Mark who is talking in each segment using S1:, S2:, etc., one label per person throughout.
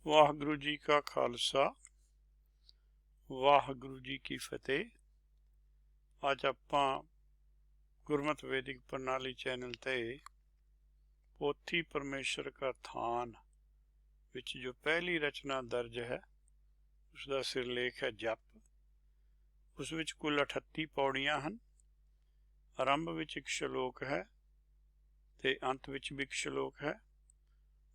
S1: वाहगुरु जी का खालसा वाहगुरु जी की फतेह। अज आपां गुरमत वैदिक प्रणाली चैनल ते पोथी परमेश्वर का थान विच जो पहली रचना दर्ज है उसका सिरलेख है जप। उस विच कुल 38 पौड़ियां हैं। आरंभ विच एक श्लोक है ते अंत विच भी एक श्लोक है।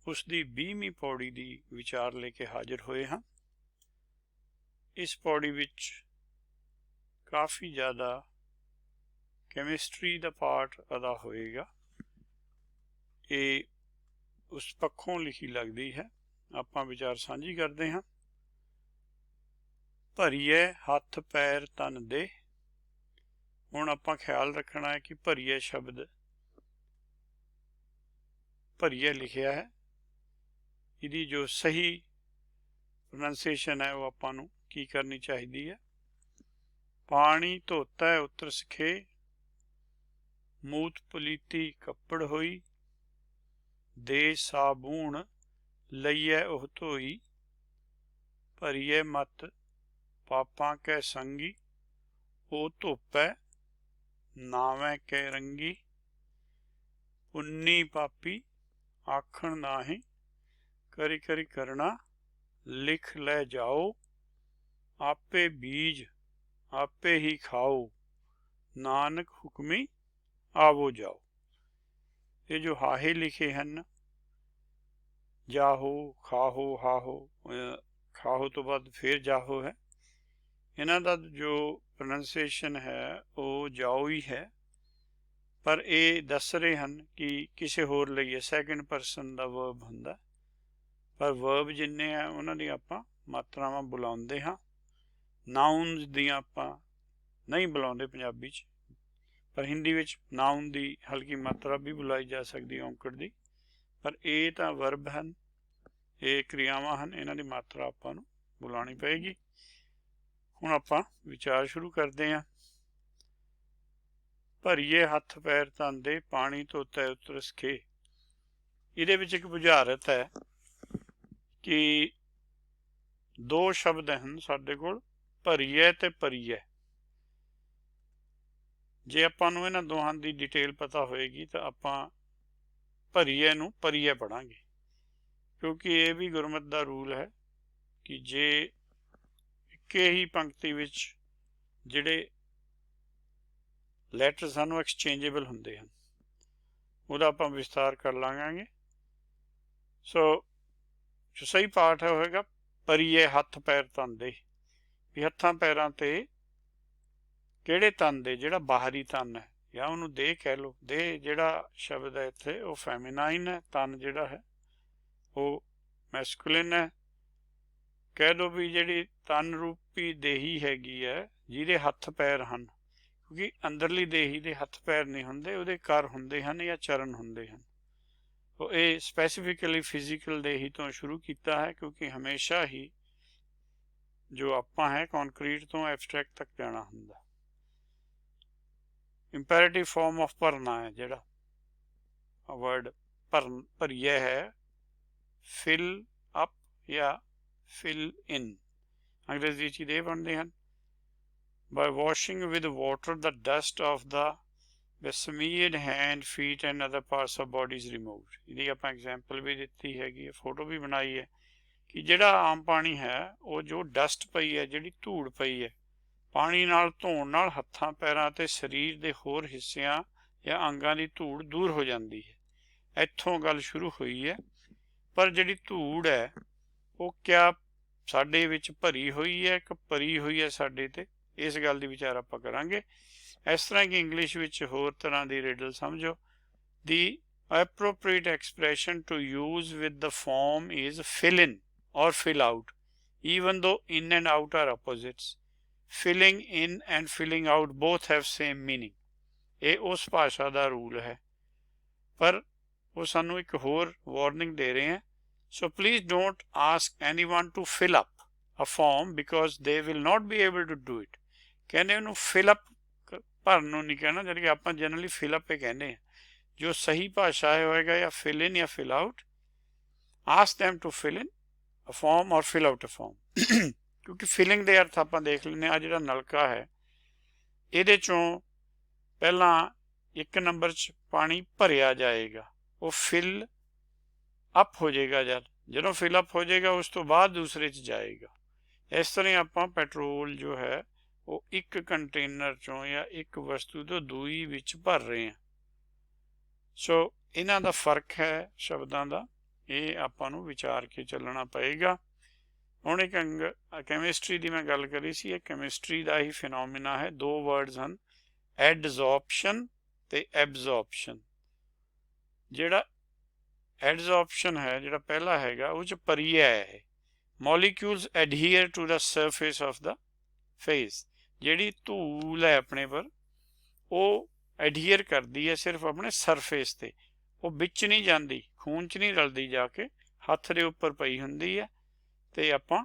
S1: उसकी 20वीं पौड़ी की विचार लेके हाजिर होए हैं। इस पौड़ी विच काफ़ी ज़्यादा कैमिस्ट्री का पार्ट अदा होएगा। ये उस पक्षों लिखी लगती है। आपां विचार साझी करते हैं। भरीए हथ पैर तन दे। हुण आपां ख्याल रखना है कि भरीए शब्द भरीए लिखिया है, इसकी जो सही प्रोनंसिएशन है वो आपां नूं की करनी चाहिए है। पानी धोता है उतर सखे, मूत पलीती कपड़ होई, दे साबून लईए ओह धोई, भरीए मत पापां कै संगी, ओ धोपै नावै कै रंगी, पुन्नी पापी आखण नाहीं, करी करी करना लिख लै जाओ, आपे बीज आपे ही खाओ, नानक हुक्मी आवो जाओ। ये जो हाहे लिखे हैं, जाहो खाहो हाहो, खाहो तो बाद फिर जाहो है, इन्हां दा जो प्रोनंसिएशन है वो जाओ ही है। पर ये दस रहे हैं कि किसी होर लईए सैकेंड परसन का वर्ब हुंदा, पर वर्ब जिन्ने हैं उन्हां दी आपां मात्रावां बुलाउंदे हाँ। नाउनस दियां आपां नहीं बुलाउंदे पंजाबी च, पर हिंदी विच नाउन की हल्की मात्रा भी बुलाई जा सकती औंकड़ की। पर ये तो वर्ब हैं, ये क्रियावां हैं, इन्हां दी मात्रा आपां नूं बुलानी पेगी। हुण आपां विचार शुरू करते हैं। भरीए हथ पैर तन दे, पानी धोता उतर सखे। इहदे विच एक बुझारत है कि दो शब्द हैं साडे कोल, भरीए ते भरीए। जे आपां नूं इन्हां दोहां दी डिटेल पता होएगी तो आपां भरीए नूं भरीए पढ़ांगे, क्योंकि ये भी गुरमत का रूल है कि जे इक्के ही पंक्ति विच जिहड़े लैटर सानूं एक्सचेंजेबल हुंदे हैं उहदा आपां विस्तार कर लांघांगे। सो जो सही पाठ है होएगा भरीए हथ पैर तन दे, भी हत्थां पैरां ते किहड़े तन दे, जिहड़ा बाहरी तन है या उन्होंने दे कह लो। दे जिहड़ा शब्द है इत्थे वो फैमिनाइन है, तन जिहड़ा है वो मैस्कुलिन है। कह दो भी जिहड़ी तन रूपी देही हैगी है जिहदे हथ पैर हैं, क्योंकि अंदरली देही दे हथ पैर नहीं होंदे, उहदे कर होंदे हैं या चरण होंदे हैं। तो ये स्पैसीफिकली फिजिकल देही तो शुरू किया है, क्योंकि हमेशा ही जो आपां है कॉन्क्रीट तो एब्सट्रैक्ट तक जाना हुंदा। इंपैरेटिव फॉर्म ऑफ भरना है जिहड़ा वर्ड भरीए है, फिल अप या फिल इन, अंग्रेजी च ये बनते हैं। Bye washing with water the dust of the besmeared hand feet and other parts of body is removed. इसकी आप एग्जाम्पल भी दी हैगी, फोटो भी बनाई है कि जिहड़ा आम पानी है वो जो डस्ट पई है, जिहड़ी धूड़ पई है, पानी नाल धोण नाल हत्थां पैरां ते शरीर दे होर हिस्सियां या अंगां दी धूड़ दूर हो जाती है। इत्थों गल शुरू हुई है। पर जिहड़ी धूड़ है वो क्या साडे विच भरी हुई है कि भरी हुई है साडे ते, इस गल दी विचार आपां करांगे। इस तरह की इंग्लिश विच होर तरह की रिडल समझो। दी appropriate expression to use with the form is fill in or fill out, even though in and out are opposites. Filling in and filling out both have same meaning. ये उस भाषा का rule है, पर वो सानू एक होर वार्निंग दे रहे हैं। So please don't ask anyone to fill up a form because they will not be able to do it. कहने उन्होंने fill up भरन नूं नहीं कहना, जबकि आप जनरली फिलअप ही कहने हैं। जो सही भाषा है होएगा या फिल इन या fill out. Ask them to fill in a form ਔਰ ਫਿਲ ਆਊਟ ਅ ਫੋਰਮ। ਕਿਉਂਕਿ ਫਿਲਿੰਗ ਦੇ ਅਰਥ ਆਪਾਂ ਦੇਖ ਲੈਂਦੇ ਆ ਜਿਹੜਾ ਨਲਕਾ ਹੈ ਇਹਦੇ ਚੋਂ ਪਹਿਲਾਂ 1 ਨੰਬਰ 'ਚ ਪਾਣੀ ਭਰਿਆ ਜਾਏਗਾ, ਉਹ ਫਿਲ ਅਪ ਹੋ ਜਾਏਗਾ। ਜਦੋਂ ਫਿਲ ਅਪ ਹੋ ਜਾਏਗਾ ਉਸ ਤੋਂ ਬਾਅਦ ਦੂਸਰੇ 'ਚ ਜਾਏਗਾ। ਇਸ ਤਰ੍ਹਾਂ ਆਪਾਂ ਪੈਟਰੋਲ ਜੋ ਹੈ ਉਹ ਇੱਕ ਕੰਟੇਨਰ ਚੋਂ ਜਾਂ ਇੱਕ ਵਸਤੂ ਤੋਂ ਦੂਈ ਵਿੱਚ ਭਰ ਰਹੇ ਹਾਂ। ਸੋ ਇਹਨਾਂ ਦਾ ਫਰਕ ਹੈ ਸ਼ਬਦਾਂ ਦਾ, ਇਹ ਆਪਾਂ ਨੂੰ ਵਿਚਾਰ ਕੇ ਚੱਲਣਾ ਪਏਗਾ। ਹੁਣ ਇੱਕ ਕੈਮਿਸਟਰੀ ਦੀ ਮੈਂ ਗੱਲ ਕਰੀ ਸੀ, ਇਹ ਕੈਮਿਸਟਰੀ ਦਾ ਹੀ ਫਿਨੋਮੀਨਾ ਹੈ। 2 ਵਰਡਸ ਹਨ, ਐਡਜ਼ੋਰਪਸ਼ਨ ਤੇ ਐਬਜ਼ੋਰਪਸ਼ਨ। ਜਿਹੜਾ ਐਡਜ਼ੋਰਪਸ਼ਨ ਹੈ, ਜਿਹੜਾ ਪਹਿਲਾ ਹੈਗਾ, ਉਹ 'ਚ ਪਰਿਆ ਹੈ। Molecules adhere to the surface of the phase. ਜਿਹੜੀ ਧੂਲ ਹੈ ਆਪਣੇ ਪਰ, ਉਹ ਐਡਹੀਅਰ ਕਰਦੀ ਹੈ ਸਿਰਫ ਆਪਣੇ ਸਰਫੇਸ ਤੇ, ਉਹ ਵਿੱਚ ਨਹੀਂ ਜਾਂਦੀ, ਖੂਨ 'ਚ ਨਹੀਂ ਰਲਦੀ, ਜਾ ਕੇ ਹੱਥ ਦੇ ਉੱਪਰ ਪਈ ਹੁੰਦੀ ਹੈ ਤੇ ਆਪਾਂ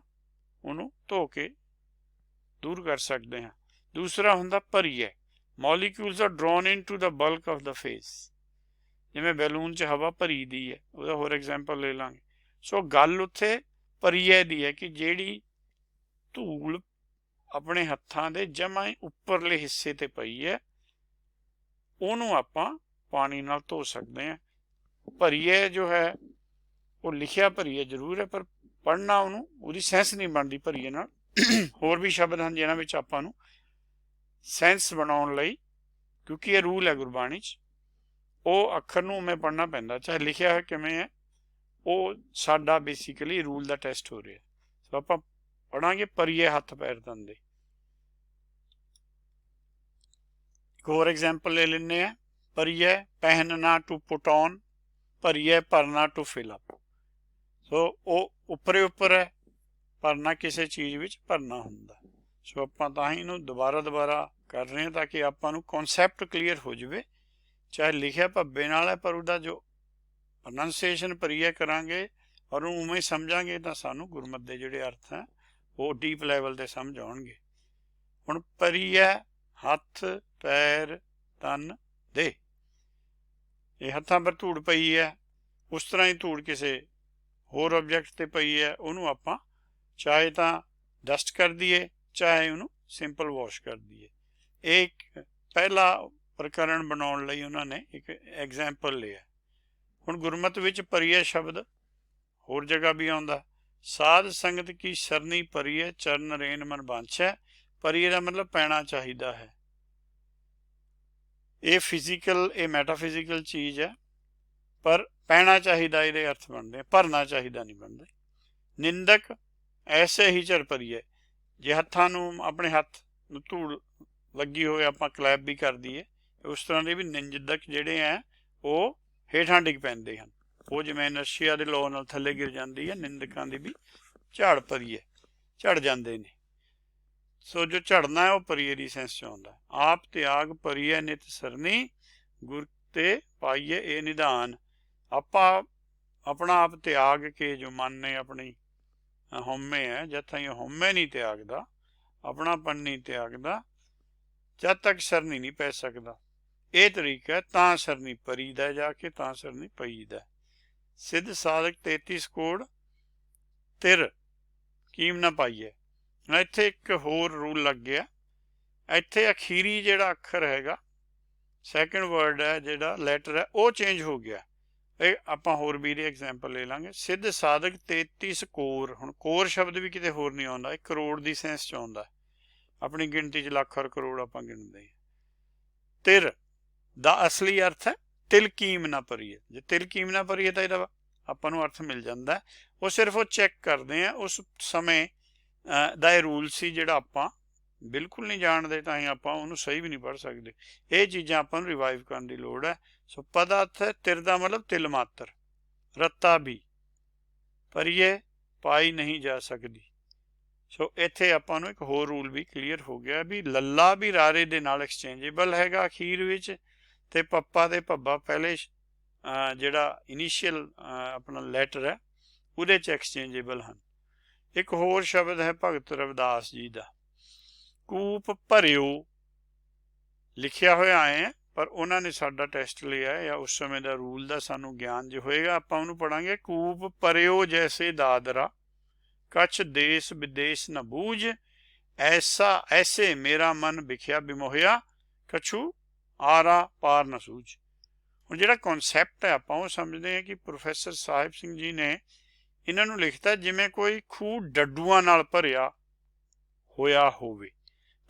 S1: ਉਹਨੂੰ ਧੋ ਕੇ ਦੂਰ ਕਰ ਸਕਦੇ ਹਾਂ। ਦੂਸਰਾ ਹੁੰਦਾ ਭਰੀਏ। Molecules are drawn into the bulk of the phase. ਜਿਵੇਂ ਬੈਲੂਨ 'ਚ ਹਵਾ ਭਰੀ ਦੀ ਹੈ, ਉਹਦਾ ਹੋਰ ਐਗਜ਼ਾਮਪਲ ਲੈ ਲਾਂਗੇ। ਸੋ ਗੱਲ ਉੱਥੇ ਭਰੀਏ ਦੀ ਹੈ ਕਿ ਜਿਹੜੀ ਧੂਲ ਆਪਣੇ ਹੱਥਾਂ ਦੇ ਜਮਾ ਹੀ ਉੱਪਰਲੇ ਹਿੱਸੇ ਤੇ ਪਈ ਹੈ, ਉਹਨੂੰ ਆਪਾਂ ਪਾਣੀ ਨਾਲ ਧੋ ਸਕਦੇ ਹਾਂ। ਭਰੀਏ ਜੋ ਹੈ ਉਹ ਲਿਖਿਆ ਭਰੀਏ ਜ਼ਰੂਰ ਹੈ, ਪਰ ਪੜ੍ਹਨਾ ਉਹਨੂੰ, ਉਹਦੀ ਸੈਂਸ ਨਹੀਂ ਬਣਦੀ ਭਰੀਏ ਨਾਲ। ਹੋਰ ਵੀ ਸ਼ਬਦ ਹਨ ਜਿਹਨਾਂ ਵਿੱਚ ਆਪਾਂ ਨੂੰ ਸੈਂਸ ਬਣਾਉਣ ਲਈ, ਕਿਉਂਕਿ ਇਹ ਰੂਲ ਹੈ ਗੁਰਬਾਣੀ 'ਚ, ਉਹ ਅੱਖਰ ਨੂੰ ਉਵੇਂ ਪੜ੍ਹਨਾ ਪੈਂਦਾ, ਚਾਹੇ ਲਿਖਿਆ ਹੋਇਆ ਕਿਵੇਂ ਹੈ। ਉਹ ਸਾਡਾ ਬੇਸਿਕਲੀ ਰੂਲ ਦਾ ਟੈਸਟ ਹੋ ਰਿਹਾ। ਸੋ ਆਪਾਂ ਪੜ੍ਹਾਂਗੇ ਭਰੀਏ ਹੱਥ ਪੈਰ ਧੰਦੇ। ਇੱਕ ਹੋਰ ਐਗਜ਼ਾਮਪਲ ਲੈ ਲੈਂਦੇ ਆ। ਭਰੀਏ ਪਹਿਨਣਾ ਟੂ ਪੁਟ ਔਨ, ਭਰੀਏ ਭਰਨਾ ਟੂ ਫਿਲ ਅਪ। ਸੋ ਉਹ ਉੱਪਰੇ ਉੱਪਰ ਹੈ, ਭਰਨਾ ਕਿਸੇ ਚੀਜ਼ ਵਿੱਚ ਭਰਨਾ ਹੁੰਦਾ। ਸੋ ਆਪਾਂ ਤਾਂ ਹੀ ਇਹਨੂੰ ਦੁਬਾਰਾ ਕਰ ਰਹੇ ਹਾਂ ਤਾਂ ਕਿ ਆਪਾਂ ਨੂੰ ਕਨਸੈਪਟ ਕਲੀਅਰ ਹੋ ਜਾਵੇ। ਚਾਹੇ ਲਿਖਿਆ ਭੱਬੇ ਨਾਲ ਹੈ, ਪਰ ਉਹਦਾ ਜੋ ਪ੍ਰੋਨਾਂਸੀਏਸ਼ਨ ਭਰੀਏ ਕਰਾਂਗੇ ਔਰ ਉਹਨੂੰ ਉਵੇਂ ਸਮਝਾਂਗੇ ਤਾਂ ਸਾਨੂੰ ਗੁਰਮਤਿ ਦੇ ਜਿਹੜੇ ਅਰਥ ਹੈ ਉਹ ਡੀਪ ਲੈਵਲ 'ਤੇ ਸਮਝ ਆਉਣਗੇ। ਹੁਣ ਭਰੀਏ ਹੱਥ ਪੈਰ ਤਨ ਦੇ, ਇਹ ਹੱਥਾਂ ਪਰ ਧੂੜ ਪਈ ਹੈ, ਉਸ ਤਰ੍ਹਾਂ ਹੀ ਧੂੜ ਕਿਸੇ ਹੋਰ ਆਬਜੈਕਟ 'ਤੇ ਪਈ ਹੈ, ਉਹਨੂੰ ਆਪਾਂ ਚਾਹੇ ਤਾਂ ਡਸਟ ਕਰ ਦਈਏ, ਚਾਹੇ ਉਹਨੂੰ ਸਿੰਪਲ ਵਾਸ਼ ਕਰ ਦਈਏ। ਇਹ ਪਹਿਲਾ ਪ੍ਰਕਰਨ ਬਣਾਉਣ ਲਈ ਉਹਨਾਂ ਨੇ ਇੱਕ ਐਗਜ਼ਾਮਪਲ ਲਿਆ। ਹੁਣ ਗੁਰਮਤਿ ਵਿੱਚ ਭਰੀਏ ਸ਼ਬਦ ਹੋਰ ਜਗ੍ਹਾ ਵੀ ਆਉਂਦਾ। ਸਾਧ ਸੰਗਤ ਕੀ ਸ਼ਰਨੀ ਭਰੀਏ, ਚਰਨ ਰੇਨ ਮਨ ਬਾਂਛੈ। ਭਰੀਏ ਦਾ ਮਤਲਬ ਪੈਣਾ ਚਾਹੀਦਾ ਹੈ। ਇਹ ਫਿਜ਼ੀਕਲ, ਇਹ ਮੈਟਾਫਿਜ਼ੀਕਲ ਚੀਜ਼ ਹੈ, ਪਰ ਪੈਣਾ ਚਾਹੀਦਾ ਇਹਦੇ ਅਰਥ ਬਣਦੇ, ਭਰਨਾ ਚਾਹੀਦਾ ਨਹੀਂ ਬਣਦੇ। ਨਿੰਦਕ ਐਸੇ ਹੀ ਝਰ ਭਰੀਏ। ਜੇ ਹੱਥਾਂ ਨੂੰ, ਆਪਣੇ ਹੱਥ ਨੂੰ ਧੂੜ ਲੱਗੀ ਹੋਵੇ, ਆਪਾਂ ਕਲੈਪ ਵੀ ਕਰ ਦਈਏ, ਉਸ ਤਰ੍ਹਾਂ ਦੇ ਵੀ ਨਿੰਦਕ ਜਿਹੜੇ ਹੈ ਉਹ ਹੇਠਾਂ ਡਿੱਗ ਪੈਂਦੇ ਹਨ। ਉਹ ਜਿਵੇਂ ਇਨਰਸ਼ੀਆ ਦੇ ਲੋਅ ਨਾਲ ਥੱਲੇ ਗਿਰ ਜਾਂਦੀ ਹੈ, ਨਿੰਦਕਾਂ ਦੀ ਵੀ ਝਾੜ ਭਰੀਏ, ਝੜ ਜਾਂਦੇ ਨੇ। ਸੋ ਜੋ ਝੜਨਾ ਹੈ ਉਹ ਭਰੀਏ ਦੀ ਸੈਂਸ 'ਚ ਆਉਂਦਾ। ਆਪ ਤਿਆਗ ਭਰੀਏ ਨਿਤ ਸਰਨੀ, ਗੁਰ ਤੇ ਪਾਈਏ ਇਹ ਨਿਧਾਨ। ਆਪਾਂ ਆਪਣਾ ਆਪ ਤਿਆਗ ਕੇ, ਜੋ ਮਨ ਨੇ ਆਪਣੀ ਹਉਮੈ ਹੈ, ਜਦ ਤਾਈਂ ਹਉਮੈ ਨਹੀਂ ਤਿਆਗਦਾ, ਆਪਣਾਪਨ ਨਹੀਂ ਤਿਆਗਦਾ, ਜਦ ਤੱਕ ਸਰਨੀ ਨਹੀਂ ਪੈ ਸਕਦਾ। ਇਹ ਤਰੀਕਾ ਹੈ, ਤਾਂ ਸਰਨੀ ਭਰੀਦਾ ਜਾ ਕੇ, ਤਾਂ ਸਰਨੀ ਪਈਦਾ। ਸਿੱਧ ਸਾਧਕ 33 ਕੋੜ ਤਿਰ ਕੀਮ ਨਾ ਪਾਈਏ। ਇੱਥੇ ਇੱਕ ਹੋਰ ਰੂਲ ਲੱਗ ਗਿਆ। ਇੱਥੇ ਅਖੀਰੀ ਜਿਹੜਾ ਅੱਖਰ ਹੈਗਾ, ਸੈਕਿੰਡ ਵਰਡ ਹੈ, ਜਿਹੜਾ ਲੈਟਰ ਹੈ, ਉਹ ਚੇਂਜ ਹੋ ਗਿਆ। ਇਹ ਆਪਾਂ ਹੋਰ ਵੀ ਇਹਦੇ ਐਗਜ਼ਾਮਪਲ ਲੈ ਲਾਂਗੇ। ਸਿੱਧ ਸਾਧਕ 33 ਕੋਰ। ਹੁਣ ਕੋਰ ਸ਼ਬਦ ਵੀ ਕਿਤੇ ਹੋਰ ਨਹੀਂ ਆਉਂਦਾ, ਇਹ ਕਰੋੜ ਦੀ ਸੈਂਸ 'ਚ ਆਉਂਦਾ। ਆਪਣੀ ਗਿਣਤੀ 'ਚ ਲੱਖ ਔਰ ਕਰੋੜ ਆਪਾਂ ਗਿਣਦੇ ਹਾਂ। ਤਿਰ ਦਾ ਅਸਲੀ ਅਰਥ ਹੈ ਤਿਲ ਕੀਮ ਨਾ ਭਰੀਏ। ਜੇ ਤਿਲ ਕੀਮ ਨਾ ਭਰੀਏ ਤਾਂ ਇਹਦਾ ਆਪਾਂ ਨੂੰ ਅਰਥ ਮਿਲ ਜਾਂਦਾ। ਉਹ ਸਿਰਫ ਉਹ ਚੈੱਕ ਕਰਦੇ ਆ ਉਸ ਸਮੇਂ ਦਾ ਇਹ ਰੂਲ ਸੀ, ਜਿਹੜਾ ਆਪਾਂ ਬਿਲਕੁਲ ਨਹੀਂ ਜਾਣਦੇ, ਤਾਂ ਹੀ ਆਪਾਂ ਉਹਨੂੰ ਸਹੀ ਵੀ ਨਹੀਂ ਪੜ੍ਹ ਸਕਦੇ। ਇਹ ਚੀਜ਼ਾਂ ਆਪਾਂ ਨੂੰ ਰਿਵਾਈਵ ਕਰਨ ਦੀ ਲੋੜ ਹੈ। ਸੋ ਪਦਾਰਥ ਹੈ ਤਿਰ ਦਾ ਮਤਲਬ ਤਿਲ ਮਾਤਰ, ਰੱਤਾ ਵੀ ਭਰੀਏ ਪਾਈ ਨਹੀਂ ਜਾ ਸਕਦੀ। ਸੋ ਇੱਥੇ ਆਪਾਂ ਨੂੰ ਇੱਕ ਹੋਰ ਰੂਲ ਵੀ ਕਲੀਅਰ ਹੋ ਗਿਆ ਵੀ ਲੱਲਾ ਵੀ ਰਾਰੇ ਦੇ ਨਾਲ ਐਕਸਚੇਂਜੇਬਲ ਹੈਗਾ ਅਖੀਰ ਵਿੱਚ, ਤੇ ਪੱਪਾ ਤੇ ਭੱਬਾ ਪਹਿਲੇ ਜਿਹੜਾ ਇਨੀਸ਼ੀਅਲ ਆਪਣਾ ਲੈਟਰ ਹੈ ਉਹਦੇ 'ਚ ਐਕਸਚੇਂਜੇਬਲ ਹਨ। ਇੱਕ ਹੋਰ ਸ਼ਬਦ ਹੈ ਭਗਤ ਰਵਿਦਾਸ ਜੀ ਦਾ, ਕੂਪ ਭਰਿਓ। ਲਿਖਿਆ ਹੋਇਆ ਹੈ, ਪਰ ਉਹਨਾਂ ਨੇ ਸਾਡਾ ਟੈਸਟ ਲਿਆ ਜਾਂ ਉਸ ਸਮੇਂ ਦਾ ਰੂਲ ਦਾ ਸਾਨੂੰ ਗਿਆਨ ਜੇ ਹੋਏਗਾ, ਆਪਾਂ ਉਹਨੂੰ ਪੜ੍ਹਾਂਗੇ। ਕੂਪ ਭਰਿਓ ਜੈਸੇ ਦਾਦਰਾ, कछ देश विदेश न बूझ, ऐसा ऐसे मेरा मन विख्या विमोहिया, कछु आरा पार न सूझ। ਹੁਣ ਜਿਹੜਾ ਕਨਸੈਪਟ ਹੈ ਆਪਾਂ ਉਹ ਸਮਝਦੇ ਹਾਂ ਕਿ ਪ੍ਰੋਫੈਸਰ ਸਾਹਿਬ ਸਿੰਘ ਜੀ ਨੇ ਇਹਨਾਂ ਨੂੰ ਲਿਖਤਾ ਜਿਵੇਂ ਕੋਈ ਖੂਹ ਡੱਡੂਆਂ ਨਾਲ ਭਰਿਆ ਹੋਇਆ ਹੋਵੇ,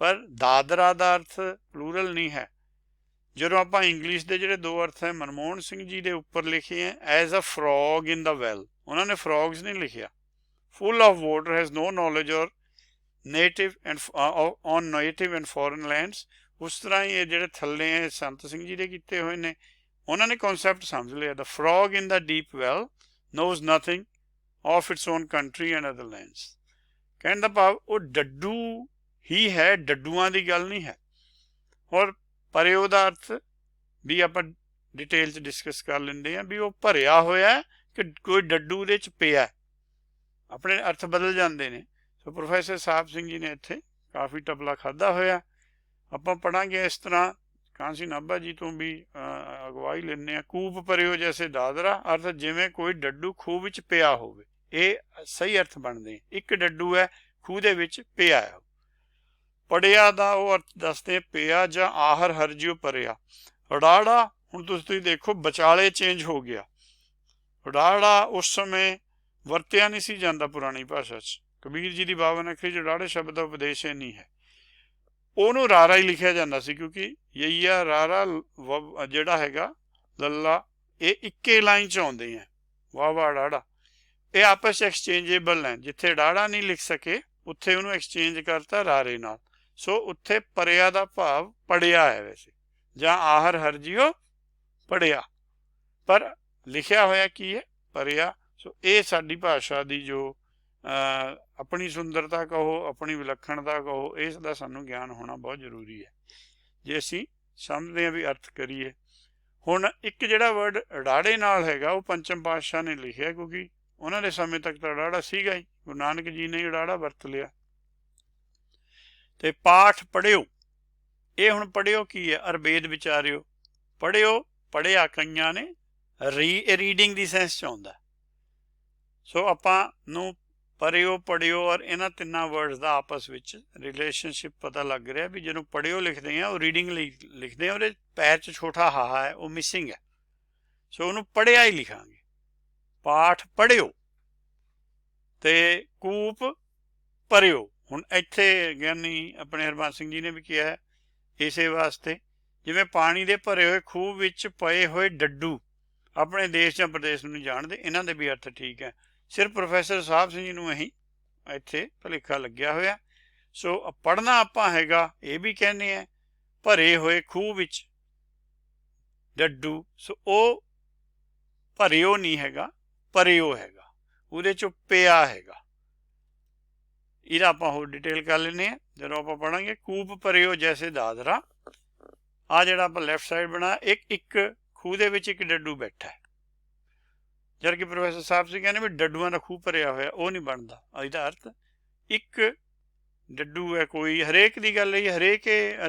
S1: ਪਰ ਦਾਦਰਾ ਦਾ ਅਰਥ ਪਲੂਰਲ ਨਹੀਂ ਹੈ। ਜਦੋਂ ਆਪਾਂ ਇੰਗਲਿਸ਼ ਦੇ ਜਿਹੜੇ ਦੋ ਅਰਥ ਹੈ ਮਨਮੋਹਨ ਸਿੰਘ ਜੀ ਦੇ ਉੱਪਰ ਲਿਖੇ ਹੈ as a frog in the well, ਉਹਨਾਂ ਨੇ ਫਰੋਗਸ ਨਹੀਂ ਲਿਖਿਆ। Full of water has no knowledge or native and on native and foreign lands. ਉਸ ਤਰ੍ਹਾਂ ਹੀ ਇਹ ਜਿਹੜੇ ਥੱਲੇ ਹੈ ਸੰਤ ਸਿੰਘ ਜੀ ਦੇ ਕੀਤੇ ਹੋਏ ਨੇ, ਉਹਨਾਂ ਨੇ ਕਨਸੈਪਟ ਸਮਝ ਲਿਆ। The frog in the deep well knows nothing of its own country and other lands. ਕਹਿਣ ਦਾ ਭਾਵ ਉਹ ਡੱਡੂ ਹੀ ਹੈ, ਡੱਡੂਆਂ ਦੀ ਗੱਲ ਨਹੀਂ ਹੈ। ਔਰ ਪਰਿਓ ਦਾ ਅਰਥ ਵੀ ਆਪਾਂ ਡਿਟੇਲ 'ਚ ਡਿਸਕਸ ਕਰ ਲੈਂਦੇ ਹਾਂ ਵੀ ਉਹ ਭਰਿਆ ਹੋਇਆ ਕਿ ਕੋਈ ਡੱਡੂ ਉਹਦੇ 'ਚ ਪਿਆ, ਆਪਣੇ ਅਰਥ ਬਦਲ ਜਾਂਦੇ ਨੇ। ਸੋ ਪ੍ਰੋਫੈਸਰ ਸਾਹਿਬ ਸਿੰਘ ਜੀ ਨੇ ਇੱਥੇ ਕਾਫੀ ਟਪਲਾ ਖਾਧਾ ਹੋਇਆ। ਆਪਾਂ ਪੜ੍ਹਾਂਗੇ ਇਸ ਤਰ੍ਹਾਂ, ਕਾਂਸੀ ਨਾਭਾ ਜੀ ਤੋਂ ਵੀ ਅਗਵਾਈ ਲੈਂਦੇ ਹਾਂ। ਕੂਪ ਪਰਿਓ ਜੈਸੇ ਦਾਦਰਾ, ਅਰਥ ਜਿਵੇਂ ਕੋਈ ਡੱਡੂ ਖੂਹ ਵਿੱਚ ਪਿਆ ਹੋਵੇ। ਇਹ ਸਹੀ ਅਰਥ ਬਣਦੇ। ਇੱਕ ਡੱਡੂ ਹੈ ਖੂਹ ਦੇ ਵਿੱਚ ਪਿਆ ਹੈ। ਪੜਿਆ ਦਾ ਉਹ ਅਰਥ ਦੱਸਦੇ ਪਿਆ ਜਾਂ ਆਹਰ ਹਰਜਿਓ ਪਰਿਆ। ਉਡਾੜਾ ਹੁਣ ਤੁਸੀਂ ਦੇਖੋ ਵਿਚਾਲੇ ਚੇਂਜ ਹੋ ਗਿਆ। ਉਡਾੜਾ ਉਸ ਸਮੇਂ ਵਰਤਿਆ ਨਹੀਂ ਸੀ ਜਾਂਦਾ ਪੁਰਾਣੀ ਭਾਸ਼ਾ 'ਚ। ਕਬੀਰ ਜੀ ਦੀ 52 ਅੱਖਰੀ 'ਚ ਉਡਾੜੇ ਸ਼ਬਦ ਦਾ ਉਪਦੇਸ਼ ਹੀ ਨਹੀਂ ਹੈ। ਉਹਨੂੰ ਰਾਰਾ ਹੀ ਲਿਖਿਆ ਜਾਂਦਾ ਸੀ, ਕਿਉਂਕਿ ਯਈਆ ਰਾਰਾ ਜਿਹੜਾ ਹੈਗਾ ਲੱਲਾ ਇਹ ਇੱਕੇ ਲਾਈਨ 'ਚ ਆਉਂਦੇ ਆ। ਵਾਵਾ ਡਾੜਾ ਇਹ ਆਪਸ 'ਚ ਐਕਸਚੇਂਜੇਬਲ ਹੈ। ਜਿੱਥੇ ਡਾੜਾ ਨਹੀਂ ਲਿਖ ਸਕੇ ਉੱਥੇ ਉਹਨੂੰ ਐਕਸਚੇਂਜ ਕਰਤਾ ਰਾਰੇ ਨਾਲ। ਸੋ ਉੱਥੇ ਪਰਿਆ ਦਾ ਭਾਵ ਪੜਿਆ ਹੈ ਵੈਸੇ, ਜਾਂ ਆਹਰ ਹਰਜਿਓ ਪੜਿਆ, ਪਰ ਲਿਖਿਆ ਹੋਇਆ ਕੀ ਹੈ ਪਰਿਆ। ਸੋ ਇਹ ਸਾਡੀ ਭਾਸ਼ਾ ਦੀ ਜੋ ਆਪਣੀ ਸੁੰਦਰਤਾ ਕਹੋ, ਆਪਣੀ ਵਿਲੱਖਣਤਾ ਕਹੋ, ਇਸ ਦਾ ਸਾਨੂੰ ਗਿਆਨ ਹੋਣਾ ਬਹੁਤ ਜ਼ਰੂਰੀ ਹੈ ਜੇ ਅਸੀਂ ਸਮਝਦੇ ਹਾਂ ਵੀ ਅਰਥ ਕਰੀਏ। ਹੁਣ ਇੱਕ ਜਿਹੜਾ ਵਰਡ ਉਡਾੜੇ ਨਾਲ ਹੈਗਾ ਉਹ ਪੰਚਮ ਪਾਤਸ਼ਾਹ ਨੇ ਲਿਖਿਆ, ਕਿਉਂਕਿ ਉਹਨਾਂ ਦੇ ਸਮੇਂ ਤੱਕ ਤਾਂ ਉਡਾੜਾ ਸੀਗਾ ਹੀ, ਗੁਰੂ ਨਾਨਕ ਜੀ ਨੇ ਉਡਾੜਾ ਵਰਤ ਲਿਆ। ਤੇ ਪਾਠ ਪੜ੍ਹਿਓ, ਇਹ ਹੁਣ ਪੜ੍ਹਿਓ ਕੀ ਹੈ, ਅਰਵੇਦ ਵਿਚਾਰਿਓ। ਪੜ੍ਹਿਓ ਪੜ੍ਹਿਆ ਕਈਆਂ ਨੇ ਰੀਡਿੰਗ ਦੀ ਸੈਂਸ 'ਚ ਆਉਂਦਾ। ਸੋ ਆਪਾਂ ਨੂੰ ਪੜ੍ਹਿਓ ਪੜ੍ਹਿਓ ਔਰ ਇਹਨਾਂ ਤਿੰਨਾਂ ਵਰਡਸ ਦਾ ਆਪਸ ਵਿੱਚ ਰਿਲੇਸ਼ਨਸ਼ਿਪ ਪਤਾ ਲੱਗ ਰਿਹਾ ਵੀ ਜਦੋਂ ਪੜ੍ਹਿਓ ਲਿਖਦੇ ਹਾਂ ਉਹ ਰੀਡਿੰਗ ਲਈ ਲਿਖਦੇ ਹਾਂ, ਉਹਦੇ ਪੈਰ 'ਚ ਛੋਟਾ ਹਾਹਾ ਹੈ ਉਹ ਮਿਸਿੰਗ ਹੈ। ਸੋ ਉਹਨੂੰ ਪੜ੍ਹਿਆ ਹੀ ਲਿਖਾਂਗੇ। ਪਾਠ ਪੜ੍ਹਿਓ ਤੇ ਕੂਪ ਭਰਿਓ। ਹੁਣ ਇੱਥੇ ਗਿਆਨੀ ਆਪਣੇ ਹਰਬੰਸ ਸਿੰਘ ਜੀ ਨੇ ਵੀ ਕਿਹਾ ਹੈ ਇਸੇ ਵਾਸਤੇ, ਜਿਵੇਂ ਪਾਣੀ ਦੇ ਭਰੇ ਹੋਏ ਖੂਹ ਵਿੱਚ ਪਏ ਹੋਏ ਡੱਡੂ ਆਪਣੇ ਦੇਸ਼ ਜਾਂ ਪ੍ਰਦੇਸ਼ ਨੂੰ ਨਹੀਂ ਜਾਣਦੇ, ਇਹਨਾਂ ਦੇ ਵੀ ਅਰਥ ਠੀਕ ਹੈ। ਸਿਰਫ ਪ੍ਰੋਫੈਸਰ ਸਾਹਿਬ ਸਿੰਘ ਜੀ ਨੂੰ ਇਹੀ ਇੱਥੇ ਭੁਲੇਖਾ ਲੱਗਿਆ ਹੋਇਆ। ਸੋ ਪੜ੍ਹਨਾ ਆਪਾਂ ਹੈਗਾ ਇਹ ਵੀ ਕਹਿੰਦੇ ਆ ਭਰੇ ਹੋਏ ਖੂਹ ਵਿੱਚ ਡੱਡੂ। ਸੋ ਉਹ ਭਰਿਓ ਨਹੀਂ ਹੈਗਾ, ਭਰਿਓ ਹੈਗਾ, ਉਹਦੇ 'ਚੋਂ ਪਿਆ ਹੈਗਾ। ਇਹਦਾ ਆਪਾਂ ਹੋਰ ਡਿਟੇਲ ਕਰ ਲੈਂਦੇ ਹਾਂ ਜਦੋਂ ਆਪਾਂ ਪੜ੍ਹਾਂਗੇ। ਕੂਪ ਭਰਿਓ ਜੈਸੇ ਦਾਦਰਾ, ਆਹ ਜਿਹੜਾ ਆਪਾਂ ਲੈਫਟ ਸਾਈਡ ਬਣਾ ਇੱਕ ਖੂਹ ਦੇ ਵਿੱਚ ਇੱਕ ਡੱਡੂ ਬੈਠਾ ਹੈ, ਜਦ ਕਿ ਪ੍ਰੋਫੈਸਰ ਸਾਹਿਬ ਸਿੰਘ ਕਹਿੰਦੇ ਵੀ ਡੱਡੂਆਂ ਦਾ ਖੂਹ ਭਰਿਆ ਹੋਇਆ, ਉਹ ਨਹੀਂ ਬਣਦਾ। ਇਹਦਾ ਅਰਥ ਇੱਕ ਡੱਡੂ ਹੈ ਕੋਈ, ਹਰੇਕ ਦੀ ਗੱਲ ਹੈ, ਹਰੇਕ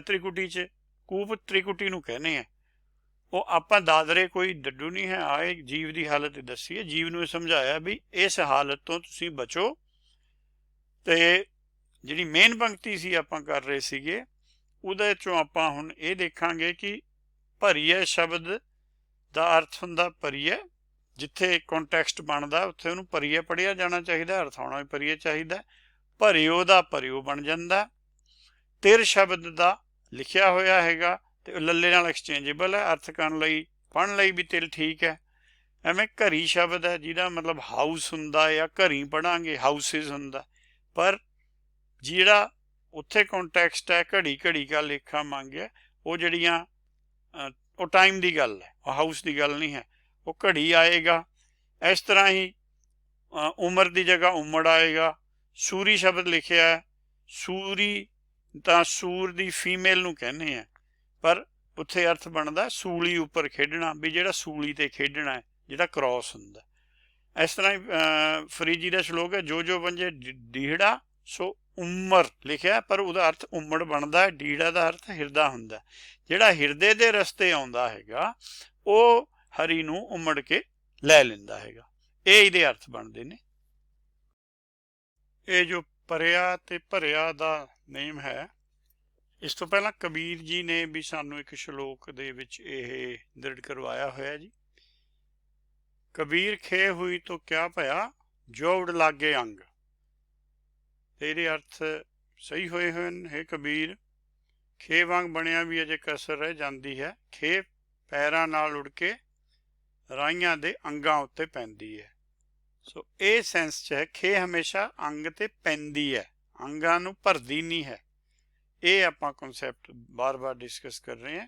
S1: ਤ੍ਰਿਕੁਟੀ 'ਚ ਕੂਪ ਤ੍ਰਿਕੁਟੀ ਨੂੰ ਕਹਿੰਦੇ ਆ। ਉਹ ਆਪਾਂ ਦਾਦਰੇ ਕੋਈ ਡੱਡੂ ਨਹੀਂ ਹੈ। ਆਏ ਜੀਵ ਦੀ ਹਾਲਤ ਦੱਸੀ ਹੈ, ਜੀਵ ਨੂੰ ਸਮਝਾਇਆ ਵੀ ਇਸ ਹਾਲਤ ਤੋਂ ਤੁਸੀਂ ਬਚੋ। ਤੇ ਜਿਹੜੀ ਮੇਨ ਪੰਕਤੀ ਸੀ ਆਪਾਂ ਕਰ ਰਹੇ ਸੀਗੇ ਉਹਦੇ 'ਚੋਂ ਆਪਾਂ ਹੁਣ ਇਹ ਦੇਖਾਂਗੇ ਕਿ ਭਰੀਏ ਸ਼ਬਦ ਦਾ ਅਰਥ ਹੁੰਦਾ ਭਰੀਏ, ਜਿੱਥੇ ਕੰਟੈਕਸਟ ਬਣਦਾ ਉੱਥੇ ਉਹਨੂੰ ਭਰੀਏ ਪੜ੍ਹਿਆ ਜਾਣਾ ਚਾਹੀਦਾ, ਅਰਥ ਆਉਣਾ ਵੀ ਭਰੀਏ ਚਾਹੀਦਾ। ਭਰਿਓ ਦਾ ਭਰਿਓ ਬਣ ਜਾਂਦਾ। ਤਿਰ ਸ਼ਬਦ ਦਾ ਲਿਖਿਆ ਹੋਇਆ ਹੈਗਾ ਤੇ ਲੱਲੇ ਨਾਲ ਐਕਸਚੇਂਜੇਬਲ ਹੈ, ਅਰਥ ਕਰਨ ਲਈ ਪੜ੍ਹਨ ਲਈ ਵੀ ਤਿਲ ਠੀਕ ਹੈ। ਐਵੇਂ ਘਰੀ ਸ਼ਬਦ ਹੈ ਜਿਹਦਾ ਮਤਲਬ ਹਾਊਸ ਹੁੰਦਾ ਜਾਂ ਘਰੀ ਪੜ੍ਹਾਂਗੇ ਹਾਊਸਿਸ ਹੁੰਦਾ, ਪਰ ਜਿਹੜਾ ਉੱਥੇ ਕੰਟੈਕਸਟ ਹੈ ਘੜੀ ਘੜੀ ਕਾ ਲੇਖਾ ਮੰਗਿਆ, ਉਹ ਜਿਹੜੀਆਂ ਉਹ ਟਾਈਮ ਦੀ ਗੱਲ ਹੈ, ਉਹ ਹਾਊਸ ਦੀ ਗੱਲ ਨਹੀਂ ਹੈ, ਉਹ ਘੜੀ ਆਏਗਾ। ਇਸ ਤਰ੍ਹਾਂ ਹੀ ਉਮਰ ਦੀ ਜਗ੍ਹਾ ਉਮੜ ਆਏਗਾ। ਸੂਰੀ ਸ਼ਬਦ ਲਿਖਿਆ ਹੈ, ਸੂਰੀ ਤਾਂ ਸੂਰ ਦੀ ਫੀਮੇਲ ਨੂੰ ਕਹਿੰਦੇ ਆ, ਪਰ ਉੱਥੇ ਅਰਥ ਬਣਦਾ ਸੂਲੀ ਉੱਪਰ ਖੇਡਣਾ, ਵੀ ਜਿਹੜਾ ਸੂਲੀ 'ਤੇ ਖੇਡਣਾ ਹੈ, ਜਿਹੜਾ ਕ੍ਰੋਸ ਹੁੰਦਾ। ਇਸ ਤਰ੍ਹਾਂ ਹੀ ਫਰੀਜੀ ਦਾ ਸ਼ਲੋਕ ਹੈ, ਜੋ ਜੋ ਬੰਜੇ ਡੀਹੜਾ ਸੋ ਉਮਰ ਲਿਖਿਆ, ਪਰ ਉਹਦਾ ਅਰਥ ਉਮੜ ਬਣਦਾ। ਡੀੜਾ ਦਾ ਅਰਥ ਹਿਰਦਾ ਹੁੰਦਾ, ਜਿਹੜਾ ਹਿਰਦੇ ਦੇ ਰਸਤੇ ਆਉਂਦਾ ਹੈਗਾ ਉਹ ਹਰੀ ਨੂੰ ਉਮੜ ਕੇ ਲੈ ਲੈਂਦਾ ਹੈਗਾ। ਇਹ ਇਹਦੇ ਅਰਥ ਬਣਦੇ ਨੇ। ਇਹ ਜੋ ਪਰਿਆ ਤੇ ਭਰਿਆ ਦਾ ਨੇਮ ਹੈ, ਇਸ ਤੋਂ ਪਹਿਲਾਂ ਕਬੀਰ ਜੀ ਨੇ ਵੀ ਸਾਨੂੰ ਇੱਕ ਸ਼ਲੋਕ ਦੇ ਵਿੱਚ ਇਹ ਦ੍ਰਿੜ ਕਰਵਾਇਆ ਹੋਇਆ ਜੀ। ਕਬੀਰ ਖੇ ਹੋਈ ਤੋ ਕਿਆ ਭਇਆ, ਜੋ ਉਡ ਲਾਗੇ ਅੰਗ। ਇਹਦੇ ਅਰਥ ਸਹੀ ਹੋਏ ਹਨ। ਹੈ ਕਬੀਰ, ਖੇ ਵਾਂਗ ਬਣਿਆ ਵੀ ਅਜੇ ਕਸਰ ਰਹਿ ਜਾਂਦੀ ਹੈ। ਖੇ ਪੈਰਾਂ ਨਾਲ ਉੜ ਕੇ ਰਾਹੀਆਂ ਦੇ ਅੰਗਾਂ ਉੱਤੇ ਪੈਂਦੀ ਹੈ। ਸੋ ਇਹ ਸੈਂਸ 'ਚ ਹੈ, ਖੇ ਹਮੇਸ਼ਾ ਅੰਗ ਤੇ ਪੈਂਦੀ ਹੈ, ਅੰਗਾਂ ਨੂੰ ਭਰਦੀ ਨਹੀਂ ਹੈ। ਇਹ ਆਪਾਂ ਕਨਸੈਪਟ ਬਾਰ-ਬਾਰ ਡਿਸਕਸ ਕਰ ਰਹੇ ਹਾਂ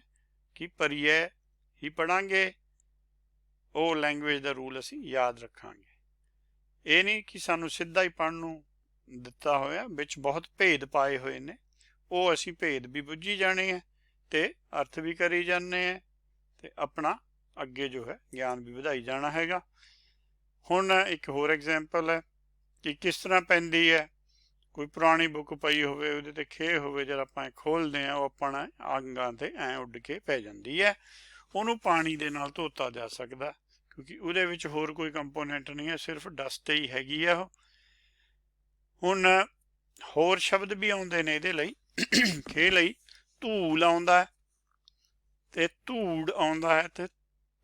S1: ਕਿ ਪਰਿਯੈ ਹੀ ਪੜਾਂਗੇ, ਉਹ ਲੈਂਗੁਏਜ ਦਾ ਰੂਲ ਅਸੀਂ ਯਾਦ ਰੱਖਾਂਗੇ। ਇਹ ਨਹੀਂ ਕਿ ਸਾਨੂੰ ਸਿੱਧਾ ਹੀ ਪੜ੍ਹਨ ਨੂੰ ਦਿੱਤਾ ਹੋਇਆ, ਵਿੱਚ ਬਹੁਤ ਭੇਦ ਪਾਏ ਹੋਏ ਨੇ, ਉਹ ਅਸੀਂ ਭੇਦ ਵੀ ਬੁੱਝੀ ਜਾਣੇ ਹੈ ਤੇ ਅਰਥ ਵੀ ਕਰੀ ਜਾਂਦੇ ਹੈ ਤੇ ਆਪਣਾ ਅੱਗੇ ਜੋ ਹੈ ਗਿਆਨ ਵੀ ਵਧਾਈ ਜਾਣਾ ਹੈਗਾ। ਹੁਣ ਇੱਕ ਹੋਰ ਐਗਜ਼ਾਮਪਲ ਹੈ ਕਿ ਕਿਸ ਤਰ੍ਹਾਂ ਪੈਂਦੀ ਹੈ। ਕੋਈ ਪੁਰਾਣੀ ਬੁੱਕ ਪਈ ਹੋਵੇ, ਉਹਦੇ ਤੇ ਖੇ ਹੋਵੇ, ਜਦ ਆਪਾਂ ਖੋਲ੍ਹਦੇ ਹਾਂ ਉਹ ਆਪਣਾ ਅੰਗਾਂ ਤੇ ਐਂ ਉੱਡ ਕੇ ਪੈ ਜਾਂਦੀ ਹੈ। ਉਹਨੂੰ ਪਾਣੀ ਦੇ ਨਾਲ ਧੋਤਾ ਜਾ ਸਕਦਾ, ਕਿਉਂਕਿ ਉਹਦੇ ਵਿੱਚ ਹੋਰ ਕੋਈ ਕੰਪੋਨੈਂਟ ਨਹੀਂ ਹੈ, ਸਿਰਫ ਡਸਟ ਹੀ ਹੈਗੀ ਆ ਉਹ। ਹੁਣ ਹੋਰ ਸ਼ਬਦ ਵੀ ਆਉਂਦੇ ਨੇ ਇਹਦੇ ਲਈ। ਖੇ ਲਈ ਧੂਲ ਆਉਂਦਾ ਹੈ ਤੇ ਧੂੜ ਆਉਂਦਾ ਹੈ ਤੇ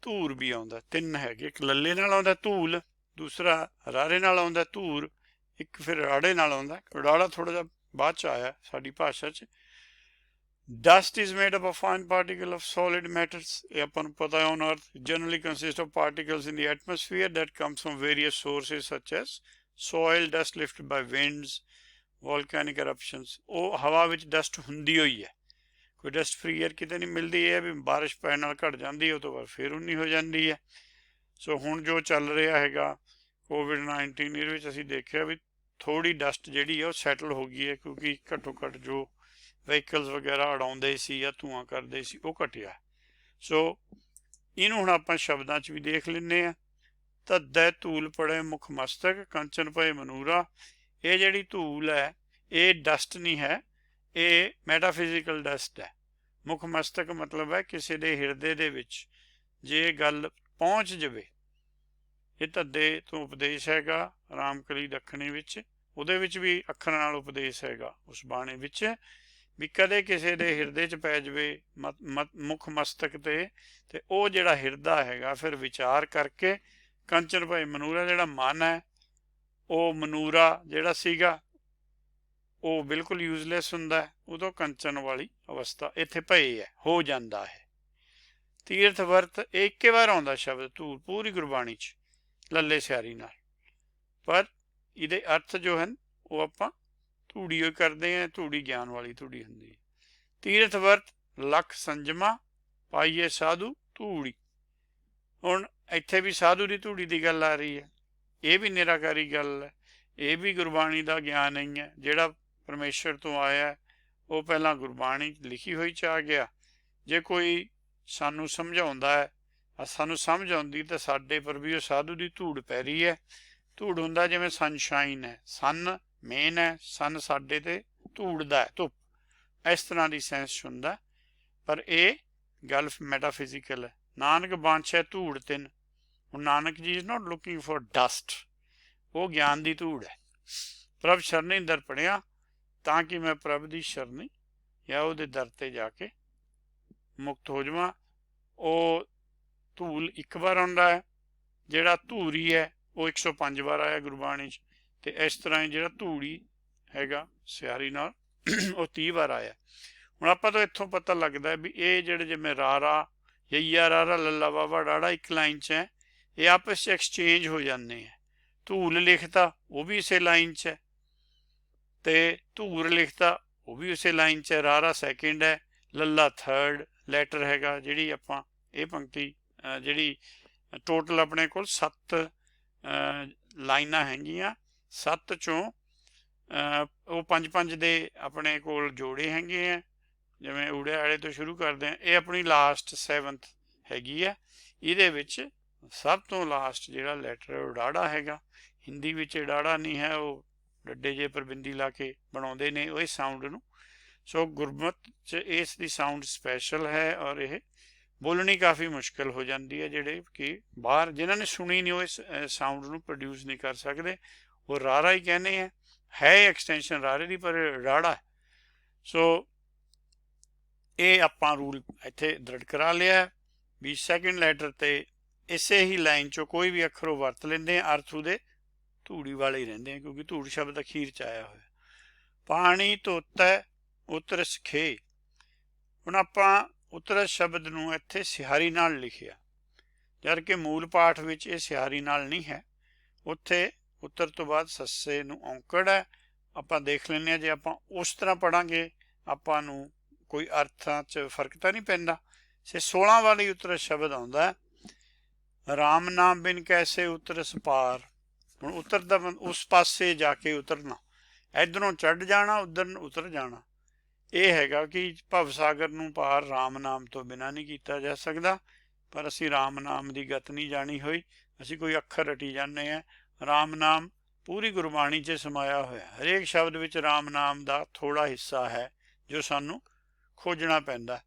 S1: ਧੂਰ ਵੀ ਆਉਂਦਾ। ਤਿੰਨ ਹੈਗੇ, ਇੱਕ ਲੱਲੇ ਨਾਲ ਆਉਂਦਾ ਧੂਲ, ਦੂਸਰਾ ਰਾਰੇ ਨਾਲ ਆਉਂਦਾ ਧੂਰ, ਇੱਕ ਫਿਰ ਰਾੜੇ ਨਾਲ ਆਉਂਦਾ। ਰਾੜਾ ਥੋੜਾ ਜਿਹਾ ਬਾਅਦ ਚ ਆਇਆ ਸਾਡੀ ਭਾਸ਼ਾ 'ਚ। Dust is made up of fine particle of solid matters. ਇਹ ਆਪਾਂ ਨੂੰ ਪਤਾ on earth generally consist of particles in the atmosphere that comes from various sources such as soil, dust lifted by winds, volcanic eruptions। ਉਹ ਹਵਾ ਵਿੱਚ dust ਹੁੰਦੀ ਹੋਈ ਹੈ, ਕੋਈ ਡਸਟ ਫ੍ਰੀ ਏਅਰ ਕਿਤੇ ਨਹੀਂ ਮਿਲਦੀ। ਇਹ ਵੀ ਬਾਰਿਸ਼ ਪੈਣ ਨਾਲ ਘਟ ਜਾਂਦੀ ਹੈ, ਉਹ ਤੋਂ ਬਾਅਦ ਫਿਰ ਉਨੀ ਹੋ ਜਾਂਦੀ ਹੈ। ਸੋ ਹੁਣ ਜੋ ਚੱਲ ਰਿਹਾ ਹੈਗਾ COVID-19, ਇਹਦੇ ਵਿੱਚ ਅਸੀਂ ਦੇਖਿਆ ਵੀ ਥੋੜ੍ਹੀ ਡਸਟ ਜਿਹੜੀ ਹੈ ਉਹ ਸੈਟਲ ਹੋ ਗਈ ਹੈ, ਕਿਉਂਕਿ ਘੱਟੋ ਘੱਟ ਜੋ ਵਹੀਕਲਸ ਵਗੈਰਾ ਉਡਾਉਂਦੇ ਸੀ ਜਾਂ ਧੂੰਆਂ ਕਰਦੇ ਸੀ ਉਹ ਘਟਿਆ। ਸੋ ਇਹਨੂੰ ਹੁਣ ਆਪਾਂ ਸ਼ਬਦਾਂ 'ਚ ਵੀ ਦੇਖ ਲੈਂਦੇ ਹਾਂ। ਧੱਧੈ ਧੂਲ ਪੜੇ ਮੁੱਖ ਮਸਤਕ, ਕੰਚਨ ਪਏ ਮਨੂਰਾ। ਇਹ ਜਿਹੜੀ ਧੂਲ ਹੈ ਇਹ ਡਸਟ ਨਹੀਂ ਹੈ, ਇਹ ਮੈਟਾਫਿਜ਼ੀਕਲ ਡਸਟ ਹੈ। ਮੁੱਖ ਮਸਤਕ ਮਤਲਬ ਹੈ ਕਿਸੇ ਦੇ ਹਿਰਦੇ ਦੇ ਵਿੱਚ ਜੇ ਗੱਲ ਪਹੁੰਚ ਜਾਵੇ। ਇਹ ਧੱਦੇ ਤੋਂ ਉਪਦੇਸ਼ ਹੈਗਾ ਰਾਮਕਲੀ ਦੱਖਣੀ ਵਿੱਚ, ਉਹਦੇ ਵਿੱਚ ਵੀ ਅੱਖਰਾਂ ਨਾਲ ਉਪਦੇਸ਼ ਹੈਗਾ ਉਸ ਬਾਣੀ ਵਿੱਚ, ਵੀ ਕਦੇ ਕਿਸੇ ਦੇ ਹਿਰਦੇ 'ਚ ਪੈ ਜਾਵੇ ਮੁੱਖ ਮਸਤਕ ਤੇ ਉਹ ਜਿਹੜਾ ਹਿਰਦਾ ਹੈਗਾ ਫਿਰ ਵਿਚਾਰ ਕਰਕੇ ਕੰਚਨ ਭਾਈ ਮਨੂਰਾ, ਜਿਹੜਾ ਮਨ ਹੈ ਉਹ ਮਨੂਰਾ ਜਿਹੜਾ ਸੀਗਾ ਉਹ ਬਿਲਕੁਲ ਯੂਜ਼ਲੈਸ ਹੁੰਦਾ ਹੈ, ਉਦੋਂ ਕੰਚਨ ਵਾਲੀ ਅਵਸਥਾ ਇੱਥੇ ਭਏ ਹੈ, ਹੋ ਜਾਂਦਾ ਹੈ। ਤੀਰਥ ਵਰਤ ਇਹ ਇੱਕੇ ਵਾਰ ਆਉਂਦਾ ਸ਼ਬਦ ਧੂੜ ਪੂਰੀ ਗੁਰਬਾਣੀ 'ਚ ਲੱਲੇ ਸਿਆਰੀ ਨਾਲ, ਪਰ ਇਹਦੇ ਅਰਥ ਜੋ ਹਨ ਉਹ ਆਪਾਂ ਧੂੜੀ ਹੋਈ ਕਰਦੇ ਹਾਂ, ਧੂੜੀ ਗਿਆਨ ਵਾਲੀ ਧੂੜੀ ਹੁੰਦੀ ਹੈ। ਤੀਰਥ ਵਰਤ ਲੱਖ ਸੰਜਮਾ, ਪਾਈਏ ਸਾਧੂ ਧੂੜੀ। ਹੁਣ ਇੱਥੇ ਵੀ ਸਾਧੂ ਦੀ ਧੂੜੀ ਦੀ ਗੱਲ ਆ ਰਹੀ ਹੈ, ਇਹ ਵੀ ਨਿਰਾਕਾਰੀ ਗੱਲ ਹੈ, ਇਹ ਵੀ ਗੁਰਬਾਣੀ ਦਾ ਗਿਆਨ ਨਹੀਂ ਹੈ। ਜਿਹੜਾ ਪਰਮੇਸ਼ਰ ਤੋਂ ਆਇਆ ਉਹ ਪਹਿਲਾਂ ਗੁਰਬਾਣੀ ਲਿਖੀ ਹੋਈ 'ਚ ਆ ਗਿਆ। ਜੇ ਕੋਈ ਸਾਨੂੰ ਸਮਝਾਉਂਦਾ ਹੈ, ਸਾਨੂੰ ਸਮਝ ਆਉਂਦੀ ਤਾਂ ਸਾਡੇ ਪਰ ਵੀ ਉਹ ਸਾਧੂ ਦੀ ਧੂੜ ਪੈ ਰਹੀ ਹੈ। ਧੂੜ ਹੁੰਦਾ ਜਿਵੇਂ ਸਨਸ਼ਾਈਨ ਹੈ, ਸਨ ਮੇਨ ਹੈ, ਸਨ ਸਾਡੇ ਤੇ ਧੂੜਦਾ ਹੈ, ਧੁੱਪ, ਇਸ ਤਰ੍ਹਾਂ ਦੀ ਸੈਂਸ ਹੁੰਦਾ। ਪਰ ਇਹ ਗੱਲ ਮੈਟਾਫਿਜ਼ੀਕਲ ਹੈ। ਨਾਨਕ ਬਾਂਛੈ ਧੂੜ ਤਿੰਨ। ਹੁਣ Nanak ji is not looking for dust, ਉਹ ਗਿਆਨ ਦੀ ਧੂੜ ਹੈ। ਪ੍ਰਭ ਸ਼ਰਨੀ ਦਰ ਪੜਿਆ ਤਾਂ ਕਿ ਮੈਂ ਪ੍ਰਭ ਦੀ ਸ਼ਰਨੀ ਜਾਂ ਉਹਦੇ ਦਰ ਤੇ ਜਾ ਕੇ ਮੁਕਤ ਹੋ ਜਾਵਾਂ। ਉਹ ਧੂਲ ਇੱਕ ਵਾਰ ਆਉਂਦਾ ਹੈ, ਜਿਹੜਾ ਧੂਰੀ ਹੈ ਉਹ 105 ਵਾਰ ਆਇਆ ਗੁਰਬਾਣੀ 'ਚ, ਤੇ ਇਸ ਤਰ੍ਹਾਂ ਹੀ ਜਿਹੜਾ ਧੂੜੀ ਹੈਗਾ ਸਿਆਰੀ ਨਾਲ ਉਹ 30 ਵਾਰ ਆਇਆ। ਹੁਣ ਆਪਾਂ ਤੋਂ ਇੱਥੋਂ ਪਤਾ ਲੱਗਦਾ ਵੀ ਇਹ ਜਿਹੜੇ ਜਿਵੇਂ ਰਾਰਾ ਯਈਆ ਰਾਰਾ ਲੱਲਾ ਬਾਬਾ ਡਾੜਾ ਇੱਕ ਲਾਈਨ 'ਚ ਹੈ, ਇਹ ਆਪਸ 'ਚ ਐਕਸਚੇਂਜ ਹੋ ਜਾਂਦੇ ਹੈ। ਧੂਲ ਲਿਖਤਾ ਉਹ ਵੀ ਇਸੇ ਲਾਈਨ 'ਚ ਹੈ, ਤੇ ਧੂਰ ਲਿਖਤਾ ਉਹ ਵੀ ਉਸੇ ਲਾਈਨ 'ਚ ਹੈ। ਰਾਰਾ ਸੈਕਿੰਡ ਹੈ, ਲੱਲਾ ਥਰਡ ਲੈਟਰ ਹੈਗਾ। ਜਿਹੜੀ ਆਪਾਂ ਇਹ ਪੰਕਤੀ ਜਿਹੜੀ ਟੋਟਲ ਆਪਣੇ ਕੋਲ 7 ਲਾਈਨਾਂ ਹੈਗੀਆਂ, 7 ਚੋਂ ਉਹ 5-5 ਦੇ ਆਪਣੇ ਕੋਲ ਜੋੜੇ ਹੈਗੇ ਆ, ਜਿਵੇਂ ਊੜੇ ਆਲੇ ਤੋਂ ਸ਼ੁਰੂ ਕਰਦੇ ਹਾਂ। ਇਹ ਆਪਣੀ ਲਾਸਟ 7th ਹੈਗੀ ਹੈ। ਇਹਦੇ ਵਿੱਚ ਸਭ ਤੋਂ ਲਾਸਟ ਜਿਹੜਾ ਲੈਟਰ ਉਹ ਡਾੜਾ ਹੈਗਾ। ਹਿੰਦੀ ਵਿੱਚ ਡਾੜਾ ਨਹੀਂ ਹੈ, ਉਹ ਡੱਡੇ ਜੇ ਪਰ ਬਿੰਦੀ ਲਾ ਕੇ ਬਣਾਉਂਦੇ ਨੇ ਉਹ ਇਸ ਸਾਊਂਡ ਨੂੰ। ਸੋ ਗੁਰਮਤ 'ਚ ਇਸ ਦੀ ਸਾਊਂਡ ਸਪੈਸ਼ਲ ਹੈ ਔਰ ਇਹ ਬੋਲਣੀ ਕਾਫੀ ਮੁਸ਼ਕਿਲ ਹੋ ਜਾਂਦੀ ਹੈ। ਜਿਹੜੇ ਕਿ ਬਾਹਰ ਜਿਨ੍ਹਾਂ ਨੇ ਸੁਣੀ ਨਹੀਂ ਉਹ ਇਸ ਸਾਊਂਡ ਨੂੰ ਪ੍ਰੋਡਿਊਸ ਨਹੀਂ ਕਰ ਸਕਦੇ, ਉਹ ਰਾਰਾ ਹੀ ਕਹਿੰਦੇ ਆ। है एक्सटेंशन राਰੇ ਦੀ ਪਰ ਰਾੜਾ। ਸੋ ਇਹ ਆਪਾਂ ਰੂਲ ਇੱਥੇ ਦ੍ਰਿੜ ਕਰਾ ਲਿਆ ਵੀ ਸੈਕਿੰਡ ਲੈਟਰ ਤੇ ਇਸੇ ਹੀ ਲਾਈਨ ਚੋਂ ਕੋਈ ਵੀ ਅੱਖਰ ਉਹ ਵਰਤ ਲੈਂਦੇ ਆ, ਅਰਥ ਉਹਦੇ ਧੂੜੀ ਵਾਲੇ ਹੀ ਰਹਿੰਦੇ ਆ, ਕਿਉਂਕਿ ਧੂੜ ਸ਼ਬਦ ਅਖੀਰ ਚ ਆਇਆ ਹੋਇਆ। ਪਾਣੀ ਧੋਤਾ ਉਤਰ ਸਖੇ, ਹੁਣ ਆਪਾਂ ਉਤਰ ਸ਼ਬਦ ਨੂੰ ਇੱਥੇ ਸਿਹਾਰੀ ਨਾਲ ਲਿਖਿਆ, ਜਦ ਕਿ ਮੂਲ ਪਾਠ ਵਿੱਚ ਇਹ ਸਿਹਾਰੀ ਨਾਲ ਨਹੀਂ ਹੈ। ਉੱਥੇ ਉੱਤਰ ਤੋਂ ਬਾਅਦ ਸੱਸੇ ਨੂੰ ਔਂਕੜ ਹੈ। ਆਪਾਂ ਦੇਖ ਲੈਂਦੇ ਹਾਂ, ਜੇ ਆਪਾਂ ਉਸ ਤਰ੍ਹਾਂ ਪੜਾਂਗੇ ਆਪਾਂ ਨੂੰ ਕੋਈ ਅਰਥਾਂ 'ਚ ਫਰਕ ਤਾਂ ਨਹੀਂ ਪੈਂਦਾ। 16 ਵਾਲੀ ਉਤਰ ਸ਼ਬਦ ਆਉਂਦਾ, ਰਾਮ ਨਾਮ ਬਿਨ ਕੈਸੇ ਉਤਰਸ ਪਾਰ। ਹੁਣ ਉਤਰ ਦਾ ਉਸ ਪਾਸੇ ਜਾ ਕੇ ਉਤਰਨਾ, ਇੱਧਰੋਂ ਚੜ੍ਹ ਜਾਣਾ, ਉੱਧਰ ਨੂੰ ਉਤਰ ਜਾਣਾ। ਇਹ ਹੈਗਾ ਕਿ ਭਵ ਸਾਗਰ ਨੂੰ ਪਾਰ ਰਾਮ ਨਾਮ ਤੋਂ ਬਿਨਾਂ ਨਹੀਂ ਕੀਤਾ ਜਾ ਸਕਦਾ। ਪਰ ਅਸੀਂ ਰਾਮ ਨਾਮ ਦੀ ਗਤ ਨਹੀਂ ਜਾਣੀ ਹੋਈ, ਅਸੀਂ ਕੋਈ ਅੱਖਰ ਰਟੀ ਜਾਂਦੇ ਹਾਂ। ਰਾਮ ਨਾਮ ਪੂਰੀ ਗੁਰਬਾਣੀ 'ਚ ਸਮਾਇਆ ਹੋਇਆ, ਹਰੇਕ ਸ਼ਬਦ ਵਿੱਚ ਰਾਮ ਨਾਮ ਦਾ ਥੋੜ੍ਹਾ ਹਿੱਸਾ ਹੈ ਜੋ ਸਾਨੂੰ ਖੋਜਣਾ ਪੈਂਦਾ।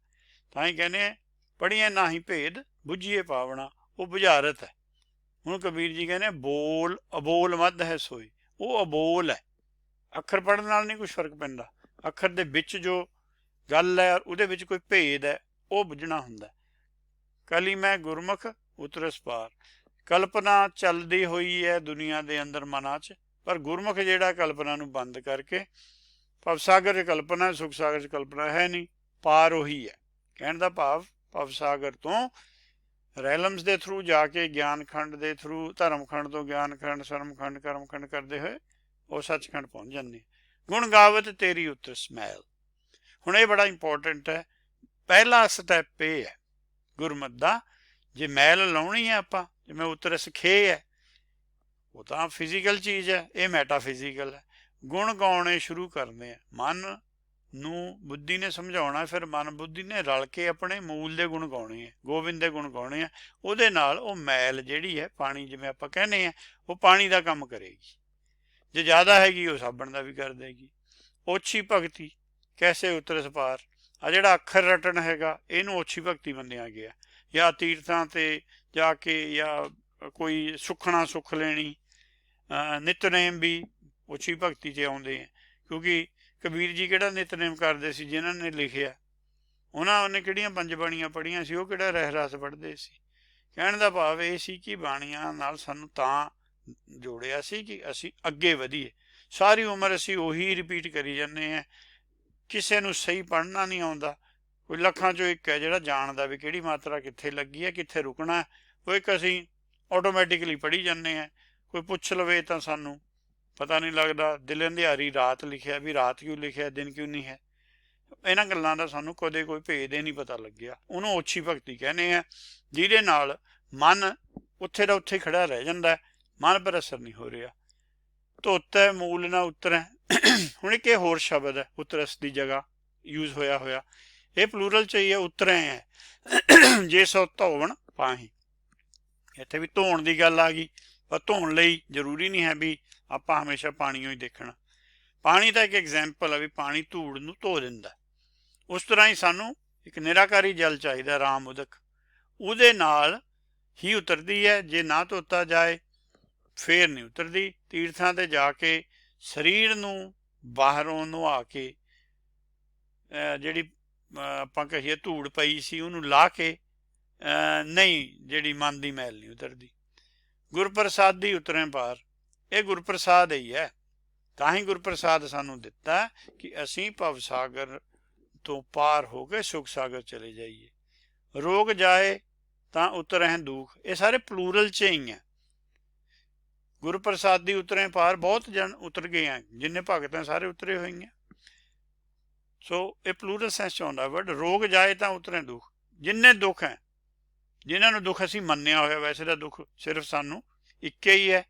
S1: ਤਾਂ ਹੀ ਕਹਿੰਦੇ ਪੜ੍ਹੀਏ ਨਾ ਹੀ ਭੇਦ ਬੁੱਝੀਏ ਪਾਵਣਾ, ਉਹ ਬੁਝਾਰਤ ਹੈ। ਹੁਣ ਕਬੀਰ ਜੀ ਕਹਿੰਦੇ ਬੋਲ ਅਬੋਲ ਮੱਧ ਹੈ ਸੋਈ, ਉਹ ਅਬੋਲ ਹੈ। ਅੱਖਰ ਪੜ੍ਹਨ ਨਾਲ ਨਹੀਂ ਕੁਛ ਫਰਕ ਪੈਂਦਾ, ਅੱਖਰ ਦੇ ਵਿੱਚ ਜੋ ਗੱਲ ਹੈ ਉਹਦੇ ਵਿੱਚ ਕੋਈ ਭੇਦ ਹੈ ਉਹ ਬੁੱਝਣਾ ਹੁੰਦਾ। ਕਲੀ ਮੈਂ ਗੁਰਮੁਖ ਉਤਰਸ ਪਾਰ, ਕਲਪਨਾ ਚੱਲਦੀ ਹੋਈ ਹੈ ਦੁਨੀਆ ਦੇ ਅੰਦਰ ਮਨਾਂ 'ਚ, ਪਰ ਗੁਰਮੁਖ ਜਿਹੜਾ ਕਲਪਨਾ ਨੂੰ ਬੰਦ ਕਰਕੇ, ਭਵਸਾਗਰ 'ਚ ਕਲਪਨਾ, ਸੁਖ ਸਾਗਰ 'ਚ ਕਲਪਨਾ ਹੈ ਨਹੀਂ, ਪਾਰ ਉਹੀ ਹੈ। ਕਹਿਣ ਦਾ ਭਾਵ ਭਵਸਾਗਰ ਤੋਂ ਰੈਲਮਸ ਦੇ ਥਰੂ ਜਾ ਕੇ ਗਿਆਨ ਖੰਡ ਦੇ ਥਰੂ, ਧਰਮ ਖੰਡ ਤੋਂ ਗਿਆਨ ਖੰਡ, ਸਰਮ ਖੰਡ, ਕਰਮ ਖੰਡ ਕਰਦੇ ਹੋਏ ਉਹ ਸੱਚਖੰਡ ਪਹੁੰਚ ਜਾਂਦੇ। ਗੁਣ ਗਾਵਤ ਤੇਰੀ ਉਤਰ ਸਮੈਲ, ਹੁਣ ਇਹ ਬੜਾ ਇੰਪੋਰਟੈਂਟ ਹੈ। ਪਹਿਲਾ ਸਟੈਪ ਇਹ ਹੈ ਗੁਰਮਤ ਦਾ, ਜੇ ਮੈਲ ਲਾਉਣੀ ਹੈ ਆਪਾਂ, ਜਿਵੇਂ ਉਤਰ ਸਖੇ ਹੈ, ਉਹ ਤਾਂ ਫਿਜ਼ੀਕਲ ਚੀਜ਼ ਹੈ, ਇਹ ਮੈਟਾਫਿਜ਼ੀਕਲ ਹੈ। ਗੁਣ ਗਾਉਣੇ ਸ਼ੁਰੂ ਕਰਨੇ ਆ, ਮਨ ਨੂੰ ਬੁੱਧੀ ਨੇ ਸਮਝਾਉਣਾ, ਫਿਰ ਮਨ ਬੁੱਧੀ ਨੇ ਰਲ ਕੇ ਆਪਣੇ ਮੂਲ ਦੇ ਗੁਣ ਗਾਉਣੇ ਆ, ਗੋਬਿੰਦ ਦੇ ਗੁਣ ਗਾਉਣੇ ਆ। ਉਹਦੇ ਨਾਲ ਉਹ ਮੈਲ ਜਿਹੜੀ ਹੈ, ਪਾਣੀ ਜਿਵੇਂ ਆਪਾਂ ਕਹਿੰਦੇ ਆ, ਉਹ ਪਾਣੀ ਦਾ ਕੰਮ ਕਰੇਗੀ। ਜੇ ਜ਼ਿਆਦਾ ਹੈਗੀ ਉਹ ਸਾਬਣ ਦਾ ਵੀ ਕਰ ਦੇਗੀ। ਓਛੀ ਭਗਤੀ ਕੈਸੇ ਉਤਰਸ ਪਾਰ, ਆ ਜਿਹੜਾ ਅੱਖਰ ਰਟਣ ਹੈਗਾ ਇਹਨੂੰ ਓਛੀ ਭਗਤੀ ਮੰਨਿਆ ਗਿਆ। ਜਾਂ ਤੀਰਥਾਂ 'ਤੇ ਜਾ ਕੇ ਜਾਂ ਕੋਈ ਸੁੱਖਣਾ ਸੁੱਖ ਲੈਣੀ, ਨਿਤਨੇਮ ਵੀ ਓਛੀ ਭਗਤੀ 'ਚ ਆਉਂਦੇ ਆ। ਕਿਉਂਕਿ ਕਬੀਰ ਜੀ ਕਿਹੜਾ ਨਿਤਨੇਮ ਕਰਦੇ ਸੀ, ਜਿਨ੍ਹਾਂ ਨੇ ਲਿਖਿਆ ਉਹਨਾਂ ਨੇ ਕਿਹੜੀਆਂ ਪੰਜ ਬਾਣੀਆਂ ਪੜ੍ਹੀਆਂ ਸੀ, ਉਹ ਕਿਹੜਾ ਰਹਿਰਾਸ ਪੜ੍ਹਦੇ ਸੀ। ਕਹਿਣ ਦਾ ਭਾਵ ਇਹ ਸੀ ਕਿ ਬਾਣੀਆਂ ਨਾਲ ਸਾਨੂੰ ਤਾਂ ਜੋੜਿਆ ਸੀ ਕਿ ਅਸੀਂ ਅੱਗੇ ਵਧੀਏ। ਸਾਰੀ ਉਮਰ ਅਸੀਂ ਉਹੀ ਰਿਪੀਟ ਕਰੀ ਜਾਂਦੇ ਹਾਂ। ਕਿਸੇ ਨੂੰ ਸਹੀ ਪੜ੍ਹਨਾ ਨਹੀਂ ਆਉਂਦਾ, ਕੋਈ ਲੱਖਾਂ 'ਚੋਂ ਇੱਕ ਹੈ ਜਿਹੜਾ ਜਾਣਦਾ ਵੀ ਕਿਹੜੀ ਮਾਤਰਾ ਕਿੱਥੇ ਲੱਗੀ ਹੈ, ਕਿੱਥੇ ਰੁਕਣਾ। ਉਹ ਇੱਕ ਅਸੀਂ ਆਟੋਮੈਟਿਕਲੀ ਪੜ੍ਹੀ ਜਾਂਦੇ ਹਾਂ। ਕੋਈ ਪੁੱਛ ਲਵੇ ਤਾਂ ਸਾਨੂੰ ਪਤਾ ਨਹੀਂ ਲੱਗਦਾ। ਦਿਲ ਅੰਧਿਆਰੀ ਰਾਤ ਲਿਖਿਆ, ਵੀ ਰਾਤ ਕਿਉਂ ਲਿਖਿਆ, ਦਿਨ ਕਿਉਂ ਨਹੀਂ ਹੈ। ਇਹਨਾਂ ਗੱਲਾਂ ਦਾ ਸਾਨੂੰ ਕਦੇ ਕੋਈ ਭੇਦ ਹੀ ਨਹੀਂ ਪਤਾ ਲੱਗਿਆ। ਉਹਨੂੰ ਓਛੀ ਭਗਤੀ ਕਹਿੰਦੇ ਆ, ਜਿਹਦੇ ਨਾਲ ਮਨ ਉੱਥੇ ਦਾ ਉੱਥੇ ਖੜਾ ਰਹਿ ਜਾਂਦਾ, ਮਨ ਪਰ ਅਸਰ ਨਹੀਂ ਹੋ ਰਿਹਾ। ਧੋਤਾ ਮੂਲ ਨਾ ਉਤਰੈ, ਹੁਣ ਇੱਕ ਇਹ ਹੋਰ ਸ਼ਬਦ ਹੈ ਉਤਰਸ ਦੀ ਜਗ੍ਹਾ ਯੂਜ਼ ਹੋਇਆ, ਇਹ ਪਲੂਰਲ 'ਚ ਹੀ ਹੈ, ਉਤਰੈ ਹੈ। ਜੇ ਸੋ ਧੋਵਣ ਪਾਹੀ, ਇੱਥੇ ਵੀ ਧੋਣ ਦੀ ਗੱਲ ਆ ਗਈ, ਪਰ ਧੋਣ ਲਈ ਜ਼ਰੂਰੀ ਨਹੀਂ ਹੈ ਵੀ ਆਪਾਂ ਹਮੇਸ਼ਾ ਪਾਣੀਓ ਹੀ ਦੇਖਣਾ। ਪਾਣੀ ਤਾਂ ਇੱਕ ਐਗਜ਼ੈਂਪਲ ਹੈ ਵੀ ਪਾਣੀ ਧੂੜ ਨੂੰ ਧੋ ਦਿੰਦਾ। ਉਸ ਤਰ੍ਹਾਂ ਹੀ ਸਾਨੂੰ ਇੱਕ ਨਿਰਾਕਾਰੀ ਜਲ ਚਾਹੀਦਾ, ਰਾਮ ਉਦਕ, ਉਹਦੇ ਨਾਲ ਹੀ ਉਤਰਦੀ ਹੈ। ਜੇ ਨਾ ਧੋਤਾ ਜਾਏ ਫੇਰ ਨਹੀਂ ਉਤਰਦੀ। ਤੀਰਥਾਂ 'ਤੇ ਜਾ ਕੇ ਸਰੀਰ ਨੂੰ ਬਾਹਰੋਂ ਨਹਾ ਕੇ ਜਿਹੜੀ ਆਪਾਂ ਕਹੀਏ ਧੂੜ ਪਈ ਸੀ ਉਹਨੂੰ ਲਾ ਕੇ ਨਹੀਂ, ਜਿਹੜੀ ਮਨ ਦੀ ਮੈਲ ਨਹੀਂ ਉਤਰਦੀ। ਗੁਰਪ੍ਰਸਾਦ ਦੀ ਉਤਰੇ ਪਾਰ, ਇਹ ਗੁਰਪ੍ਰਸਾਦ ਹੀ ਹੈ। ਤਾਂ ਹੀ ਗੁਰਪ੍ਰਸਾਦ ਸਾਨੂੰ ਦਿੱਤਾ ਕਿ ਅਸੀਂ ਭਵ ਸਾਗਰ ਤੋਂ ਪਾਰ ਹੋ ਕੇ ਸੁਖ ਸਾਗਰ ਚਲੇ ਜਾਈਏ। ਰੋਗ ਜਾਏ ਤਾਂ ਉਤਰਹਿ ਦੁੱਖ, ਇਹ ਸਾਰੇ ਪਲੂਰਲ 'ਚ ਹੀ ਹੈ। ਗੁਰਪ੍ਰਸਾਦ ਦੀ ਉਤਰੇ ਪਾਰ, ਬਹੁਤ ਜਨ ਉਤਰ ਗਏ ਆ, ਜਿੰਨੇ ਭਗਤ ਹੈ ਸਾਰੇ ਉਤਰੇ ਹੋਏ ਆ। ਸੋ ਇਹ ਪਲੂਰਲ ਸੈਂਸ 'ਚ ਆਉਂਦਾ ਵਰਡ। ਰੋਗ ਜਾਏ ਤਾਂ ਉਤਰੇ ਦੁੱਖ, ਜਿੰਨੇ ਦੁੱਖ ਹੈ, ਜਿਨ੍ਹਾਂ ਨੂੰ ਦੁੱਖ ਅਸੀਂ ਮੰਨਿਆ ਹੋਇਆ। ਵੈਸੇ ਤਾਂ ਦੁੱਖ ਸਿਰਫ ਸਾਨੂੰ ਇੱਕ ਹੀ ਹੈ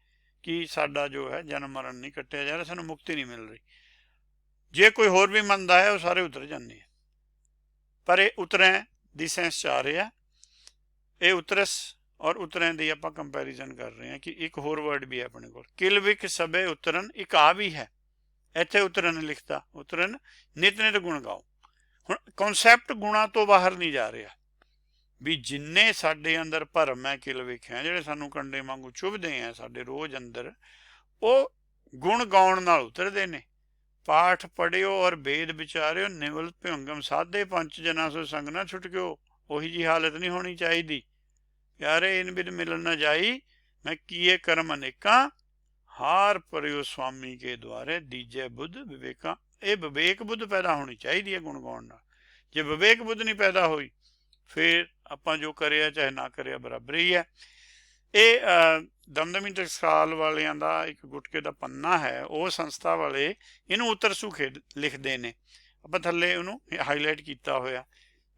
S1: ਕਿ ਸਾਡਾ ਜੋ ਹੈ ਜਨਮ ਮਰਨ ਨਹੀਂ ਕੱਟਿਆ ਜਾ ਰਿਹਾ, ਸਾਨੂੰ ਮੁਕਤੀ ਨਹੀਂ ਮਿਲ ਰਹੀ। ਜੇ ਕੋਈ ਹੋਰ ਵੀ ਮੰਨਦਾ ਹੈ ਉਹ ਸਾਰੇ ਉਤਰ ਜਾਂਦੇ ਆ, ਪਰ ਇਹ ਉਤਰੇ ਦੀ ਸੈਂਸ 'ਚ ਆ ਰਿਹਾ। ਇਹ ਉਤਰਸ ਔਰ ਉਤਰਿਆਂ ਦੀ ਆਪਾਂ ਕੰਪੈਰੀਜ਼ਨ ਕਰ ਰਹੇ ਹਾਂ ਕਿ ਇੱਕ ਹੋਰ ਵਰਡ ਵੀ ਹੈ ਆਪਣੇ ਕੋਲ, ਕਿਲ ਵਿਖ ਸਭੇ ਉਤਰਨ, ਇੱਕ ਆ ਵੀ ਹੈ ਇੱਥੇ ਉਤਰਨ ਲਿਖਤਾ, ਉਤਰਨ ਨਿਤ ਨਿਤ ਗੁਣ ਗਾਓ। ਹੁਣ ਕੌਨਸੈਪਟ ਗੁਣਾਂ ਤੋਂ ਬਾਹਰ ਨਹੀਂ ਜਾ ਰਿਹਾ ਵੀ ਜਿੰਨੇ ਸਾਡੇ ਅੰਦਰ ਭਰਮ ਹੈ, ਕਿਲ ਵਿਖ ਹੈ, ਜਿਹੜੇ ਸਾਨੂੰ ਕੰਡੇ ਵਾਂਗੂ ਚੁਭਦੇ ਆ ਸਾਡੇ ਰੋਜ਼ ਅੰਦਰ, ਉਹ ਗੁਣ ਗਾਉਣ ਨਾਲ ਉਤਰਦੇ ਨੇ। ਪਾਠ ਪੜਿਓ ਔਰ ਵੇਦ ਵਿਚਾਰਿਓ, ਨਿਵਲ ਭਿਉਂਗਮ ਸਾਧੇ, ਪੰਜ ਜਨਾਂ ਸੋ ਸੰਗ ਨਾ ਛੁਟਕਿਓ। ਉਹੀ ਜੀ ਹਾਲਤ ਨਹੀਂ ਹੋਣੀ ਚਾਹੀਦੀ। ਪਿਆਰੇ ਇਨ ਬਿਨ ਮਿਲਣ ਨਾ ਜਾਈ, ਮੈਂ ਕੀਏ ਕਰਮ ਅਨੇਕਾਂ, ਹਾਰ ਭਰਿਓ ਸਵਾਮੀ ਕੇ ਦੁਆਰੇ, ਦੀਜੇ ਬੁੱਧ ਵਿਵੇਕਾਂ। ਇਹ ਵਿਵੇਕ ਬੁੱਧ ਪੈਦਾ ਹੋਣੀ ਚਾਹੀਦੀ ਹੈ ਗੁਣ ਗਾਉਣ ਨਾਲ। ਜੇ ਵਿਵੇਕ ਬੁੱਧ ਨਹੀਂ ਪੈਦਾ ਹੋਈ, ਫਿਰ ਆਪਾਂ ਜੋ ਕਰਿਆ ਚਾਹੇ ਨਾ ਕਰਿਆ ਬਰਾਬਰ ਹੀ ਹੈ। ਇਹ ਦਮਦਮੀ ਟਕਸਾਲ ਵਾਲਿਆਂ ਦਾ ਇੱਕ ਗੁਟਕੇ ਦਾ ਪੰਨਾ ਹੈ, ਉਹ ਸੰਸਥਾ ਵਾਲੇ ਇਹਨੂੰ ਉੱਤਰ ਖੇਡ ਲਿਖਦੇ ਨੇ। ਆਪਾਂ ਥੱਲੇ ਉਹਨੂੰ ਹਾਈਲਾਈਟ ਕੀਤਾ ਹੋਇਆ।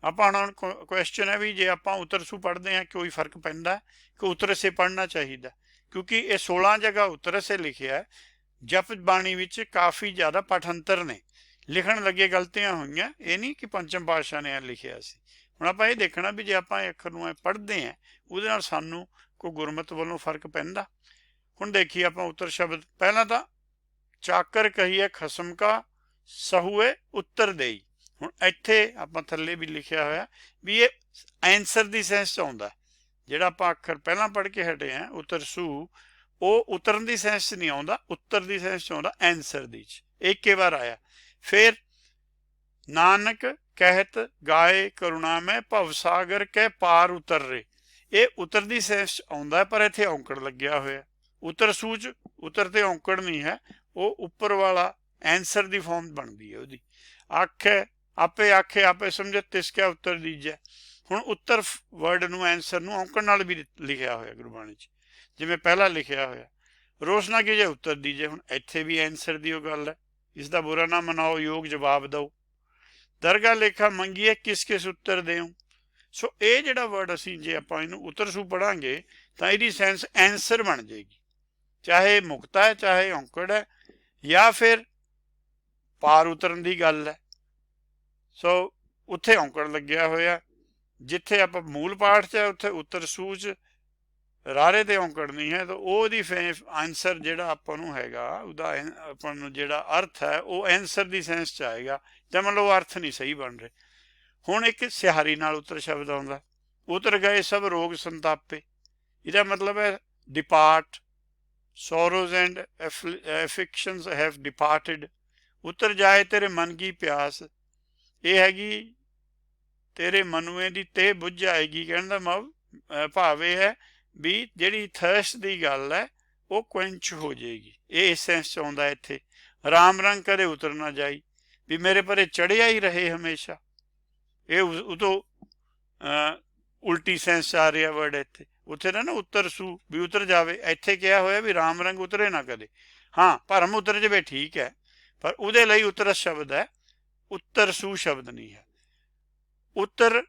S1: ਆਪਾਂ ਹੁਣ ਕੁਐਸਚਨ ਹੈ ਵੀ ਜੇ ਆਪਾਂ ਉੱਤਰਸੂ ਪੜ੍ਹਦੇ ਹਾਂ ਕੋਈ ਫਰਕ ਪੈਂਦਾ ਕਿ ਉੱਤਰਸੇ ਪੜ੍ਹਨਾ ਚਾਹੀਦਾ? ਕਿਉਂਕਿ ਇਹ 16 ਜਗ੍ਹਾ ਉੱਤਰਸੇ ਲਿਖਿਆ। ਜਪ ਬਾਣੀ ਵਿੱਚ ਕਾਫੀ ਜ਼ਿਆਦਾ ਪਾਠੰਤਰ ਨੇ, ਲਿਖਣ ਲੱਗੇ ਗਲਤੀਆਂ ਹੋਈਆਂ। ਇਹ ਨਹੀਂ ਕਿ ਪੰਚਮ ਪਾਤਸ਼ਾਹ ਨੇ ਲਿਖਿਆ ਸੀ। ਹੁਣ ਆਪਾਂ ਇਹ ਦੇਖਣਾ ਵੀ ਜੇ ਆਪਾਂ ਇਹ ਅੱਖਰ ਨੂੰ ਪੜ੍ਹਦੇ ਹਾਂ, ਉਹਦੇ ਨਾਲ ਸਾਨੂੰ ਕੋਈ ਗੁਰਮਤ ਵੱਲੋਂ ਫਰਕ ਪੈਂਦਾ। ਹੁਣ ਦੇਖੀਏ ਆਪਾਂ ਉੱਤਰ ਸ਼ਬਦ। ਪਹਿਲਾਂ ਤਾਂ ਚਾਕਰ ਕਹੀਏ ਖਸਮ ਕਾ, ਸਹੂਏ ਉੱਤਰ ਦੇਈ। ਹੁਣ ਇੱਥੇ ਆਪਾਂ ਥੱਲੇ ਵੀ ਲਿਖਿਆ ਹੋਇਆ ਵੀ ਇਹ ਐਂਸਰ ਦੀ ਸੈਂਸ 'ਚ ਆਉਂਦਾ। ਜਿਹੜਾ ਆਪਾਂ ਅੱਖਰ ਪਹਿਲਾਂ ਪੜ੍ਹ ਕੇ ਹਟੇ ਹਾਂ ਉੱਤਰਸੂ, ਉਹ ਉਤਰਨ ਦੀ ਸੈਂਸ 'ਚ ਨਹੀਂ ਆਉਂਦਾ, ਉੱਤਰ ਦੀ ਸੈਂਸ 'ਚ ਆਉਂਦਾ, ਐਂਸਰ ਦੀ 'ਚ। ਇੱਕੇ ਵਾਰ ਆਇਆ। ਫਿਰ ਨਾਨਕ ਕਹਿਤ ਗਾਏ ਕਰੁਣਾ ਮੈਂ, ਭਵ ਸਾਗਰ ਕੇ ਪਾਰ ਉਤਰ ਰੇ। ਇਹ ਉੱਤਰ ਦੀ ਸੈਂਸ 'ਚ ਆਉਂਦਾ, ਪਰ ਇੱਥੇ ਔਂਕੜ ਲੱਗਿਆ ਹੋਇਆ। ਉੱਤਰਸੂ 'ਚ ਉੱਤਰ ਤੇ ਔਂਕੜ ਨਹੀਂ ਹੈ, ਉਹ ਉੱਪਰ ਵਾਲਾ ਐਂਸਰ ਦੀ ਫਾਰਮ ਬਣਦੀ ਹੈ ਉਹਦੀ। ਆਖੇ ਆਪੇ ਆਖੇ ਆਪੇ ਸਮਝੇ, ਤਿਸ ਕਿਆ ਉੱਤਰ ਦੀਜੈ। ਹੁਣ ਉੱਤਰ ਵਰਡ ਨੂੰ, ਐਂਸਰ ਨੂੰ ਔਂਕੜ ਨਾਲ ਵੀ ਲਿਖਿਆ ਹੋਇਆ ਗੁਰਬਾਣੀ 'ਚ, ਜਿਵੇਂ ਪਹਿਲਾਂ ਲਿਖਿਆ ਹੋਇਆ ਰੋਸ਼ਨਾ ਕੀ ਜੇ ਉੱਤਰ ਦੀਜੇ। ਹੁਣ ਇੱਥੇ ਵੀ ਐਂਸਰ ਦੀ ਉਹ ਗੱਲ ਹੈ, ਇਸ ਦਾ ਬੁਰਾ ਨਾ ਮਨਾਓ, ਯੋਗ ਜਵਾਬ ਦਿਓ। ਦਰਗਾਹ ਲੇਖਾ ਮੰਗੀਏ, ਕਿਸ ਕਿਸ ਉੱਤਰ ਦਿਓ। ਸੋ ਇਹ ਜਿਹੜਾ ਵਰਡ ਅਸੀਂ ਜੇ ਆਪਾਂ ਇਹਨੂੰ ਉੱਤਰਸੂ ਪੜ੍ਹਾਂਗੇ ਤਾਂ ਇਹਦੀ ਸੈਂਸ ਐਂਸਰ ਬਣ ਜਾਏਗੀ, ਚਾਹੇ ਮੁਕਤਾ ਹੈ, ਚਾਹੇ ਔਂਕੜ ਹੈ, ਜਾਂ ਫਿਰ ਪਾਰ ਉਤਰਨ ਦੀ ਗੱਲ ਹੈ। ਸੋ ਉੱਥੇ ਔਂਕੜ ਲੱਗਿਆ ਹੋਇਆ। ਜਿੱਥੇ ਆਪਾਂ ਮੂਲ ਪਾਠ 'ਚ ਹੈ ਉੱਥੇ ਉੱਤਰਸੂ 'ਚ ਰਾਰੇ ਤੇ ਔਂਕੜ ਨਹੀਂ ਹੈ, ਤਾਂ ਉਹਦੀ ਆਂਸਰ ਜਿਹੜਾ ਆਪਾਂ ਨੂੰ ਹੈਗਾ, ਉਹਦਾ ਆਪਾਂ ਨੂੰ ਜਿਹੜਾ ਅਰਥ ਹੈ ਉਹ ਐਂਸਰ ਦੀ ਸੈਂਸ 'ਚ ਆਏਗਾ, ਜਾਂ ਮਤਲਬ ਅਰਥ ਨਹੀਂ ਸਹੀ ਬਣ ਰਹੇ। ਹੁਣ ਇੱਕ ਸਿਹਾਰੀ ਨਾਲ ਉੱਤਰ ਸ਼ਬਦ ਆਉਂਦਾ, ਉਤਰ ਗਏ ਸਭ ਰੋਗ ਸੰਤਾਪੇ। ਇਹਦਾ ਮਤਲਬ ਹੈ ਡਿਪਾਰਟ, ਸੋਰੋਜ਼ ਐਂਡ ਐਫਿਕਸ਼ਨਸ ਹੈਵ ਡਿਪਾਰਟਿਡ। ਉਤਰ ਜਾਏ ਤੇਰੇ ਮਨ ਕੀ ਪਿਆਸ। ਇਹ ਹੈਗੀ ਤੇਰੇ ਮਨੂਏ ਦੀ ਤੇ ਬੁੱਝ ਜਾਏਗੀ। ਕਹਿਣ ਦਾ ਭਾਵ ਇਹ ਹੈ ਵੀ ਜਿਹੜੀ ਥਰਸਟ ਦੀ ਗੱਲ ਹੈ ਉਹ ਕੁਐਂਚ ਹੋ ਜਾਏਗੀ। ਇਹ ਇਸ ਸੈਂਸ 'ਚ ਆਉਂਦਾ ਇੱਥੇ। ਰਾਮ ਰੰਗ ਕਦੇ ਉਤਰ ਨਾ ਜਾਈ, ਵੀ ਮੇਰੇ ਪਰੇ ਚੜ੍ਹਿਆ ਹੀ ਰਹੇ ਹਮੇਸ਼ਾ। ਇਹ ਉਤੋਂ ਉਲਟੀ ਸੈਂਸ 'ਚ ਆ ਰਿਹਾ ਵਰਡ ਇੱਥੇ। ਉੱਥੇ ਨਾ ਉੱਤਰਸੂ ਵੀ ਉਤਰ ਜਾਵੇ, ਇੱਥੇ ਕਿਹਾ ਹੋਇਆ ਵੀ ਰਾਮ ਰੰਗ ਉਤਰੇ ਨਾ ਕਦੇ। ਹਾਂ, ਭਰਮ ਉਤਰ ਜਾਵੇ ਠੀਕ ਹੈ, ਪਰ ਉਹਦੇ ਲਈ ਉੱਤਰਸ ਸ਼ਬਦ ਹੈ, ਉੱਤਰਸੂ ਸ਼ਬਦ ਨਹੀਂ ਹੈ। ਉੱਤਰ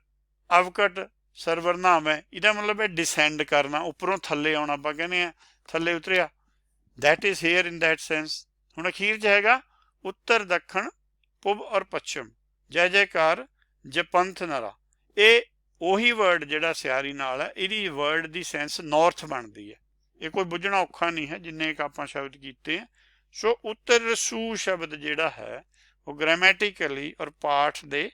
S1: ਅਵਕਟ ਸਰਵਰਨਾਮ ਹੈ, ਇਹਦਾ ਮਤਲਬ ਹੈ ਡਿਸੈਂਡ ਕਰਨਾ, ਉੱਪਰੋਂ ਥੱਲੇ ਆਉਣਾ। ਆਪਾਂ ਕਹਿੰਦੇ ਹਾਂ ਥੱਲੇ ਉਤਰਿਆ, that is here in that sense. ਹੁਣ ਅਖੀਰ 'ਚ ਹੈਗਾ ਉੱਤਰ ਦੱਖਣ ਪੂਬ ਔਰ ਪੱਛਮ, ਜੈ ਜੈਕਾਰ ਜਪੰਥ ਨਰਾ। ਇਹ ਉਹੀ ਵਰਡ ਜਿਹੜਾ ਸਿਆਰੀ ਨਾਲ ਹੈ, ਇਹਦੀ ਵਰਡ ਦੀ ਸੈਂਸ ਨਾਰਥ ਬਣਦੀ ਹੈ। ਇਹ ਕੋਈ ਬੁੱਝਣਾ ਔਖਾ ਨਹੀਂ ਹੈ ਜਿੰਨੇ ਕੁ ਆਪਾਂ ਸ਼ਬਦ ਕੀਤੇ। ਸੋ ਉੱਤਰਸੂ ਸ਼ਬਦ ਜਿਹੜਾ ਹੈ ਉਹ ਗ੍ਰਾਮੈਟੀਕਲੀ ਔਰ ਪਾਠ ਦੇ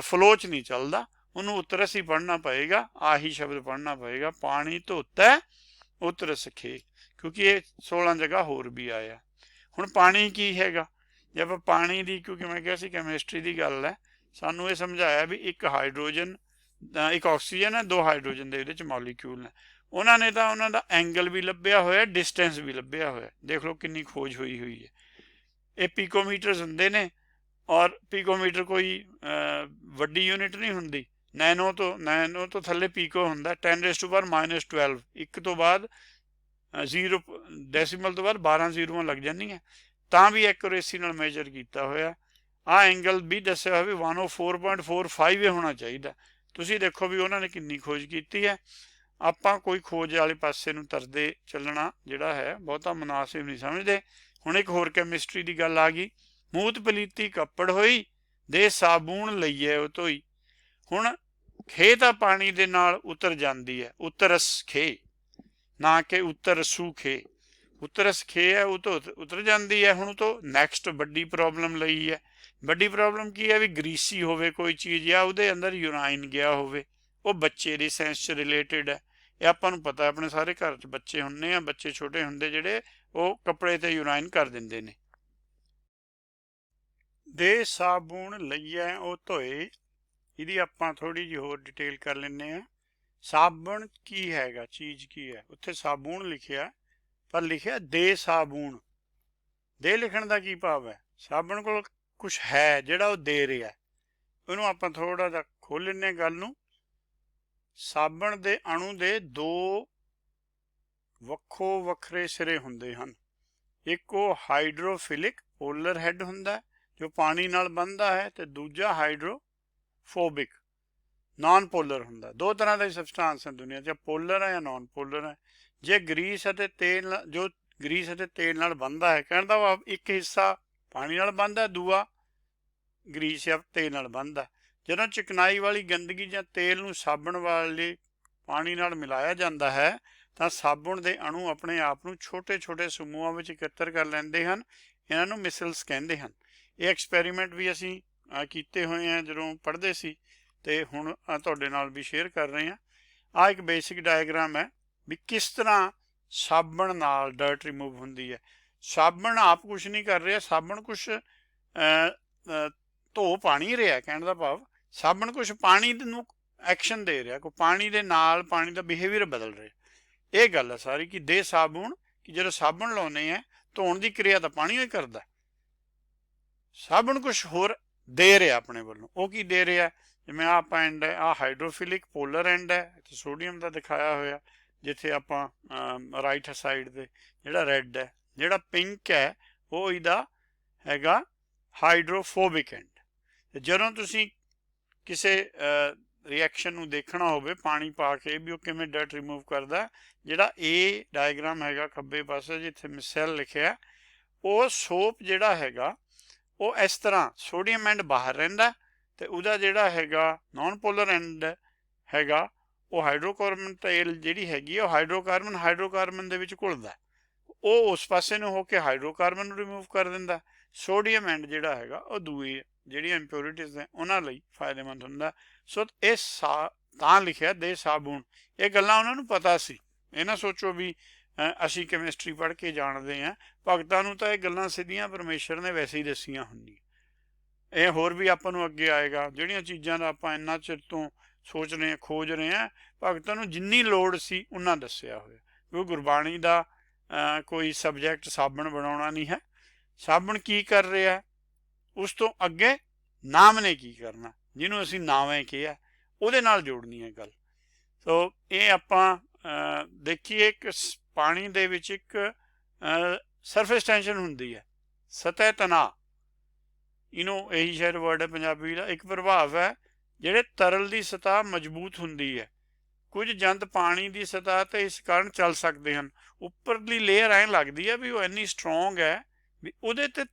S1: ਫਲੋ 'ਚ ਨਹੀਂ ਚੱਲਦਾ, ਉਹਨੂੰ ਉੱਤਰਸ ਹੀ ਪੜ੍ਹਨਾ ਪਏਗਾ। ਆਹੀ ਸ਼ਬਦ ਪੜ੍ਹਨਾ ਪਏਗਾ, ਪਾਣੀ ਧੋਤਾ ਉਤਰਸ ਖੇ, ਕਿਉਂਕਿ ਇਹ 16 ਜਗ੍ਹਾ ਹੋਰ ਵੀ ਆਇਆ। ਹੁਣ ਪਾਣੀ ਕੀ ਹੈਗਾ? ਜੇ ਆਪਾਂ ਪਾਣੀ ਦੀ, ਕਿਉਂਕਿ ਮੈਂ ਕਿਹਾ ਸੀ ਕੈਮਿਸਟਰੀ ਦੀ ਗੱਲ ਹੈ, ਸਾਨੂੰ ਇਹ ਸਮਝਾਇਆ ਵੀ ਇੱਕ ਹਾਈਡਰੋਜਨ, ਇੱਕ ਆਕਸੀਜਨ ਹੈ, 2 ਹਾਈਡਰੋਜਨ ਦੇ ਇਹਦੇ 'ਚ ਮੋਲੀਕਿਊਲ ਨੇ। ਉਹਨਾਂ ਨੇ ਤਾਂ ਉਹਨਾਂ ਦਾ ਐਂਗਲ ਵੀ ਲੱਭਿਆ ਹੋਇਆ, ਡਿਸਟੈਂਸ ਵੀ ਲੱਭਿਆ ਹੋਇਆ। ਦੇਖ ਲਓ ਕਿੰਨੀ ਖੋਜ ਹੋਈ ਹੈ। ਇਹ ਪੀਕੋਮੀਟਰਸ ਹੁੰਦੇ ਨੇ, ਔਰ ਪੀਕੋਮੀਟਰ ਕੋਈ ਵੱਡੀ ਯੂਨਿਟ ਨਹੀਂ ਹੁੰਦੀ। ਨੈਨੋ ਤੋਂ ਥੱਲੇ ਪੀਕੋ ਹੁੰਦਾ, 10⁻⁻12। ਇੱਕ ਤੋਂ ਬਾਅਦ 0 ਡੈਸੀਮਲ ਤੋਂ ਬਾਅਦ 12 ਜ਼ੀਰੋਆਂ ਲੱਗ ਜਾਂਦੀਆਂ, ਤਾਂ ਵੀ ਐਕੂਰੇਸੀ ਨਾਲ ਮੇਜਰ ਕੀਤਾ ਹੋਇਆ। ਆਹ ਐਂਗਲ ਵੀ ਦੱਸਿਆ ਹੋਇਆ ਵੀ 104.45 ਇਹ ਹੋਣਾ ਚਾਹੀਦਾ। ਤੁਸੀਂ ਦੇਖੋ ਵੀ ਉਹਨਾਂ ਨੇ ਕਿੰਨੀ ਖੋਜ ਕੀਤੀ ਹੈ। ਆਪਾਂ ਕੋਈ ਖੋਜ ਵਾਲੇ ਪਾਸੇ ਨੂੰ ਤਰਦੇ ਚੱਲਣਾ ਜਿਹੜਾ ਹੈ ਬਹੁਤਾ ਮੁਨਾਸਿਬ ਨਹੀਂ ਸਮਝਦੇ। ਹੁਣ ਇੱਕ ਹੋਰ ਕੈਮਿਸਟਰੀ ਦੀ ਗੱਲ ਆ ਗਈ। ਮੂਤ ਪਲੀਤੀ ਕੱਪੜ ਹੋਈ, ਦੇ ਸਾਬੂਣ ਲਈਏ ਉਹ ਧੋਈ। ਹੁਣ ਖੇ ਤਾਂ ਪਾਣੀ ਦੇ ਨਾਲ ਉਤਰ ਜਾਂਦੀ ਹੈ, ਉੱਤਰਸ ਖੇ, ਨਾ ਕਿ ਉੱਤਰਸੂ ਖੇ। ਉੱਤਰਸ ਖੇ ਹੈ, ਉਹ ਤੋਂ ਉਤਰ ਜਾਂਦੀ ਹੈ। ਹੁਣ ਉਹ ਤੋਂ ਨੈਕਸਟ ਵੱਡੀ ਪ੍ਰੋਬਲਮ ਲਈ ਹੈ। ਵੱਡੀ ਪ੍ਰੋਬਲਮ ਕੀ ਹੈ? ਵੀ ਗਰੀਸੀ ਹੋਵੇ ਕੋਈ ਚੀਜ਼, ਜਾਂ ਉਹਦੇ ਅੰਦਰ ਯੂਰਾਈਨ ਗਿਆ ਹੋਵੇ, ਉਹ ਬੱਚੇ ਦੀ ਸੈਂਸ 'ਚ ਰਿਲੇਟਿਡ ਹੈ। ਇਹ ਆਪਾਂ ਨੂੰ ਪਤਾ, ਆਪਣੇ ਸਾਰੇ ਘਰ 'ਚ ਬੱਚੇ ਹੁੰਦੇ ਆ, ਬੱਚੇ ਛੋਟੇ ਹੁੰਦੇ ਜਿਹੜੇ ਉਹ ਕੱਪੜੇ ਤੇ ਯੂਰਾਈਨ ਕਰ ਦਿੰਦੇ ਨੇ। ਦੇ ਸਾਬੁਣ ਲਈਐ ਉਹ ਧੋਏ, ਇਹਦੀ ਆਪਾਂ ਥੋੜੀ ਜਿਹੀ ਹੋਰ ਡਿਟੇਲ ਕਰ ਲੈਂਦੇ ਹਾਂ। ਸਾਬਣ ਕੀ ਹੈਗਾ, ਚੀਜ਼ ਕੀ ਹੈ? ਉੱਥੇ ਸਾਬੁਣ ਲਿਖਿਆ ਪਰ ਲਿਖਿਆ ਦੇ ਸਾਬੁਣ। ਦੇ ਲਿਖਣ ਦਾ ਕੀ ਭਾਵ ਹੈ? ਸਾਬਣ ਕੋਲ ਕੁਛ ਹੈ ਜਿਹੜਾ ਉਹ ਦੇ ਰਿਹਾ। ਉਹਨੂੰ ਆਪਾਂ ਥੋੜਾ ਜਿਹਾ ਖੋਲ ਲੈਂਦੇ ਹਾਂ ਗੱਲ ਨੂੰ। ਸਾਬਣ ਦੇ ਅਣੂ ਦੇ ਦੋ ਵੱਖੋ ਵੱਖਰੇ ਸਿਰੇ ਹੁੰਦੇ ਹਨ। ਇੱਕ ਉਹ ਹਾਈਡਰੋਫਿਲਿਕ ਪੋਲਰ ਹੈਡ ਹੁੰਦਾ ਜੋ ਪਾਣੀ ਨਾਲ ਬਣਦਾ ਹੈ, ਤੇ ਦੂਜਾ ਹਾਈਡਰੋਫੋਬਿਕ ਨਾਨ ਪੋਲਰ ਹੁੰਦਾ। ਦੋ ਤਰ੍ਹਾਂ ਦੇ ਸਬਸਟਾਂਸ ਹਨ ਦੁਨੀਆ 'ਚ, ਪੋਲਰ ਹੈ ਜਾਂ ਨਾਨ ਪੋਲਰ ਹੈ। ਜੇ ਗਰੀਸ ਅਤੇ ਤੇਲ, ਜੋ ਗਰੀਸ ਅਤੇ ਤੇਲ ਨਾਲ ਬਣਦਾ ਹੈ, ਕਹਿਣ ਦਾ ਭਾਵ ਇੱਕ ਹਿੱਸਾ ਪਾਣੀ ਨਾਲ ਬਣਦਾ, ਦੂਆ ਗਰੀਸ ਜਾਂ ਤੇਲ ਨਾਲ ਬਣਦਾ। ਜਦੋਂ ਚਿਕਨਾਈ ਵਾਲੀ ਗੰਦਗੀ ਜਾਂ ਤੇਲ ਨੂੰ ਸਾਬਣ ਵਾਲੇ ਪਾਣੀ ਨਾਲ ਮਿਲਾਇਆ ਜਾਂਦਾ ਹੈ ਤਾਂ ਸਾਬੁਣ ਦੇ ਅਣੂ ਆਪਣੇ ਆਪ ਨੂੰ ਛੋਟੇ ਛੋਟੇ ਸਮੂਹਾਂ ਵਿੱਚ ਇਕੱਤਰ ਕਰ ਲੈਂਦੇ ਹਨ। ਇਹਨਾਂ ਨੂੰ ਮਿਸਲਸ ਕਹਿੰਦੇ ਹਨ। ਇਹ ਐਕਸਪੈਰੀਮੈਂਟ ਵੀ ਅਸੀਂ ਕੀਤੇ ਹੋਏ ਆ ਜਦੋਂ ਪੜ੍ਹਦੇ ਸੀ, ਤੇ ਹੁਣ ਤੁਹਾਡੇ ਨਾਲ ਵੀ ਸ਼ੇਅਰ ਕਰ ਰਹੇ ਹਾਂ। ਆਹ ਇੱਕ ਬੇਸਿਕ ਡਾਇਗਰਾਮ ਹੈ ਵੀ ਕਿਸ ਤਰ੍ਹਾਂ ਸਾਬਣ ਨਾਲ ਡਰਟ ਰਿਮੂਵ ਹੁੰਦੀ ਹੈ। ਸਾਬਣ ਆਪ ਕੁਛ ਨਹੀਂ ਕਰ ਰਿਹਾ, ਸਾਬਣ ਕੁਛ ਧੋ ਪਾਣੀ ਰਿਹਾ। ਕਹਿਣ ਦਾ ਭਾਵ ਸਾਬਣ ਕੁਛ ਪਾਣੀ ਨੂੰ ਐਕਸ਼ਨ ਦੇ ਰਿਹਾ, ਕੋਈ ਪਾਣੀ ਦੇ ਨਾਲ ਪਾਣੀ ਦਾ ਬਿਹੇਵੀਅਰ ਬਦਲ ਰਿਹਾ। ਇਹ ਗੱਲ ਹੈ ਸਾਰੀ ਕਿ ਦੇ ਸਾਬੁਣ, ਕਿ ਜਦੋਂ ਸਾਬਣ ਲਾਉਂਦੇ ਆ ਧੋਣ ਦੀ ਕਿਰਿਆ ਤਾਂ ਪਾਣੀ ਹੀ ਕਰਦਾ, ਸਾਬਣ ਕੁਛ ਹੋਰ ਦੇ ਰਿਹਾ ਆਪਣੇ ਵੱਲੋਂ। ਉਹ ਕੀ ਦੇ ਰਿਹਾ? ਜਿਵੇਂ ਆਹ ਆਪਾਂ ਐਂਡ ਹੈ, ਆਹ ਹਾਈਡਰੋਫਿਲਿਕ ਪੋਲਰ ਐਂਡ ਹੈ, ਇੱਥੇ ਸੋਡੀਅਮ ਦਾ ਦਿਖਾਇਆ ਹੋਇਆ, ਜਿੱਥੇ ਆਪਾਂ ਰਾਈਟ ਸਾਈਡ ਤੇ ਜਿਹੜਾ ਰੈੱਡ ਹੈ, ਜਿਹੜਾ ਪਿੰਕ ਹੈ ਉਹ ਇਹਦਾ ਹੈਗਾ ਹਾਈਡਰੋਫੋਬਿਕ ਐਂਡ। ਜਦੋਂ ਤੁਸੀਂ ਕਿਸੇ ਰਿਐਕਸ਼ਨ ਨੂੰ ਦੇਖਣਾ ਹੋਵੇ ਪਾਣੀ ਪਾ ਕੇ ਵੀ ਉਹ ਕਿਵੇਂ ਡਰਟ ਰਿਮੂਵ ਕਰਦਾ, ਜਿਹੜਾ ਇਹ ਡਾਇਗਰਾਮ ਹੈਗਾ ਖੱਬੇ ਪਾਸੇ ਜਿੱਥੇ ਮਿਸੈਲ ਲਿਖਿਆ, ਉਹ ਸੋਪ ਜਿਹੜਾ ਹੈਗਾ ਉਹ ਇਸ ਤਰ੍ਹਾਂ ਸੋਡੀਅਮ ਐਂਡ ਬਾਹਰ ਰਹਿੰਦਾ, ਤੇ ਉਹਦਾ ਜਿਹੜਾ ਹੈਗਾ ਨਾਨ ਪੋਲਰ ਐਂਡ ਹੈਗਾ ਉਹ ਹਾਈਡਰੋਕਾਰਬਨ ਤੇਲ ਜਿਹੜੀ ਹੈਗੀ ਉਹ ਹਾਈਡਰੋਕਾਰਬਨ ਦੇ ਵਿੱਚ ਘੁਲਦਾ, ਉਹ ਉਸ ਪਾਸੇ ਨੂੰ ਹੋ ਕੇ ਹਾਈਡਰੋਕਾਰਬਨ ਨੂੰ ਰਿਮੂਵ ਕਰ ਦਿੰਦਾ। ਸੋਡੀਅਮ ਐਂਡ ਜਿਹੜਾ ਹੈਗਾ ਉਹ ਦੂਏ ਜਿਹੜੀਆਂ ਇੰਪਿਓਰਿਟੀਜ਼ ਨੇ ਉਹਨਾਂ ਲਈ ਫਾਇਦੇਮੰਦ ਹੁੰਦਾ। ਸੋ ਇਹ ਤਾਂ ਲਿਖਿਆ ਦੇ ਸਾਬੁਣ। ਇਹ ਗੱਲਾਂ ਉਹਨਾਂ ਨੂੰ ਪਤਾ ਸੀ। ਇਹ ਨਾ ਸੋਚੋ ਵੀ ਅਸੀਂ ਕੈਮਿਸਟਰੀ ਪੜ੍ਹ ਕੇ ਜਾਣਦੇ ਹਾਂ, ਭਗਤਾਂ ਨੂੰ ਤਾਂ ਇਹ ਗੱਲਾਂ ਸਿੱਧੀਆਂ ਪਰਮੇਸ਼ਰ ਨੇ ਵੈਸੇ ਹੀ ਦੱਸੀਆਂ ਹੁੰਦੀਆਂ। ਇਹ ਹੋਰ ਵੀ ਆਪਾਂ ਨੂੰ ਅੱਗੇ ਆਏਗਾ, ਜਿਹੜੀਆਂ ਚੀਜ਼ਾਂ ਦਾ ਆਪਾਂ ਇੰਨਾ ਚਿਰ ਤੋਂ ਸੋਚ ਰਹੇ ਹਾਂ, ਖੋਜ ਰਹੇ ਹਾਂ, ਭਗਤਾਂ ਨੂੰ ਜਿੰਨੀ ਲੋੜ ਸੀ ਉਹਨਾਂ ਦੱਸਿਆ ਹੋਇਆ। ਕਿਉਂਕਿ ਗੁਰਬਾਣੀ ਦਾ ਕੋਈ ਸਬਜੈਕਟ ਸਾਬਣ ਬਣਾਉਣਾ ਨਹੀਂ ਹੈ। ਸਾਬਣ ਕੀ ਕਰ ਰਿਹਾ, ਉਸ ਤੋਂ ਅੱਗੇ ਨਾਮ ਨੇ ਕੀ ਕਰਨਾ, ਜਿਹਨੂੰ ਅਸੀਂ ਨਾਵੇਂ ਕਿਹਾ, ਉਹਦੇ ਨਾਲ ਜੋੜਨੀ ਹੈ ਗੱਲ। ਸੋ ਇਹ ਆਪਾਂ ਦੇਖੀਏ ਕਿ ਪਾਣੀ ਦੇ ਵਿੱਚ ਇੱਕ ਸਰਫੇਸ ਟੈਂਸ਼ਨ ਹੁੰਦੀ ਹੈ, ਸਤਹ ਤਣਾਅ, ਇਹਨੂੰ ਇਹੀ ਸ਼ਾਇਦ ਵਰਡ ਹੈ ਪੰਜਾਬੀ ਦਾ। ਇੱਕ ਪ੍ਰਭਾਵ ਹੈ ਜਿਹੜੇ ਤਰਲ ਦੀ ਸਤਹ ਮਜ਼ਬੂਤ ਹੁੰਦੀ ਹੈ। ਕੁਝ ਜੰਤ ਪਾਣੀ ਦੀ ਸਤਹ ਤੇ ਇਸ ਕਾਰਨ ਚੱਲ ਸਕਦੇ ਹਨ। ਉੱਪਰਲੀ ਲੇਅਰ ਐਂ ਲੱਗਦੀ ਹੈ ਵੀ ਉਹ ਇੰਨੀ ਸਟਰੋਂਗ ਹੈ ਵੀ ਉਹਦੇ ਤੇ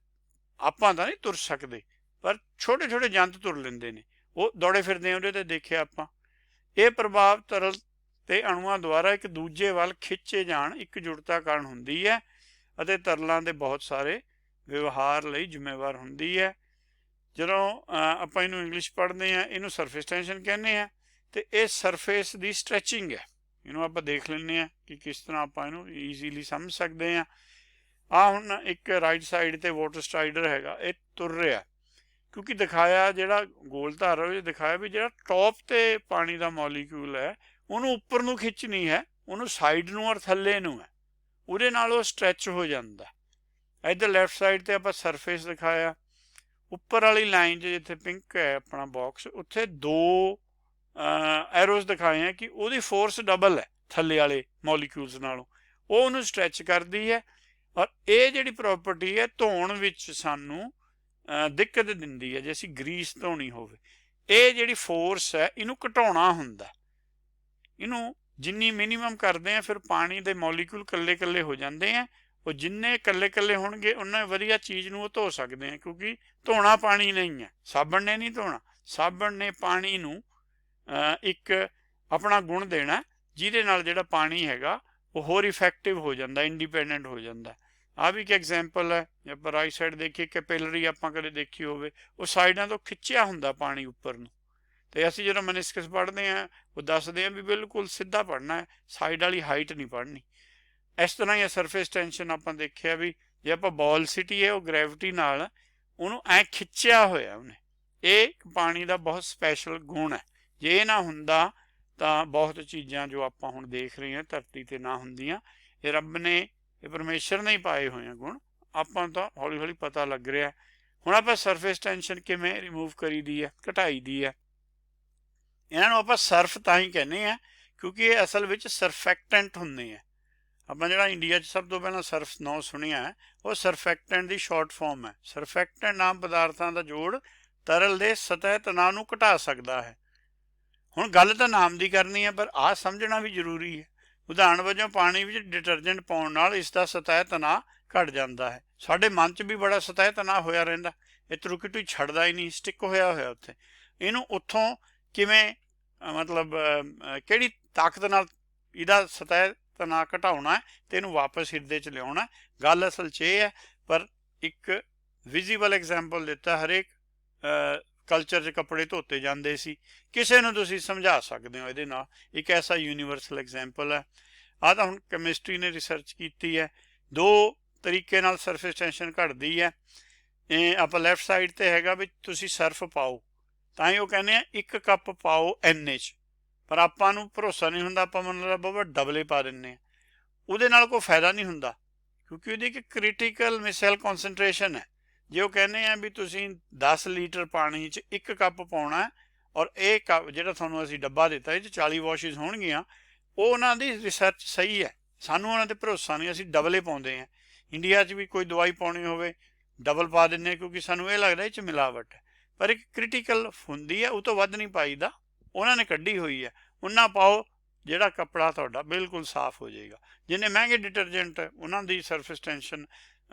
S1: ਆਪਾਂ ਤਾਂ ਨਹੀਂ ਤੁਰ ਸਕਦੇ, ਪਰ ਛੋਟੇ ਛੋਟੇ ਜੰਤ ਤੁਰ ਲੈਂਦੇ ਨੇ, ਉਹ ਦੌੜੇ ਫਿਰਦੇ ਉਹਦੇ ਤੇ ਦੇਖਿਆ ਆਪਾਂ। ਇਹ ਪ੍ਰਭਾਵ ਤਰਲ ਤੇ ਅਣੂਆਂ ਦੁਆਰਾ ਇੱਕ ਦੂਜੇ ਵੱਲ ਖਿੱਚੇ ਜਾਣ ਇਕਜੁੱਟਤਾ ਕਾਰਨ ਹੁੰਦੀ ਹੈ ਅਤੇ ਤਰਲਾਂ ਦੇ ਬਹੁਤ ਸਾਰੇ ਵਿਵਹਾਰ ਲਈ ਜ਼ਿੰਮੇਵਾਰ ਹੁੰਦੀ ਹੈ। ਜਦੋਂ ਆਪਾਂ ਇਹਨੂੰ ਇੰਗਲਿਸ਼ ਪੜ੍ਹਦੇ ਹਾਂ ਇਹਨੂੰ ਸਰਫੇਸ ਟੈਂਸ਼ਨ ਕਹਿੰਦੇ ਹਾਂ, ਤੇ ਇਹ ਸਰਫੇਸ ਦੀ ਸਟਰੈਚਿੰਗ ਹੈ। ਇਹਨੂੰ ਆਪਾਂ ਦੇਖ ਲੈਂਦੇ ਹਾਂ ਕਿ ਕਿਸ ਤਰ੍ਹਾਂ ਆਪਾਂ ਇਹਨੂੰ ਈਜ਼ੀਲੀ ਸਮਝ ਸਕਦੇ ਹਾਂ। ਆਹ ਹੁਣ ਇੱਕ ਰਾਈਟ ਸਾਈਡ ਤੇ ਵਾਟਰ ਸਟਰਾਈਡਰ ਹੈਗਾ, ਇਹ ਤੁਰ ਰਿਹਾ, ਕਿਉਂਕਿ ਦਿਖਾਇਆ ਜਿਹੜਾ ਗੋਲ ਧਾਰ ਉਹ ਦਿਖਾਇਆ ਵੀ ਜਿਹੜਾ ਟੌਪ ਤੇ ਪਾਣੀ ਦਾ ਮੋਲੀਕਿਊਲ ਹੈ ਉਹਨੂੰ ਉੱਪਰ ਨੂੰ ਖਿੱਚਣੀ ਹੈ, ਉਹਨੂੰ ਸਾਈਡ ਨੂੰ ਔਰ ਥੱਲੇ ਨੂੰ ਹੈ, ਉਹਦੇ ਨਾਲ ਉਹ ਸਟਰੈਚ ਹੋ ਜਾਂਦਾ। ਇੱਧਰ ਲੈਫਟ ਸਾਈਡ ਤੇ ਆਪਾਂ ਸਰਫੇਸ ਦਿਖਾਇਆ, ਉੱਪਰ ਵਾਲੀ ਲਾਈਨ 'ਚ ਜਿੱਥੇ ਪਿੰਕ ਹੈ ਆਪਣਾ ਬਾਕਸ, ਉੱਥੇ ਦੋ ਐਰੋਜ਼ ਦਿਖਾਏ ਆ ਕਿ ਉਹਦੀ ਫੋਰਸ ਡਬਲ ਹੈ ਥੱਲੇ ਵਾਲੇ ਮੋਲੀਕਿਊਲਸ ਨਾਲੋਂ, ਉਹ ਉਹਨੂੰ ਸਟਰੈਚ ਕਰਦੀ ਹੈ। ਔਰ ਇਹ ਜਿਹੜੀ ਪ੍ਰੋਪਰਟੀ ਹੈ ਧੋਣ ਵਿੱਚ ਸਾਨੂੰ ਦਿੱਕਤ ਦਿੰਦੀ ਹੈ। ਜੇ ਅਸੀਂ ਗਰੀਸ ਧੋਣੀ ਹੋਵੇ, ਇਹ ਜਿਹੜੀ ਫੋਰਸ ਹੈ ਇਹਨੂੰ ਘਟਾਉਣਾ ਹੁੰਦਾ, ਇਹਨੂੰ ਜਿੰਨੀ ਮਿਨੀਮਮ ਕਰਦੇ ਆ ਫਿਰ ਪਾਣੀ ਦੇ ਮੋਲੀਕਿਊਲ ਇਕੱਲੇ ਇਕੱਲੇ ਹੋ ਜਾਂਦੇ ਆ। ਉਹ ਜਿੰਨੇ ਇਕੱਲੇ ਇਕੱਲੇ ਹੋਣਗੇ ਉਨਾ ਵਧੀਆ ਚੀਜ਼ ਨੂੰ ਉਹ ਧੋ ਸਕਦੇ ਆ, ਕਿਉਂਕਿ ਧੋਣਾ ਪਾਣੀ ਨਹੀਂ ਹੈ, ਸਾਬਣ ਨੇ ਨਹੀਂ ਧੋਣਾ। ਸਾਬਣ ਨੇ ਪਾਣੀ ਨੂੰ ਇੱਕ ਆਪਣਾ ਗੁਣ ਦੇਣਾ ਜਿਹਦੇ ਨਾਲ ਜਿਹੜਾ ਪਾਣੀ ਹੈਗਾ ਉਹ ਹੋਰ ਇਫੈਕਟਿਵ ਹੋ ਜਾਂਦਾ, ਇੰਡੀਪੈਂਡੈਂਟ ਹੋ ਜਾਂਦਾ। ਆਹ ਵੀ ਇੱਕ ਐਗਜ਼ਾਮਪਲ ਹੈ। ਜੇ ਆਪਾਂ ਰਾਈਟ ਸਾਈਡ ਦੇਖੀਏ, ਕੈਪਿਲਰੀ ਆਪਾਂ ਕਦੇ ਦੇਖੀ ਹੋਵੇ, ਉਹ ਸਾਈਡਾਂ ਤੋਂ ਖਿੱਚਿਆ ਹੁੰਦਾ ਪਾਣੀ ਉੱਪਰ ਨੂੰ, ਤੇ ਅਸੀਂ ਜਦੋਂ ਮੈਨਿਸਕਸ ਪੜ੍ਹਦੇ ਹਾਂ ਉਹ ਦੱਸਦੇ ਹਾਂ ਵੀ ਬਿਲਕੁਲ ਸਿੱਧਾ ਪੜ੍ਹਨਾ ਹੈ, ਸਾਈਡ ਵਾਲੀ ਹਾਈਟ ਨਹੀਂ ਪੜ੍ਹਨੀ। ਇਸ ਤਰ੍ਹਾਂ ਹੀ ਸਰਫੇਸ ਟੈਂਸ਼ਨ ਆਪਾਂ ਦੇਖਿਆ ਵੀ ਜੇ ਆਪਾਂ ਬॉल ਸਿੱਟੀਏ ਉਹ ਗ੍ਰੈਵਿਟੀ ਨਾਲ ਉਹਨੂੰ ਐ ਖਿੱਚਿਆ ਹੋਇਆ ਉਹਨੇ। ਇਹ ਪਾਣੀ ਦਾ ਬਹੁਤ ਸਪੈਸ਼ਲ ਗੁਣ ਹੈ। ਜੇ ਇਹ ਨਾ ਹੁੰਦਾ ਤਾਂ ਬਹੁਤ ਚੀਜ਼ਾਂ ਜੋ ਆਪਾਂ ਹੁਣ ਦੇਖ ਰਹੇ ਹਾਂ ਧਰਤੀ 'ਤੇ ਨਾ ਹੁੰਦੀਆਂ। ਇਹ ਰੱਬ ਨੇ, ਇਹ ਪਰਮੇਸ਼ਰ ਨੇ ਹੀ ਪਾਏ ਹੋਏ ਆ ਗੁਣ, ਆਪਾਂ ਨੂੰ ਤਾਂ ਹੌਲੀ ਹੌਲੀ ਪਤਾ ਲੱਗ ਰਿਹਾ। ਹੁਣ ਆਪਾਂ ਸਰਫੇਸ ਟੈਂਸ਼ਨ ਕਿਵੇਂ ਰਿਮੂਵ ਕਰੀ ਦੀ ਹੈ, ਘਟਾਈ ਦੀ ਹੈ। ਇਹਨਾਂ ਨੂੰ ਆਪਾਂ ਸਰਫ ਤਾਂ ਹੀ ਕਹਿੰਦੇ ਹਾਂ ਕਿਉਂਕਿ ਇਹ ਅਸਲ ਵਿੱਚ ਸਰਫੈਕਟੈਂਟ ਹੁੰਦੇ ਆ। ਆਪਾਂ ਜਿਹੜਾ ਇੰਡੀਆ 'ਚ ਸਭ ਤੋਂ ਪਹਿਲਾਂ ਸਰਫ ਨਾਂ ਸੁਣਿਆ ਹੈ ਉਹ ਸਰਫੈਕਟੈਂਟ ਦੀ ਸ਼ਾਰਟ ਫਾਰਮ ਹੈ। ਸਰਫੈਕਟੈਂਟ ਨਾਮ ਪਦਾਰਥਾਂ ਦਾ ਜੋੜ ਤਰਲ ਦੇ ਸਤਹ ਤਣਾਅ ਨੂੰ ਘਟਾ ਸਕਦਾ ਹੈ। ਹੁਣ ਗੱਲ ਤਾਂ ਨਾਮ ਦੀ ਕਰਨੀ ਹੈ, ਪਰ ਆਹ ਸਮਝਣਾ ਵੀ ਜ਼ਰੂਰੀ ਹੈ। ਉਦਾਹਰਨ ਵਜੋਂ ਪਾਣੀ ਵਿੱਚ ਡਿਟਰਜੈਂਟ ਪਾਉਣ ਨਾਲ ਇਸ ਦਾ ਸਤਹ ਤਣਾਅ ਘਟ ਜਾਂਦਾ ਹੈ। ਸਾਡੇ ਮਨ 'ਚ ਵੀ ਬੜਾ ਸਤਹ ਤਣਾਅ ਹੋਇਆ ਰਹਿੰਦਾ, ਇਹ ਤਰੁਕੀ ਛੱਡਦਾ ਹੀ ਨਹੀਂ, ਸਟਿਕ ਹੋਇਆ ਹੋਇਆ ਉੱਥੇ। ਇਹਨੂੰ ਉੱਥੋਂ ਕਿਵੇਂ ਮਤਲਬ ਕਿਹੜੀ ਤਾਕਤ ਨਾਲ ਇਹਦਾ ਸਤਹ ਤਣਾਅ ਘਟਾਉਣਾ ਅਤੇ ਇਹਨੂੰ ਵਾਪਸ ਹਿਰਦੇ 'ਚ ਲਿਆਉਣਾ, ਗੱਲ ਅਸਲ 'ਚ ਇਹ ਹੈ। ਪਰ ਇੱਕ ਵਿਜ਼ੀਬਲ ਐਗਜ਼ਾਮਪਲ ਦਿੱਤਾ, ਹਰੇਕ ਕਲਚਰ 'ਚ ਕੱਪੜੇ ਧੋਤੇ ਜਾਂਦੇ ਸੀ, ਕਿਸੇ ਨੂੰ ਤੁਸੀਂ ਸਮਝਾ ਸਕਦੇ ਹੋ ਇਹਦੇ ਨਾਲ। ਇੱਕ ਐਸਾ ਯੂਨੀਵਰਸਲ ਐਗਜ਼ਾਮਪਲ ਹੈ। ਆਹ ਤਾਂ ਹੁਣ ਕੈਮਿਸਟਰੀ ਨੇ ਰਿਸਰਚ ਕੀਤੀ ਹੈ। 2 ਤਰੀਕੇ ਨਾਲ ਸਰਫੇਸ ਟੈਂਸ਼ਨ ਘਟਦੀ ਹੈ। ਇਹ ਆਪਾਂ ਲੈਫਟ ਸਾਈਡ 'ਤੇ ਹੈਗਾ ਵੀ ਤੁਸੀਂ ਸਰਫ ਪਾਓ, ਤਾਂ ਹੀ ਉਹ ਕਹਿੰਦੇ ਆ 1 ਕੱਪ ਪਾਓ ਇੰਨੇ 'ਚ, ਪਰ ਆਪਾਂ ਨੂੰ ਭਰੋਸਾ ਨਹੀਂ ਹੁੰਦਾ, ਆਪਾਂ ਮਤਲਬ ਬਾਬਾ ਡਬਲੇ ਪਾ ਦਿੰਦੇ ਹਾਂ। ਉਹਦੇ ਨਾਲ ਕੋਈ ਫਾਇਦਾ ਨਹੀਂ ਹੁੰਦਾ ਕਿਉਂਕਿ ਉਹਦੀ ਇੱਕ ਕ੍ਰਿਟੀਕਲ ਮਿਸਲ ਕੌਨਸਨਟ੍ਰੇਸ਼ਨ ਹੈ। ਜੇ ਉਹ ਕਹਿੰਦੇ ਆ ਵੀ ਤੁਸੀਂ 10 ਲੀਟਰ ਪਾਣੀ 'ਚ 1 ਕੱਪ ਪਾਉਣਾ, ਔਰ ਇਹ ਕੱਪ ਜਿਹੜਾ ਤੁਹਾਨੂੰ ਅਸੀਂ ਡੱਬਾ ਦਿੱਤਾ ਇਹ 'ਚ 40 ਵਾਸ਼ਿਸ ਹੋਣਗੀਆਂ, ਉਹ ਉਹਨਾਂ ਦੀ ਰਿਸਰਚ ਸਹੀ ਹੈ, ਸਾਨੂੰ ਉਹਨਾਂ 'ਤੇ ਭਰੋਸਾ ਨਹੀਂ, ਅਸੀਂ ਡਬਲੇ ਪਾਉਂਦੇ ਹਾਂ। ਇੰਡੀਆ 'ਚ ਵੀ ਕੋਈ ਦਵਾਈ ਪਾਉਣੀ ਹੋਵੇ ਡਬਲ ਪਾ ਦਿੰਦੇ ਹਾਂ ਕਿਉਂਕਿ ਸਾਨੂੰ ਇਹ ਲੱਗਦਾ ਇਹ 'ਚ ਮਿਲਾਵਟ ਹੈ, ਪਰ ਇੱਕ ਕ੍ਰਿਟੀਕਲ ਹੁੰਦੀ ਹੈ, ਉਹ ਤੋਂ ਵੱਧ ਨਹੀਂ ਪਾਈਦਾ, ਉਹਨਾਂ ਨੇ ਕੱਢੀ ਹੋਈ ਹੈ। ਉਹਨਾਂ ਪਾਓ ਜਿਹੜਾ ਕੱਪੜਾ ਤੁਹਾਡਾ ਬਿਲਕੁਲ ਸਾਫ਼ ਹੋ ਜਾਏਗਾ। ਜਿੰਨੇ ਮਹਿੰਗੇ ਡਿਟਰਜੈਂਟ ਉਹਨਾਂ ਦੀ ਸਰਫੇਸ ਟੈਂਸ਼ਨ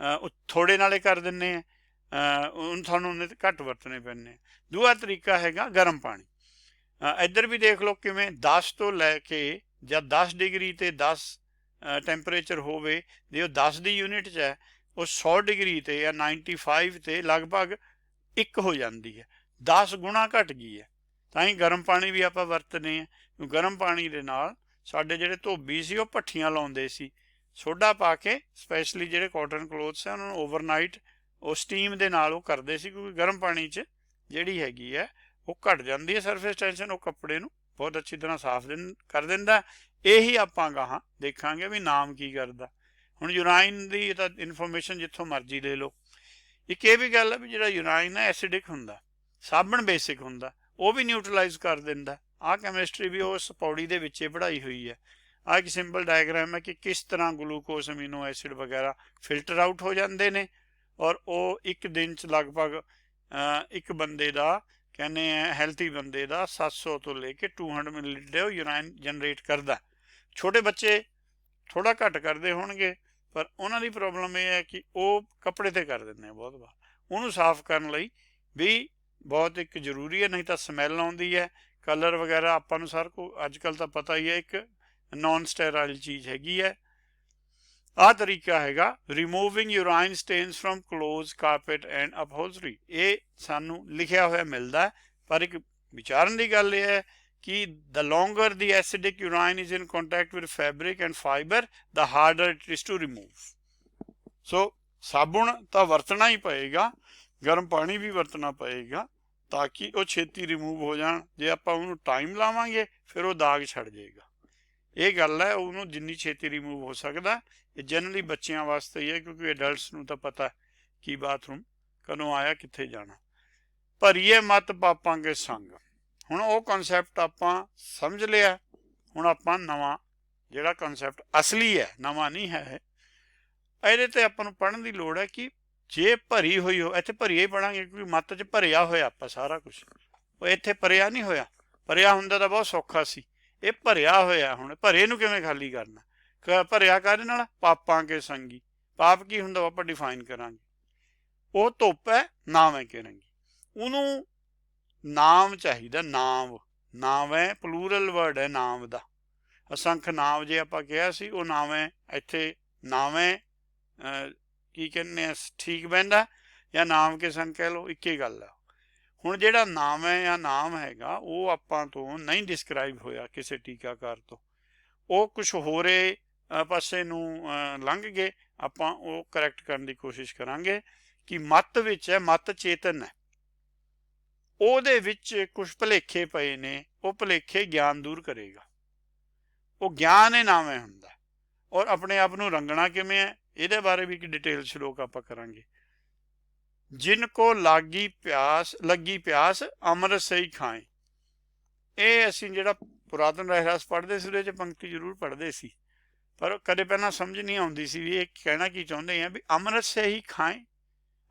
S1: ਥੋੜ੍ਹੇ ਨਾਲੇ ਕਰ ਦਿੰਦੇ ਆ, ਤੁਹਾਨੂੰ ਉਹਨੇ ਘੱਟ ਵਰਤਣੇ ਪੈਂਦੇ। ਦੂਆ ਤਰੀਕਾ ਹੈਗਾ ਗਰਮ ਪਾਣੀ। ਇੱਧਰ ਵੀ ਦੇਖ ਲਓ ਕਿਵੇਂ 10 ਤੋਂ ਲੈ ਕੇ ਜਾਂ 10 ਡਿਗਰੀ 'ਤੇ 10 ਟੈਂਪਰੇਚਰ ਹੋਵੇ, ਜੇ ਉਹ 10 ਦੀ ਯੂਨਿਟ 'ਚ ਹੈ, ਉਹ 100 ਡਿਗਰੀ 'ਤੇ ਜਾਂ 95 'ਤੇ ਲਗਭਗ 1 ਹੋ ਜਾਂਦੀ ਹੈ, 10 ਗੁਣਾ ਘੱਟ ਗਈ ਹੈ। ਤਾਂ ਹੀ ਗਰਮ ਪਾਣੀ ਵੀ ਆਪਾਂ ਵਰਤਦੇ ਹਾਂ। ਗਰਮ ਪਾਣੀ ਦੇ ਨਾਲ ਸਾਡੇ ਜਿਹੜੇ ਧੋਬੀ ਸੀ ਉਹ ਭੱਠੀਆਂ ਲਾਉਂਦੇ ਸੀ, ਸੋਡਾ ਪਾ ਕੇ, ਸਪੈਸ਼ਲੀ ਜਿਹੜੇ ਕਾਟਨ ਕਲੋਥਸ ਹੈ ਉਹਨਾਂ ਨੂੰ ਓਵਰਨਾਈਟ ਉਹ ਸਟੀਮ ਦੇ ਨਾਲ ਉਹ ਕਰਦੇ ਸੀ, ਕਿਉਂਕਿ ਗਰਮ ਪਾਣੀ 'ਚ ਜਿਹੜੀ ਹੈਗੀ ਹੈ ਉਹ ਘਟ ਜਾਂਦੀ ਹੈ ਸਰਫੇਸ ਟੈਂਸ਼ਨ, ਉਹ ਕੱਪੜੇ ਨੂੰ ਬਹੁਤ ਅੱਛੀ ਤਰ੍ਹਾਂ ਸਾਫ਼ ਕਰ ਦਿੰਦਾ। ਇਹੀ ਆਪਾਂ ਗਾਹਾਂ ਦੇਖਾਂਗੇ ਵੀ ਨਾਮ ਕੀ ਕਰਦਾ। ਹੁਣ ਯੂਰਾਈਨ ਦੀ ਤਾਂ ਇਨਫੋਰਮੇਸ਼ਨ ਜਿੱਥੋਂ ਮਰਜ਼ੀ ਲੈ ਲਓ। ਇੱਕ ਇਹ ਵੀ ਗੱਲ ਹੈ ਵੀ ਜਿਹੜਾ ਯੂਰਾਈਨ ਹੈ ਐਸਿਡਿਕ ਹੁੰਦਾ, ਸਾਬਣ ਬੇਸਿਕ ਹੁੰਦਾ, ਉਹ ਵੀ ਨਿਊਟਰਲਾਈਜ਼ ਕਰ ਦਿੰਦਾ। ਆਹ ਕੈਮਿਸਟਰੀ ਵੀ ਉਸ ਪੌੜੀ ਦੇ ਵਿੱਚ ਪੜ੍ਹਾਈ ਹੋਈ ਹੈ। ਆਹ ਇੱਕ ਸਿੰਪਲ ਡਾਇਗਰਾਮ ਹੈ ਕਿ ਕਿਸ ਤਰ੍ਹਾਂ ਗਲੂਕੋਸ, ਅਮੀਨੋ ਐਸਿਡ ਵਗੈਰਾ ਫਿਲਟਰ ਆਊਟ ਹੋ ਜਾਂਦੇ ਨੇ, ਔਰ ਉਹ ਇੱਕ ਦਿਨ 'ਚ ਲਗਭਗ ਇੱਕ ਬੰਦੇ ਦਾ ਕਹਿੰਦੇ ਆ ਹੈਲਥੀ ਬੰਦੇ ਦਾ 700 ਤੋਂ ਲੈ ਕੇ 200 ਮਿਲੀਲੀਟਰ ਉਹ ਯੂਰਾਈਨ ਜਨਰੇਟ ਕਰਦਾ। ਛੋਟੇ ਬੱਚੇ ਥੋੜ੍ਹਾ ਘੱਟ ਕਰਦੇ ਹੋਣਗੇ, ਪਰ ਉਹਨਾਂ ਦੀ ਪ੍ਰੋਬਲਮ ਇਹ ਹੈ ਕਿ ਉਹ ਕੱਪੜੇ 'ਤੇ ਕਰ ਦਿੰਦੇ ਆ ਬਹੁਤ ਵਾਰ। ਉਹਨੂੰ ਸਾਫ਼ ਕਰਨ ਲਈ ਵੀ ਬਹੁਤ ਇੱਕ ਜ਼ਰੂਰੀ ਹੈ, ਨਹੀਂ ਤਾਂ ਸਮੈਲ ਆਉਂਦੀ ਹੈ, ਕਲਰ ਵਗੈਰਾ ਆਪਾਂ ਨੂੰ ਸਾਰਾ ਕੁਝ ਅੱਜ ਕੱਲ੍ਹ ਤਾਂ ਪਤਾ ਹੀ ਹੈ, ਇੱਕ ਨੋਨ ਸਟੈਰਾਈਲ ਚੀਜ਼ ਹੈਗੀ ਹੈ। ਆਹ ਤਰੀਕਾ ਹੈਗਾ removing urine stains from clothes, carpet and upholstery. ਇਹ ਸਾਨੂੰ ਲਿਖਿਆ ਹੋਇਆ ਮਿਲਦਾ, ਪਰ ਇੱਕ ਵਿਚਾਰਨ ਦੀ ਗੱਲ ਇਹ ਹੈ ਕਿ the longer the acidic urine is in contact with fabric and fiber, the harder it is to remove. So ਸਾਬੁਣ ਤਾਂ ਵਰਤਣਾ ਹੀ ਪਏਗਾ, ਗਰਮ ਪਾਣੀ ਵੀ ਵਰਤਣਾ ਪਏਗਾ ਤਾਂ ਕਿ ਉਹ ਛੇਤੀ ਰਿਮੂਵ ਹੋ ਜਾਣ। ਜੇ ਆਪਾਂ ਉਹਨੂੰ ਟਾਈਮ ਲਾਵਾਂਗੇ ਫਿਰ ਉਹ ਦਾਗ ਛੱਡ ਜਾਏਗਾ। ਇਹ ਗੱਲ ਹੈ, ਉਹਨੂੰ ਜਿੰਨੀ ਛੇਤੀ ਰਿਮੂਵ ਹੋ ਸਕਦਾ। ਇਹ ਜਨਰਲੀ ਬੱਚਿਆਂ ਵਾਸਤੇ ਹੀ ਹੈ, ਕਿਉਂਕਿ ਅਡਲਟਸ ਨੂੰ ਤਾਂ ਪਤਾ ਕਿ ਬਾਥਰੂਮ ਕਦੋਂ ਆਇਆ, ਕਿੱਥੇ ਜਾਣਾ। ਭਰੀਏ ਮੱਤ ਪਾਪਾਂ ਕੇ ਸੰਗ। ਹੁਣ ਉਹ ਕਨਸੈਪਟ ਆਪਾਂ ਸਮਝ ਲਿਆ। ਹੁਣ ਆਪਾਂ ਨਵਾਂ ਜਿਹੜਾ ਕਨਸੈਪਟ ਅਸਲੀ ਹੈ, ਨਵਾਂ ਨਹੀਂ ਹੈ, ਇਹਦੇ 'ਤੇ ਆਪਾਂ ਨੂੰ ਪੜ੍ਹਨ ਦੀ ਲੋੜ ਹੈ ਕਿ ਜੇ ਭਰੀ ਹੋਈ ਹੋ, ਇੱਥੇ ਭਰੀਏ ਹੀ ਪੜ੍ਹਾਂਗੇ ਕਿਉਂਕਿ ਮੱਤ 'ਚ ਭਰਿਆ ਹੋਇਆ ਆਪਾਂ ਸਾਰਾ ਕੁਛ। ਉਹ ਇੱਥੇ ਭਰਿਆ ਨਹੀਂ ਹੋਇਆ, ਭਰਿਆ ਹੁੰਦਾ ਤਾਂ ਬਹੁਤ ਸੌਖਾ ਸੀ, ਇਹ ਭਰਿਆ ਹੋਇਆ। ਹੁਣ ਭਰੇ ਨੂੰ ਕਿਵੇਂ ਖਾਲੀ ਕਰਨਾ? ਭਰਿਆ ਕਾਹਦੇ ਨਾਲ? ਪਾਪਾਂ ਕੇ ਸੰਗੀ। ਪਾਪ ਕੀ ਹੁੰਦਾ ਆਪਾਂ ਡਿਫਾਈਨ ਕਰਾਂਗੇ। ਉਹ ਧੁੱਪ ਹੈ, ਨਾਮ ਹੈ ਕਿਰੰਗੀ। ਉਹਨੂੰ ਨਾਮ ਚਾਹੀਦਾ, ਨਾਮ ਹੈ, ਪਲੂਰਲ ਵਰਡ ਹੈ ਨਾਮ ਦਾ। ਅਸੰਖ ਨਾਮ ਜੇ ਆਪਾਂ ਕਿਹਾ ਸੀ, ਉਹ ਨਾਮ ਹੈ, ਇੱਥੇ ਨਾਮ ਹੈ ਕੀ ਕਹਿੰਦੇ ਆ, ਠੀਕ ਬਹਿੰਦਾ, ਜਾਂ ਨਾਮ ਕੇ ਸੰਗ ਕਹਿ ਲਓ, ਇੱਕ ਹੀ ਗੱਲ ਆ। ਹੁਣ ਜਿਹੜਾ ਨਾਮ ਹੈ ਜਾਂ ਨਾਮ ਹੈਗਾ ਉਹ ਆਪਾਂ ਤੋਂ ਨਹੀਂ ਡਿਸਕਰਾਈਬ ਹੋਇਆ ਕਿਸੇ ਟੀਕਾਕਾਰ ਤੋਂ, ਉਹ ਕੁਛ ਹੋ ਰਹੇ, ਪਾਸੇ ਨੂੰ ਲੰਘ ਗਏ, ਆਪਾਂ ਉਹ ਕਰੈਕਟ ਕਰਨ ਦੀ ਕੋਸ਼ਿਸ਼ ਕਰਾਂਗੇ ਕਿ ਮਤ ਵਿੱਚ ਹੈ, ਮਤ ਚੇਤਨ ਹੈ, ਉਹਦੇ ਵਿੱਚ ਕੁਛ ਭੁਲੇਖੇ ਪਏ ਨੇ, ਉਹ ਭੁਲੇਖੇ ਗਿਆਨ ਦੂਰ ਕਰੇਗਾ। ਉਹ ਗਿਆਨ ਹੀ ਨਾਵੇਂ ਹੁੰਦਾ। ਔਰ ਆਪਣੇ ਆਪ ਨੂੰ ਰੰਗਣਾ ਕਿਵੇਂ ਹੈ, ਇਹਦੇ ਬਾਰੇ ਵੀ ਇੱਕ ਡਿਟੇਲ ਸ਼ਲੋਕ ਆਪਾਂ ਕਰਾਂਗੇ। ਜਿਨ ਕੋ ਲੱਗੀ ਪਿਆਸ ਅੰਮ੍ਰਿਤ ਸਹੀ ਖਾਏ। ਇਹ ਅਸੀਂ ਜਿਹੜਾ ਪੁਰਾਤਨ ਰਹਿਰਾਸ ਪੜ੍ਹਦੇ ਸੀ ਉਹਦੇ 'ਚ ਪੰਕਤੀ ਜ਼ਰੂਰ ਪੜ੍ਹਦੇ ਸੀ, ਪਰ ਕਦੇ ਪਹਿਲਾਂ ਸਮਝ ਨਹੀਂ ਆਉਂਦੀ ਸੀ ਵੀ ਇਹ ਕਹਿਣਾ ਕੀ ਚਾਹੁੰਦੇ ਆ ਵੀ ਅੰਮ੍ਰਿਤ ਸਹੀ ਖਾਏ।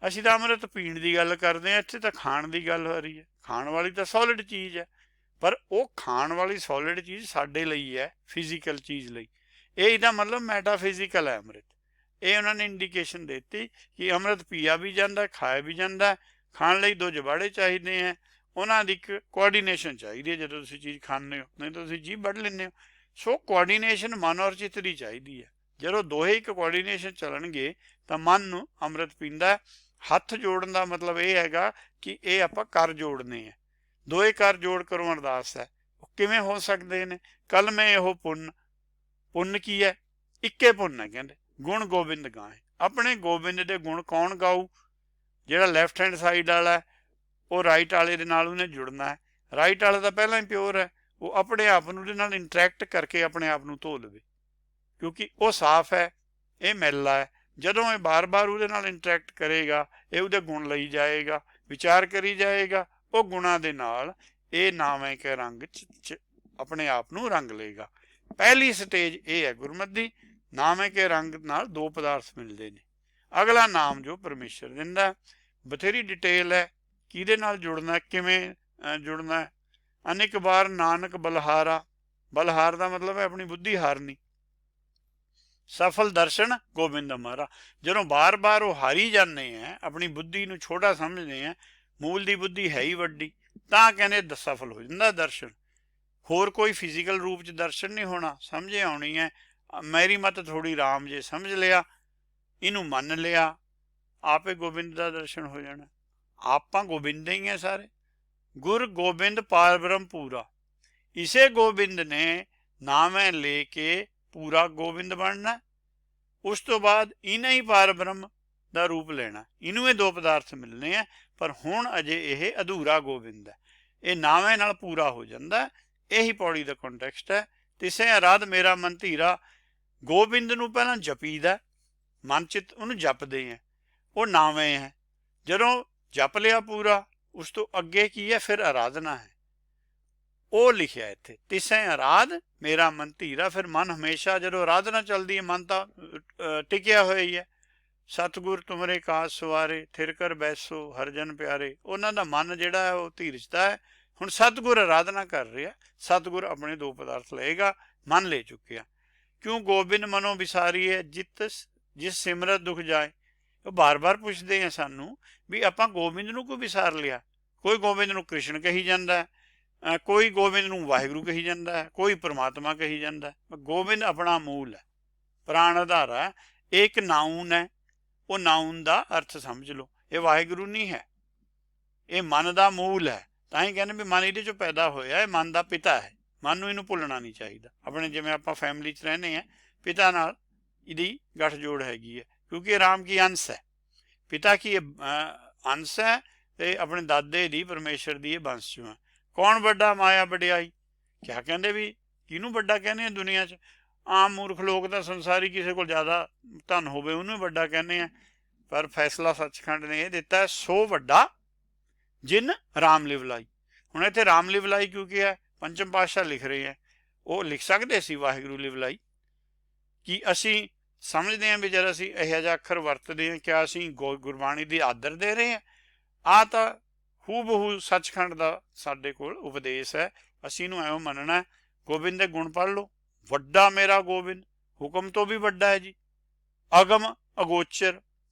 S1: ਅਸੀਂ ਤਾਂ ਅੰਮ੍ਰਿਤ ਪੀਣ ਦੀ ਗੱਲ ਕਰਦੇ ਹਾਂ, ਇੱਥੇ ਤਾਂ ਖਾਣ ਦੀ ਗੱਲ ਹੋ ਰਹੀ ਹੈ। ਖਾਣ ਵਾਲੀ ਤਾਂ ਸੋਲਿਡ ਚੀਜ਼ ਹੈ, ਪਰ ਉਹ ਖਾਣ ਵਾਲੀ ਸੋਲਿਡ ਚੀਜ਼ ਸਾਡੇ ਲਈ ਹੈ, ਫਿਜ਼ੀਕਲ ਚੀਜ਼ ਲਈ। ਇਹ ਇਹਦਾ ਮਤਲਬ ਮੈਟਾਫਿਜ਼ੀਕਲ ਹੈ ਅੰਮ੍ਰਿਤ। ਇਹ ਉਹਨਾਂ ਨੇ ਇੰਡੀਕੇਸ਼ਨ ਦਿੱਤੀ ਕਿ ਅੰਮ੍ਰਿਤ ਪੀਆ ਵੀ ਜਾਂਦਾ, ਖਾਇਆ ਵੀ ਜਾਂਦਾ। ਖਾਣ ਲਈ ਦੋ ਜਬਾੜੇ ਚਾਹੀਦੇ ਹੈ, ਉਹਨਾਂ ਦੀ ਇੱਕ ਕੋਆਰਡੀਨੇਸ਼ਨ ਚਾਹੀਦੀ ਹੈ। ਜਦੋਂ ਤੁਸੀਂ ਚੀਜ਼ ਖਾਂਦੇ ਹੋ, ਨਹੀਂ ਤਾਂ ਤੁਸੀਂ ਜੀਭ ਵੱਢ ਲੈਂਦੇ ਹੋ। ਸੋ ਕੋਆਰਡੀਨੇਸ਼ਨ ਮਨ ਔਰ ਚਿੱਤ ਦੀ ਚਾਹੀਦੀ ਹੈ। ਜਦੋਂ ਦੋਹੇ ਇੱਕ ਕੋਆਰਡੀਨੇਸ਼ਨ ਚੱਲਣਗੇ ਤਾਂ ਮਨ ਨੂੰ ਅੰਮ੍ਰਿਤ ਪੀਂਦਾ। ਹੱਥ ਜੋੜਨ ਦਾ ਮਤਲਬ ਇਹ ਹੈਗਾ ਕਿ ਇਹ ਆਪਾਂ ਕਰ ਜੋੜਨੇ ਹੈ। ਦੋਏ ਕਰ ਜੋੜ ਕਰੋ ਅਰਦਾਸ ਹੈ। ਉਹ ਕਿਵੇਂ ਹੋ ਸਕਦੇ ਨੇ? ਕੱਲ ਮੈਂ ਇਹੋ ਪੁੰਨ ਕੀ ਹੈ? ਇੱਕੇ ਪੁੰਨ ਹੈ। ਕਹਿੰਦੇ ਗੁਣ ਗੋਬਿੰਦ ਗਾਏ। ਆਪਣੇ ਗੋਬਿੰਦ ਦੇ ਗੁਣ ਕੌਣ ਗਾਊ? ਜਿਹੜਾ ਲੈਫਟ ਹੈਂਡ ਸਾਈਡ ਵਾਲਾ ਉਹ ਰਾਈਟ ਵਾਲੇ ਦੇ ਨਾਲ ਉਹਨੇ ਜੁੜਨਾ ਹੈ। ਰਾਈਟ ਵਾਲਾ ਤਾਂ ਪਹਿਲਾਂ ਹੀ ਪਿਓਰ ਹੈ, ਉਹ ਆਪਣੇ ਆਪ ਨੂੰ ਉਹਦੇ ਨਾਲ ਇੰਟਰੈਕਟ ਕਰਕੇ ਆਪਣੇ ਆਪ ਨੂੰ ਧੋ ਲਵੇ, ਕਿਉਂਕਿ ਉਹ ਸਾਫ਼ ਹੈ, ਇਹ ਮੈਲਾ ਹੈ। ਜਦੋਂ ਇਹ ਬਾਰ-ਬਾਰ ਉਹਦੇ ਨਾਲ ਇੰਟਰੈਕਟ ਕਰੇਗਾ, ਇਹ ਉਹਦੇ ਗੁਣ ਲਈ ਜਾਏਗਾ, ਵਿਚਾਰ ਕਰੀ ਜਾਏਗਾ, ਉਹ ਗੁਣਾਂ ਦੇ ਨਾਲ ਇਹ ਨਾਵੇਂ ਕੇ ਰੰਗ 'ਚ ਆਪਣੇ ਆਪ ਨੂੰ ਰੰਗ ਲਏਗਾ। ਪਹਿਲੀ ਸਟੇਜ ਇਹ ਹੈ ਗੁਰਮਤਿ ਦੀ। ਨਾਵੇਂ ਕੇ ਰੰਗ ਨਾਲ ਦੋ ਪਦਾਰਥ ਮਿਲਦੇ ਨੇ। ਅਗਲਾ ਨਾਮ ਜੋ ਪਰਮੇਸ਼ਰ ਦਿੰਦਾ, ਬਥੇਰੀ ਡਿਟੇਲ ਹੈ ਕਿਹਦੇ ਨਾਲ ਜੁੜਨਾ, ਕਿਵੇਂ ਜੁੜਨਾ। ਅਨੇਕ ਵਾਰ ਨਾਨਕ ਬਲਹਾਰਾ। ਬਲਹਾਰ ਦਾ ਮਤਲਬ ਹੈ ਆਪਣੀ ਬੁੱਧੀ ਹਾਰਨੀ। ਸਫਲ ਦਰਸ਼ਨ ਗੋਬਿੰਦ ਹਮਾਰਾ। ਜਦੋਂ ਬਾਰ-ਬਾਰ ਉਹ ਹਾਰੀ ਜਾਂਦੇ ਹੈ, ਆਪਣੀ ਬੁੱਧੀ ਨੂੰ ਛੋਟਾ ਸਮਝਦੇ ਹੈ, ਮੂਲ ਦੀ ਬੁੱਧੀ ਹੈ ਹੀ ਵੱਡੀ, ਤਾਂ ਕਹਿੰਦੇ ਸਫਲ ਹੋ ਜਾਂਦਾ ਦਰਸ਼ਨ। ਹੋਰ ਕੋਈ ਫਿਜ਼ੀਕਲ ਰੂਪ 'ਚ ਦਰਸ਼ਨ ਨਹੀਂ ਹੋਣਾ। ਸਮਝੇ ਆਉਣੀ ਹੈ ਮੇਰੀ ਮਤ ਥੋੜ੍ਹੀ ਰਾਮ ਜੇ ਸਮਝ ਲਿਆ, ਇਹਨੂੰ ਮੰਨ ਲਿਆ, ਆਪੇ ਗੋਬਿੰਦ ਦਾ ਦਰਸ਼ਨ ਹੋ ਜਾਣਾ। ਆਪਾਂ ਗੋਬਿੰਦ ਹੀ ਹੈ ਸਾਰੇ। ਗੁਰ ਗੋਬਿੰਦ ਪਾਰ ਬ੍ਰਹਮ ਪੂਰਾ। ਇਸੇ ਗੋਬਿੰਦ ਨੇ ਨਾਮੈ ਲੈ ਕੇ ਪੂਰਾ ਗੋਬਿੰਦ ਬਣਨਾ। ਉਸ ਤੋਂ ਬਾਅਦ ਇਹਨੇ ਹੀ ਪਾਰ ਬ੍ਰਹਮ ਦਾ ਰੂਪ ਲੈਣਾ। ਇਹਨੂੰ ਇਹ ਦੋ ਪਦਾਰਥ ਮਿਲਣੇ ਆ, ਪਰ ਹੁਣ ਅਜੇ ਇਹ ਅਧੂਰਾ ਗੋਬਿੰਦ ਹੈ। ਇਹ ਨਾਵੇਂ ਨਾਲ ਪੂਰਾ ਹੋ ਜਾਂਦਾ। ਇਹੀ ਪੌੜੀ ਦਾ ਕੰਟੈਕਸਟ ਹੈ। ਤਿਸੇ ਅਰਾਧ ਮੇਰਾ ਮਨ ਧੀਰਾ। ਗੋਬਿੰਦ ਨੂੰ ਪਹਿਲਾਂ ਜਪੀਦਾ, ਮਨ ਚਿੱਤ ਉਹਨੂੰ ਜਪਦੇ ਹੈ, ਉਹ ਨਾਵੇਂ ਹੈ। ਜਦੋਂ ਜਪ ਲਿਆ ਪੂਰਾ, ਉਸ ਤੋਂ ਅੱਗੇ ਕੀ ਹੈ? ਫਿਰ ਆਰਾਧਨਾ ਹੈ। ਉਹ ਲਿਖਿਆ ਇੱਥੇ ਤਿਸੈ ਅਰਾਧ ਮੇਰਾ ਮਨ ਧੀਰਾ। ਫਿਰ ਮਨ ਹਮੇਸ਼ਾ ਜਦੋਂ ਆਰਾਧਨਾ ਚੱਲਦੀ ਹੈ, ਮਨ ਤਾਂ ਟਿਕਿਆ ਹੋਇਆ ਹੀ ਹੈ। ਸਤਿਗੁਰ ਤੁਮਰੇ ਕਾਜ ਸਵਾਰੇ, ਥਿਰ ਕਰ ਬੈਸੋ ਹਰ ਜਨ ਪਿਆਰੇ। ਉਹਨਾਂ ਦਾ ਮਨ ਜਿਹੜਾ ਹੈ ਉਹ ਧੀਰਜਦਾ ਹੈ। ਹੁਣ ਸਤਿਗੁਰ ਆਰਾਧਨਾ ਕਰ ਰਿਹਾ, ਸਤਿਗੁਰ ਆਪਣੇ ਦੋ ਪਦਾਰਥ ਲਏਗਾ, ਮਨ ਲੈ ਚੁੱਕਿਆ। ਕਿਉਂ ਗੋਬਿੰਦ ਮਨੋਂ ਵਿਸਾਰੀ ਹੈ, ਜਿਸ ਸਿਮਰਤ ਦੁਖ ਜਾਏ। ਉਹ ਬਾਰ-ਬਾਰ ਪੁੱਛਦੇ ਆ ਸਾਨੂੰ ਵੀ ਆਪਾਂ ਗੋਬਿੰਦ ਨੂੰ ਕਿਉਂ ਵਿਸਾਰ ਲਿਆ। ਕੋਈ ਗੋਬਿੰਦ ਨੂੰ ਕ੍ਰਿਸ਼ਨ ਕਹੀ ਜਾਂਦਾ, ਕੋਈ ਗੋਬਿੰਦ ਨੂੰ ਵਾਹਿਗੁਰੂ ਕਹੀ ਜਾਂਦਾ ਹੈ, ਕੋਈ ਪਰਮਾਤਮਾ ਕਹੀ ਜਾਂਦਾ। ਗੋਬਿੰਦ ਆਪਣਾ ਮੂਲ ਹੈ, ਪ੍ਰਾਣ ਆਧਾਰ ਹੈ। ਇਹ ਇੱਕ ਨਾਊਨ ਹੈ, ਉਹ ਨਾਊਨ ਦਾ ਅਰਥ ਸਮਝ ਲਓ। ਇਹ ਵਾਹਿਗੁਰੂ ਨਹੀਂ ਹੈ, ਇਹ ਮਨ ਦਾ ਮੂਲ ਹੈ। ਤਾਂ ਹੀ ਕਹਿੰਦੇ ਵੀ ਮਨ ਇਹਦੇ 'ਚੋਂ ਪੈਦਾ ਹੋਇਆ, ਇਹ ਮਨ ਦਾ ਪਿਤਾ ਹੈ। ਮਨ ਨੂੰ ਇਹਨੂੰ ਭੁੱਲਣਾ ਨਹੀਂ ਚਾਹੀਦਾ। ਆਪਣੇ ਜਿਵੇਂ ਆਪਾਂ ਫੈਮਿਲੀ 'ਚ ਰਹਿੰਦੇ ਹਾਂ, ਪਿਤਾ ਨਾਲ ਇਹਦੀ ਗੱਠਜੋੜ ਹੈਗੀ ਹੈ, ਕਿਉਂਕਿ ਇਹ ਰਾਮ ਕੀ ਅੰਸ਼ ਹੈ। ਪਿਤਾ ਕੀ ਅੰਸ਼ ਹੈ, ਤੇ ਆਪਣੇ ਦਾਦੇ ਦੀ ਪਰਮੇਸ਼ਰ ਦੀ ਇਹ ਬੰਸ 'ਚੋਂ ਹੈ। ਕੌਣ ਵੱਡਾ ਮਾਇਆ ਵਡਿਆਈ। ਕਿਆ ਕਹਿੰਦੇ ਵੀ ਕਿਹਨੂੰ ਵੱਡਾ ਕਹਿੰਦੇ ਆ ਦੁਨੀਆ 'ਚ? ਆਮ ਮੂਰਖ ਲੋਕ ਤਾਂ ਸੰਸਾਰੀ ਕਿਸੇ ਕੋਲ ਜ਼ਿਆਦਾ ਧਨ ਹੋਵੇ ਉਹਨੂੰ ਵੱਡਾ ਕਹਿੰਦੇ ਆ, ਪਰ ਫੈਸਲਾ ਸੱਚਖੰਡ ਨੇ ਇਹ ਦਿੱਤਾ, ਸੋ ਵੱਡਾ ਜਿਨ ਰਾਮ ਲਿਵਲਾਈ। ਹੁਣ ਇੱਥੇ ਰਾਮ ਲਿਵਲਾਈ ਕਿਉਂ ਕਿਹਾ? ਪੰਚਮ ਪਾਤਸ਼ਾਹ ਲਿਖ ਰਹੇ ਹੈ। ਉਹ ਲਿਖ ਸਕਦੇ ਸੀ ਵਾਹਿਗੁਰੂ ਲਿਵਲਾਈ। ਕਿ ਅਸੀਂ ਸਮਝਦੇ ਹਾਂ ਵੀ ਜਦ ਅਸੀਂ ਇਹੋ ਜਿਹਾ ਅੱਖਰ ਵਰਤਦੇ ਹਾਂ, ਕਿਆ ਅਸੀਂ ਗੁਰਬਾਣੀ ਦੀ ਆਦਰ ਦੇ ਰਹੇ ਹਾਂ? ਆਹ ਤਾਂ ਹੂ ਬਹੂ ਸੱਚਖੰਡ ਦਾ ਸਾਡੇ ਕੋਲ ਉਪਦੇਸ਼ ਹੈ। ਅਸੀਂ ਇਹਨੂੰ ਐਵੇਂ ਮੰਨਣਾ। ਗੋਬਿੰਦ ਦੇ ਗੁਣ ਪੜ੍ਹ ਲਓ। ਵੱਡਾ ਮੇਰਾ ਗੋਬਿੰਦ, ਹੁਕਮ ਤੋਂ ਵੀ ਵੱਡਾ ਹੈ ਜੀ। ਅਗਮ ਅਗੋਚਰ,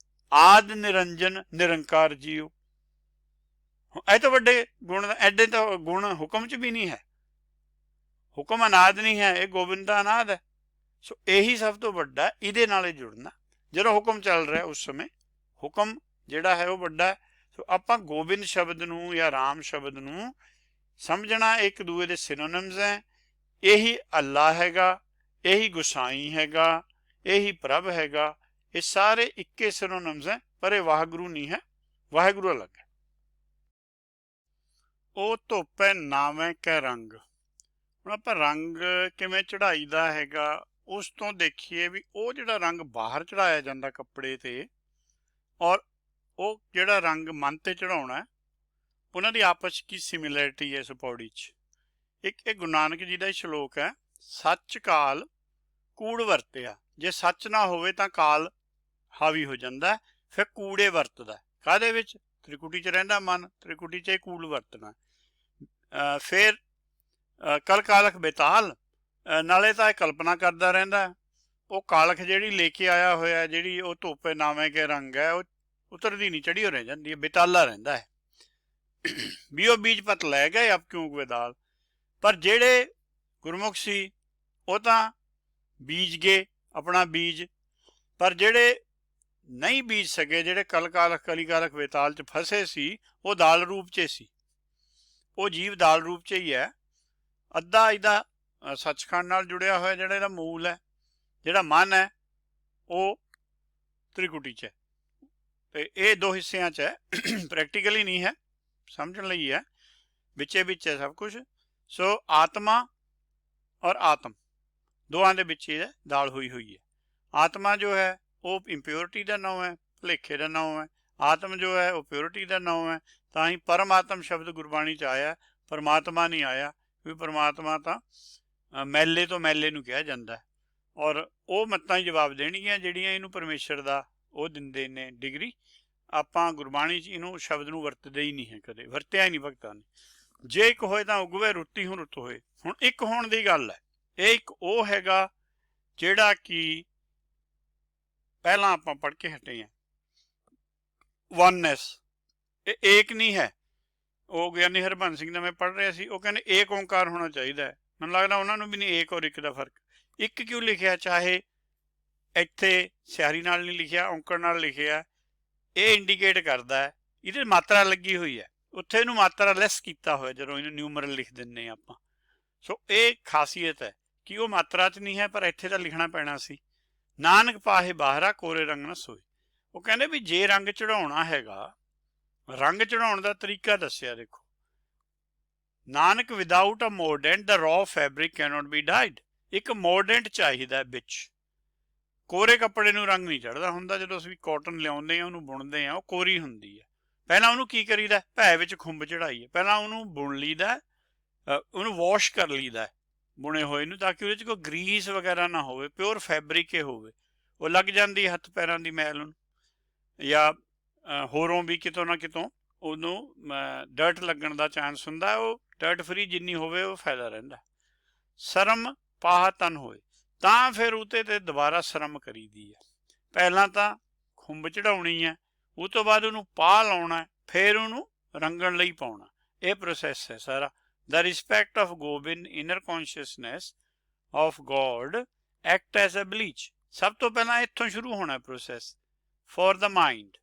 S1: ਆਦ ਨਿਰੰਜਨ ਨਿਰੰਕਾਰ ਜੀਓ। ਇਹ ਤਾਂ ਵੱਡੇ ਗੁਣ, ਐਡੇ ਤਾਂ ਗੁਣ ਹੁਕਮ 'ਚ ਵੀ ਨਹੀਂ ਹੈ। ਹੁਕਮ ਅਨਾਦ ਨਹੀਂ ਹੈ, ਇਹ ਗੋਬਿੰਦ ਦਾ ਅਨਾਦ ਹੈ। ਸੋ ਇਹੀ ਸਭ ਤੋਂ ਵੱਡਾ, ਇਹਦੇ ਨਾਲ ਹੀ ਜੁੜਨਾ। ਜਦੋਂ ਹੁਕਮ ਚੱਲ ਰਿਹਾ ਉਸ ਸਮੇਂ ਹੁਕਮ ਜਿਹੜਾ ਹੈ ਉਹ ਵੱਡਾ। ਸੋ ਆਪਾਂ ਗੋਬਿੰਦ ਸ਼ਬਦ ਨੂੰ ਜਾਂ ਰਾਮ ਸ਼ਬਦ ਨੂੰ ਸਮਝਣਾ ਇੱਕ ਦੂਏ ਦੇ ਸਿਨੋਨਿਮਸ ਹੈ। ਇਹੀ ਅੱਲਾ ਹੈਗਾ, यही गुसाई हैगा, यही प्रभ हैगा, ये सारे इक्के सिनोनिम्स हैं, पर ये वाहगुरु नहीं है, वाहगुरु अलग है। ਉਹ ਧੋਪੇ ਨਾਵੇਂ ਕੈ ਰੰਗ। ਹੁਣ ਆਪਾਂ ਰੰਗ ਕਿਵੇਂ ਚੜਾਈਦਾ ਹੈਗਾ, ਉਸ ਤੋਂ ਦੇਖੀਏ ਵੀ ਉਹ ਜਿਹੜਾ ਰੰਗ ਬਾਹਰ ਚੜਾਇਆ ਜਾਂਦਾ ਕੱਪੜੇ ਤੇ, ਔਰ ਉਹ ਜਿਹੜਾ ਰੰਗ ਮਨ ਤੇ ਚੜਾਉਣਾ, ਉਹਨਾਂ ਦੀ ਆਪਸ ਕੀ ਸਿਮਿਲੈਰਿਟੀ ਹੈ ਇਸ ਪੌੜੀ 'ਚ। ਇੱਕ ਇਹ ਗੁਰੂ ਨਾਨਕ ਜੀ ਦਾ ਸ਼ਲੋਕ ਹੈ, ਸੱਚ ਕਾਲ ਕੂੜ ਵਰਤਿਆ। ਜੇ ਸੱਚ ਨਾ ਹੋਵੇ ਤਾਂ ਕਾਲ ਹਾਵੀ ਹੋ ਜਾਂਦਾ, ਫਿਰ ਕੂੜੇ ਵਰਤਦਾ। ਕਾਹਦੇ ਵਿੱਚ? ਤ੍ਰਿਕੁਟੀ 'ਚ ਰਹਿੰਦਾ ਮਨ, ਤ੍ਰਿਕੁਟੀ 'ਚ ਕੂੜ ਵਰਤਣਾ। ਫਿਰ ਕਲ ਕਾਲਖ ਬੇਤਾਲ, ਨਾਲੇ ਤਾਂ ਇਹ ਕਲਪਨਾ ਕਰਦਾ ਰਹਿੰਦਾ। ਉਹ ਕਾਲਖ ਜਿਹੜੀ ਲੈ ਕੇ ਆਇਆ ਹੋਇਆ, ਜਿਹੜੀ ਉਹ ਧੋਪੇ ਨਾਵੇਂ ਕੇ ਰੰਗ ਹੈ, ਉਹ ਉਤਰਦੀ ਨਹੀਂ, ਚੜੀ ਹੋ ਰਹਿ ਜਾਂਦੀ ਹੈ, ਬੇਤਾਲਾ ਰਹਿੰਦਾ ਹੈ। ਵੀ ਉਹ ਬੀਜ ਪਤ ਲੈ ਗਏ ਅਬ ਕਿਉਂ ਬੇਦਾਲ। ਪਰ ਜਿਹੜੇ ਗੁਰਮੁਖ ਸੀ ਉਹ ਤਾਂ ਬੀਜ ਗਏ ਆਪਣਾ ਬੀਜ, ਪਰ ਜਿਹੜੇ ਨਹੀਂ ਬੀਜ ਸਕੇ, ਜਿਹੜੇ ਕਲ ਕਾਲਖ ਕਲੀ ਕਾਲਖ ਬੇਤਾਲ 'ਚ ਫਸੇ ਸੀ, ਉਹ ਦਾਲ ਰੂਪ 'ਚ ਸੀ। ਉਹ ਜੀਵ ਦਾਲ ਰੂਪ 'ਚ ਹੀ ਹੈ। ਅੱਧਾ ਇਹਦਾ ਸੱਚਖੰਡ ਨਾਲ ਜੁੜਿਆ ਹੋਇਆ, ਜਿਹੜਾ ਇਹਦਾ ਮੂਲ ਹੈ, ਜਿਹੜਾ ਮਨ ਹੈ, ਉਹ ਤ੍ਰਿਕੁਟੀ 'ਚ ਹੈ। ਤੇ ਇਹ ਦੋ ਹਿੱਸਿਆਂ 'ਚ ਹੈ, ਪ੍ਰੈਕਟੀਕਲੀ ਨਹੀਂ ਹੈ, ਸਮਝਣ ਲਈ ਹੈ, ਵਿੱਚੇ ਵਿੱਚ ਹੈ ਸਭ ਕੁਛ। ਸੋ ਆਤਮਾ ਔਰ ਆਤਮ ਦੋਵਾਂ ਦੇ ਵਿੱਚ ਇਹ ਦਾਲ ਹੋਈ ਹੋਈ ਹੈ। ਆਤਮਾ ਜੋ ਹੈ ਉਹ ਇੰਪਿਓਰਿਟੀ ਦਾ ਨਾਮ ਹੈ, ਭੁਲੇਖੇ ਦਾ ਨਾਮ ਹੈ। ਆਤਮ ਜੋ ਹੈ ਉਹ ਪਿਓਰਿਟੀ ਦਾ ਨਾਮ ਹੈ। ਤਾਂ ਹੀ ਪਰਮਾਤਮ ਸ਼ਬਦ ਗੁਰਬਾਣੀ 'ਚ ਆਇਆ, ਪਰਮਾਤਮਾ ਨਹੀਂ ਆਇਆ, ਵੀ ਪਰਮਾਤਮਾ ਤਾਂ ਮੈਲੇ ਤੋਂ ਮੈਲੇ ਨੂੰ ਕਿਹਾ ਜਾਂਦਾ। ਔਰ ਉਹ ਮੱਤਾਂ ਹੀ ਜਵਾਬ ਦੇਣਗੀਆਂ ਜਿਹੜੀਆਂ ਇਹਨੂੰ ਪਰਮੇਸ਼ਰ ਦਾ ਉਹ ਦਿੰਦੇ ਨੇ ਡਿਗਰੀ। ਆਪਾਂ ਗੁਰਬਾਣੀ 'ਚ ਇਹਨੂੰ ਸ਼ਬਦ ਨੂੰ ਵਰਤਦੇ ਹੀ ਨਹੀਂ ਹੈ, ਕਦੇ ਵਰਤਿਆ ਹੀ ਨਹੀਂ ਭਗਤਾਂ ਨੇ। ਜੇ ਇੱਕ ਹੋਏ ਤਾਂ ਉਗਵੇ ਰੁੱਤੀ ਹੁਣ ਰੁੱਤ ਹੋਏ। ਹੁਣ ਇੱਕ ਹੋਣ ਦੀ ਗੱਲ ਹੈ, ਇਹ ਇੱਕ ਉਹ ਹੈਗਾ ਜਿਹੜਾ ਕਿ ਪਹਿਲਾਂ ਆਪਾਂ ਪੜ੍ਹ ਕੇ ਹਟੇ ਹਾਂ, ਵਨਨੈਸ। ਇਹ ਏਕ ਨਹੀਂ ਹੈ। ਉਹ ਗਿਆਨੀ ਹਰਬੰਸ ਸਿੰਘ ਦਾ ਮੈਂ ਪੜ੍ਹ ਰਿਹਾ ਸੀ, ਉਹ ਕਹਿੰਦੇ ਏਕ ਓਂਕਾਰ ਹੋਣਾ ਚਾਹੀਦਾ ਹੈ। ਮੈਨੂੰ ਲੱਗਦਾ ਉਹਨਾਂ ਨੂੰ ਵੀ ਨਹੀਂ ਏਕ ਔਰ ਇੱਕ ਦਾ ਫਰਕ। ਇੱਕ ਕਿਉਂ ਲਿਖਿਆ, ਚਾਹੇ ਇੱਥੇ ਸਿਆਰੀ ਨਾਲ ਨਹੀਂ ਲਿਖਿਆ, ਔਂਕੜ ਨਾਲ ਲਿਖਿਆ, ਇਹ ਇੰਡੀਕੇਟ ਕਰਦਾ ਹੈ ਇਹਦੇ ਮਾਤਰਾ ਲੱਗੀ ਹੋਈ ਹੈ, ਉੱਥੇ ਇਹਨੂੰ ਮਾਤਰਾ ਲੈਸ ਕੀਤਾ ਹੋਇਆ ਜਦੋਂ ਇਹਨੂੰ ਨਿਊਮਰਲ ਲਿਖ ਦਿੰਦੇ ਆਪਾਂ। ਸੋ ਇਹ ਖਾਸੀਅਤ ਹੈ ਕਿ ਉਹ ਮਾਤਰਾ 'ਚ ਨਹੀਂ ਹੈ, ਪਰ ਇੱਥੇ ਤਾਂ ਲਿਖਣਾ ਪੈਣਾ ਸੀ। ਨਾਨਕ ਪਾਹੇ ਬਾਹਰਾ ਕੋਰੇ ਰੰਗ ਨਾ ਸੋਏ। ਉਹ ਕਹਿੰਦੇ ਵੀ ਜੇ ਰੰਗ ਚੜਾਉਣਾ ਹੈਗਾ, ਰੰਗ ਚੜਾਉਣ ਦਾ ਤਰੀਕਾ ਦੱਸਿਆ। ਦੇਖੋ, ਨਾਨਕ without a mordant the raw fabric cannot be dyed. ਇੱਕ ਮੋਰਡੈਂਟ ਚਾਹੀਦਾ ਵਿੱਚ। ਕੋਰੇ ਕੱਪੜੇ ਨੂੰ ਰੰਗ ਨਹੀਂ ਚੜ੍ਹਦਾ ਹੁੰਦਾ। ਜਦੋਂ ਅਸੀਂ ਕਾਟਨ ਲਿਆਉਂਦੇ ਹਾਂ, ਉਹਨੂੰ ਬੁਣਦੇ ਹਾਂ, ਉਹ ਕੋਰੀ ਹੁੰਦੀ ਹੈ। ਪਹਿਲਾਂ ਉਹਨੂੰ ਕੀ ਕਰੀਦਾ, ਭੈ ਵਿੱਚ ਖੁੰਬ ਚੜਾਈਏ। ਪਹਿਲਾਂ ਉਹਨੂੰ ਬੁਣ ਲਈਦਾ, ਉਹਨੂੰ ਵਾਸ਼ ਕਰ ਲਈਦਾ ਬੁਣੇ ਹੋਏ ਨੂੰ, ਤਾਂ ਕਿ ਉਹਦੇ 'ਚ ਕੋਈ ਗਰੀਸ ਵਗੈਰਾ ਨਾ ਹੋਵੇ, ਪਿਓਰ ਫੈਬਰਿਕ ਹੀ ਹੋਵੇ। ਉਹ ਲੱਗ ਜਾਂਦੀ ਹੱਥ ਪੈਰਾਂ ਦੀ ਮੈਲ ਉਹਨੂੰ, ਜਾਂ ਹੋਰੋਂ ਵੀ ਕਿਤੋਂ ਨਾ ਕਿਤੋਂ ਉਹਨੂੰ ਡਰਟ ਲੱਗਣ ਦਾ ਚਾਂਸ ਹੁੰਦਾ। ਉਹ ਡਰਟ ਫਰੀ ਜਿੰਨੀ ਹੋਵੇ ਉਹ ਫਾਇਦਾ ਰਹਿੰਦਾ। ਸ਼ਰਮ ਪਾਹ ਤਨ ਹੋਏ, ਤਾਂ ਫਿਰ ਉਹਤੇ ਤੇ ਦੁਬਾਰਾ ਸ਼ਰਮ ਕਰੀਦੀ ਹੈ। ਪਹਿਲਾਂ ਤਾਂ ਖੁੰਬ ਚੜਾਉਣੀ ਹੈ, ਉਹ ਤੋਂ ਬਾਅਦ ਉਹਨੂੰ ਪਾਹ ਲਾਉਣਾ, ਫਿਰ ਉਹਨੂੰ ਰੰਗਣ ਲਈ ਪਾਉਣਾ। ਇਹ ਪ੍ਰੋਸੈਸ ਹੈ ਸਾਰਾ। The respect of Gobind inner consciousness of God act as a bleach। ਸਭ ਤੋਂ ਪਹਿਲਾਂ ਇੱਥੋਂ ਸ਼ੁਰੂ ਹੋਣਾ ਪ੍ਰੋਸੈਸ for the mind।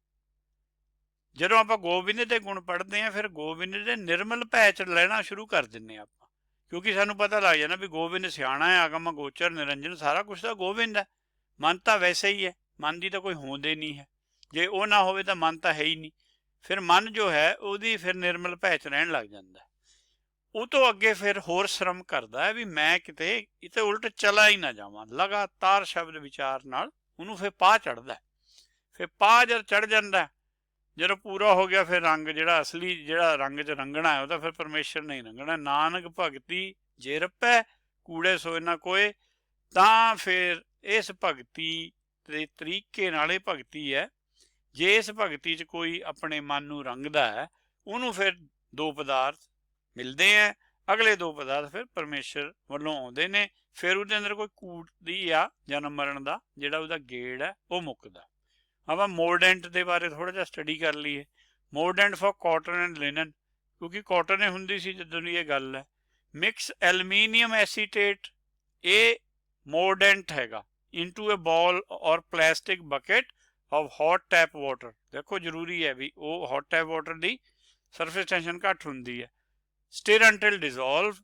S1: ਜਦੋਂ ਆਪਾਂ ਗੋਬਿੰਦ ਦੇ ਗੁਣ ਪੜ੍ਹਦੇ ਹਾਂ, ਫਿਰ ਗੋਬਿੰਦ ਦੇ ਨਿਰਮਲ ਭੈ 'ਚ ਲੈਣਾ ਸ਼ੁਰੂ ਕਰ ਦਿੰਦੇ ਆਪਾਂ, ਕਿਉਂਕਿ ਸਾਨੂੰ ਪਤਾ ਲੱਗ ਜਾਂਦਾ ਵੀ ਗੋਬਿੰਦ ਸਿਆਣਾ ਹੈ, ਆਗਮ ਗੋਚਰ ਨਿਰੰਜਨ, ਸਾਰਾ ਕੁਛ ਤਾਂ ਗੋਬਿੰਦ ਹੈ। ਮਨ ਤਾਂ ਵੈਸੇ ਹੀ ਹੈ, ਮਨ ਦੀ ਤਾਂ ਕੋਈ ਹੋਂਦ ਹੀ ਨਹੀਂ ਹੈ। ਜੇ ਉਹ ਨਾ ਹੋਵੇ ਤਾਂ ਮਨ ਤਾਂ ਹੈ ਹੀ ਨਹੀਂ। ਫਿਰ ਮਨ ਜੋ ਹੈ ਉਹਦੀ ਫਿਰ ਨਿਰਮਲ ਭੈ 'ਚ ਰਹਿਣ ਲੱਗ ਜਾਂਦਾ। ਉਹ ਤੋਂ ਅੱਗੇ ਫਿਰ ਹੋਰ ਸ਼ਰਮ ਕਰਦਾ ਹੈ ਵੀ ਮੈਂ ਕਿਤੇ ਇਹ ਉਲਟ ਚਲਾ ਹੀ ਨਾ ਜਾਵਾਂ। ਲਗਾਤਾਰ ਸ਼ਬਦ ਵਿਚਾਰ ਨਾਲ ਉਹਨੂੰ ਫਿਰ ਪਾਹ ਚੜ੍ਹਦਾ। ਫਿਰ ਪਾਹ ਜਦ ਚੜ੍ਹ ਜਾਂਦਾ, ਜਦੋਂ ਪੂਰਾ ਹੋ ਗਿਆ, ਫਿਰ ਰੰਗ ਜਿਹੜਾ ਅਸਲੀ ਜਿਹੜਾ ਰੰਗ 'ਚ ਰੰਗਣਾ ਹੈ, ਉਹ ਤਾਂ ਫਿਰ ਪਰਮੇਸ਼ਰ ਨਹੀਂ ਰੰਗਣਾ। ਨਾਨਕ ਭਗਤੀ ਜੇ ਰੱਪੈ ਕੂੜੇ ਸੋਏ ਨਾ ਕੋਏ। ਤਾਂ ਫਿਰ ਇਸ ਭਗਤੀ ਦੇ ਤਰੀਕੇ ਨਾਲ ਇਹ ਭਗਤੀ ਹੈ। ਜੇ ਇਸ ਭਗਤੀ 'ਚ ਕੋਈ ਆਪਣੇ ਮਨ ਨੂੰ ਰੰਗਦਾ ਹੈ, ਉਹਨੂੰ ਫਿਰ ਦੋ ਪਦਾਰਥ ਮਿਲਦੇ ਹੈ। ਅਗਲੇ ਦੋ ਪਦਾਰਥ ਫਿਰ ਪਰਮੇਸ਼ਰ ਵੱਲੋਂ ਆਉਂਦੇ ਨੇ। ਫਿਰ ਉਹਦੇ ਅੰਦਰ ਕੋਈ ਕੂੜ ਦੀ ਆ ਜਨਮ ਮਰਨ ਦਾ ਜਿਹੜਾ ਉਹਦਾ ਗੇੜ ਹੈ ਉਹ ਮੁੱਕਦਾ। ਆਪਾਂ ਮੋਰਡੈਂਟ ਦੇ ਬਾਰੇ ਥੋੜ੍ਹਾ ਜਿਹਾ ਸਟੱਡੀ ਕਰ ਲਈਏ। ਮੋਰਡੈਂਟ ਫॉर ਕਾਟਨ ਐਂਡ ਲਿਨਨ, ਕਿਉਂਕਿ ਕਾਟਨ ਹੀ ਹੁੰਦੀ ਸੀ ਜਦੋਂ ਦੀ ਇਹ ਗੱਲ ਹੈ। ਮਿਕਸ ਐਲੂਮੀਨੀਅਮ ਐਸੀਟੇਟ, ਇਹ ਮੋਰਡੈਂਟ ਹੈਗਾ, ਇਨਟੂ ਏ ਬॉल ਔਰ plastic bucket of hot tap water. ਦੇਖੋ ਜ਼ਰੂਰੀ ਹੈ ਵੀ ਉਹ ਹੌਟ ਟੈਪ ਵਾਟਰ ਦੀ ਸਰਫੇਸ ਟੈਂਸ਼ਨ ਘੱਟ ਹੁੰਦੀ ਹੈ। stir until dissolve,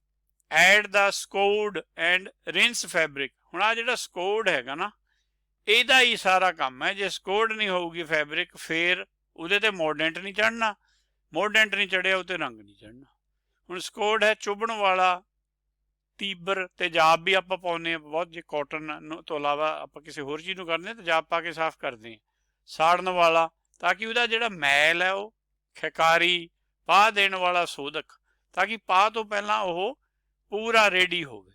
S1: add the scoured and rinse fabric। ਹੁਣ ਆ ਜਿਹੜਾ ਸਕੋਰਡ ਹੈਗਾ ਨਾ, ਇਹਦਾ ਹੀ ਸਾਰਾ ਕੰਮ ਹੈ। ਜੇ ਸਕੋਰਡ ਨਹੀਂ ਹੋਊਗੀ ਫੈਬਰਿਕ, ਫਿਰ ਉਹਦੇ ਤੇ ਮੋਰਡੈਂਟ ਨਹੀਂ ਚੜ੍ਹਨਾ, ਮੋਰਡੈਂਟ ਨਹੀਂ ਚੜ੍ਹਿਆ ਉਹ 'ਤੇ ਰੰਗ ਨਹੀਂ ਚੜ੍ਹਨਾ। ਹੁਣ ਸਕੋਰਡ ਹੈ ਚੁਭਣ ਵਾਲਾ, ਤੀਬਰ, ਤੇਜ਼ਾਬ ਵੀ ਆਪਾਂ ਪਾਉਂਦੇ ਹਾਂ ਬਹੁਤ, ਜੇ ਕਾਟਨ ਤੋਂ ਇਲਾਵਾ ਆਪਾਂ ਕਿਸੇ ਹੋਰ ਚੀਜ਼ ਨੂੰ ਕਰਦੇ ਹਾਂ ਤੇਜ਼ਾਬ ਪਾ ਕੇ ਸਾਫ਼ ਕਰਦੇ ਹਾਂ। ਸਾੜਨ ਵਾਲਾ, ਤਾਂ ਕਿ ਉਹਦਾ ਜਿਹੜਾ ਮੈਲ ਹੈ ਉਹ ਖਿਕਾਰੀ, ਪਾਹ ਦੇਣ ਵਾਲਾ ਸੋਧਕ, ਤਾਂ ਕਿ ਪਾਹ ਤੋਂ ਪਹਿਲਾਂ ਉਹ ਪੂਰਾ ਰੈਡੀ ਹੋਵੇ।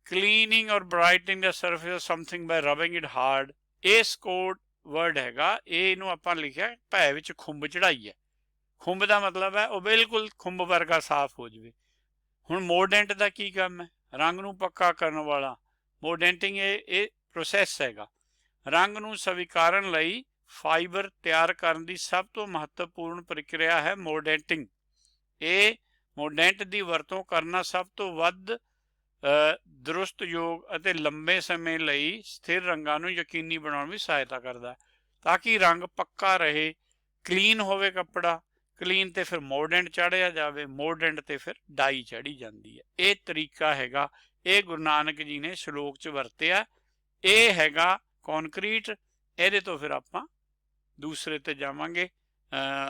S1: Cleaning or brightening the surface something by rubbing it hard, ਇਹ ਸਕੋਰਡ ਵਰਡ ਹੈਗਾ। ਇਹ ਇਹਨੂੰ ਆਪਾਂ ਲਿਖਿਆ ਭੈ ਵਿੱਚ ਖੁੰਬ ਚੜਾਈ ਹੈ। ਖੁੰਬ ਦਾ ਮਤਲਬ ਹੈ ਉਹ ਬਿਲਕੁਲ ਖੁੰਬ ਵਰਗਾ ਸਾਫ਼ ਹੋ ਜਾਵੇ। ਹੁਣ ਮੋਰਡੈਂਟ ਦਾ ਕੀ ਕੰਮ ਹੈ? ਰੰਗ ਨੂੰ ਪੱਕਾ ਕਰਨ ਵਾਲਾ। ਮੋਰਡੈਂਟਿੰਗ ਇਹ ਪ੍ਰੋਸੈਸ ਹੈਗਾ। ਰੰਗ ਨੂੰ ਸਵੀਕਾਰਨ ਲਈ ਫਾਈਬਰ ਤਿਆਰ ਕਰਨ ਦੀ ਸਭ ਤੋਂ ਮਹੱਤਵਪੂਰਨ ਪ੍ਰਕਿਰਿਆ ਹੈ ਮੋਰਡੈਂਟਿੰਗ। ਇਹ ਮੋਰਡੈਂਟ ਦੀ ਵਰਤੋਂ ਕਰਨਾ ਸਭ ਤੋਂ ਵੱਧ ਦਰੁਸਤਯੋਗ ਅਤੇ ਲੰਬੇ ਸਮੇਂ ਲਈ ਸਥਿਰ ਰੰਗਾਂ ਨੂੰ ਯਕੀਨੀ ਬਣਾਉਣ ਵਿੱਚ ਸਹਾਇਤਾ ਕਰਦਾ ਹੈ, ਤਾਂ ਕਿ ਰੰਗ ਪੱਕਾ ਰਹੇ, ਕਲੀਨ ਹੋਵੇ ਕੱਪੜਾ, ਕਲੀਨ ਤੇ ਫਿਰ ਮੋਰਡੈਂਟ ਚਾੜਿਆ ਜਾਵੇ, ਮੋਰਡੈਂਟ ਤੇ ਫਿਰ ਡਾਈ ਚੜੀ ਜਾਂਦੀ ਹੈ। ਇਹ ਤਰੀਕਾ ਹੈਗਾ, ਇਹ ਗੁਰੂ ਨਾਨਕ ਜੀ ਨੇ ਸ਼ਲੋਕ 'ਚ ਵਰਤਿਆ। ਇਹ ਹੈਗਾ ਕੌਨਕਰੀਟ। ਇਹਦੇ ਤੋਂ ਫਿਰ ਆਪਾਂ ਦੂਸਰੇ ਤੇ ਜਾਵਾਂਗੇ,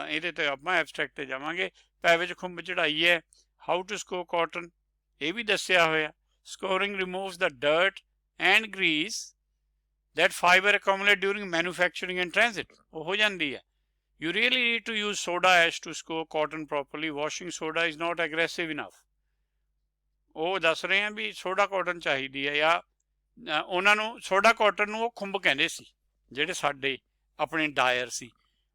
S1: ਇਹਦੇ ਤੇ ਆਪਾਂ ਐਬਸਟਰੈਕਟ ਤੇ ਜਾਵਾਂਗੇ। ਪੈ ਵਿੱਚ ਖੁੰਬ ਚੜਾਈ ਹੈ। ਹਾਊ ਟੂ ਸਕੋਰ ਕਾਟਨ, ਇਹ ਵੀ ਦੱਸਿਆ ਹੋਇਆ। Scouring removes the dirt and grease that fiber accumulate during manufacturing and transit, ਉਹ ਹੋ ਜਾਂਦੀ ਹੈ। You really need to use soda ash to score cotton properly. Washing soda is not aggressive enough. ਉਹ ਦੱਸ ਰਹੇ ਆ ਵੀ ਸੋਡਾ ਕਾਟਨ ਚਾਹੀਦੀ ਹੈ, ਜਾਂ ਉਹਨਾਂ ਨੂੰ ਸੋਡਾ ਕਾਟਨ ਨੂੰ ਉਹ ਖੁੰਬ ਕਹਿੰਦੇ ਸੀ। ਜਿਹੜੇ ਸਾਡੇ ਆਪਣੇ ਡਾਇਰ ਸੀ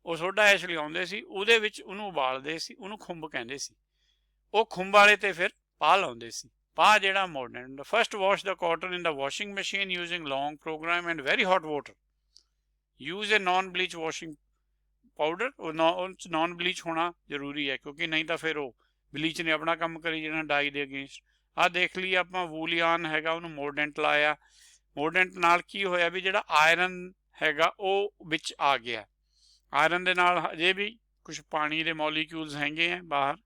S1: ਉਹ ਸੋਡਾ ਐਸ਼ ਲਿਆਉਂਦੇ ਸੀ, ਉਹਦੇ ਵਿੱਚ ਉਹਨੂੰ ਉਬਾਲਦੇ ਸੀ, ਉਹਨੂੰ ਖੁੰਬ ਕਹਿੰਦੇ ਸੀ। ਉਹ ਖੁੰਬ ਵਾਲੇ ਤੇ ਫਿਰ ਪਾਹ ਲਾਉਂਦੇ ਸੀ। ਪਾਹ ਜਿਹੜਾ modern. First wash the cotton in the washing machine using long programme and very hot water. Use a non bleach washing powder. ਉਹ ਨॉन ਬਲੀਚ ਹੋਣਾ ਜ਼ਰੂਰੀ ਹੈ, ਕਿਉਂਕਿ ਨਹੀਂ ਤਾਂ ਫਿਰ ਉਹ ਬਲੀਚ ਨੇ ਆਪਣਾ ਕੰਮ ਕਰੀ ਜਾਣਾ ਡਾਈ ਦੇ ਅਗੇਂਸਟ। ਆਹ ਦੇਖ ਲਈ ਆਪਾਂ ਵੂਲੀਆਨ ਹੈਗਾ, ਉਹਨੂੰ ਮੋਰਡੈਂਟ ਲਾਇਆ। ਮੋਰਡੈਂਟ ਨਾਲ ਕੀ ਹੋਇਆ ਵੀ ਜਿਹੜਾ ਆਇਰਨ ਹੈਗਾ ਉਹ ਵਿੱਚ ਆ ਗਿਆ। ਆਇਰਨ ਦੇ ਨਾਲ ਹਜੇ ਵੀ ਕੁਛ ਪਾਣੀ ਦੇ ਮੋਲੀਕਿਊਲਸ ਹੈਗੇ ਆ ਬਾਹਰ।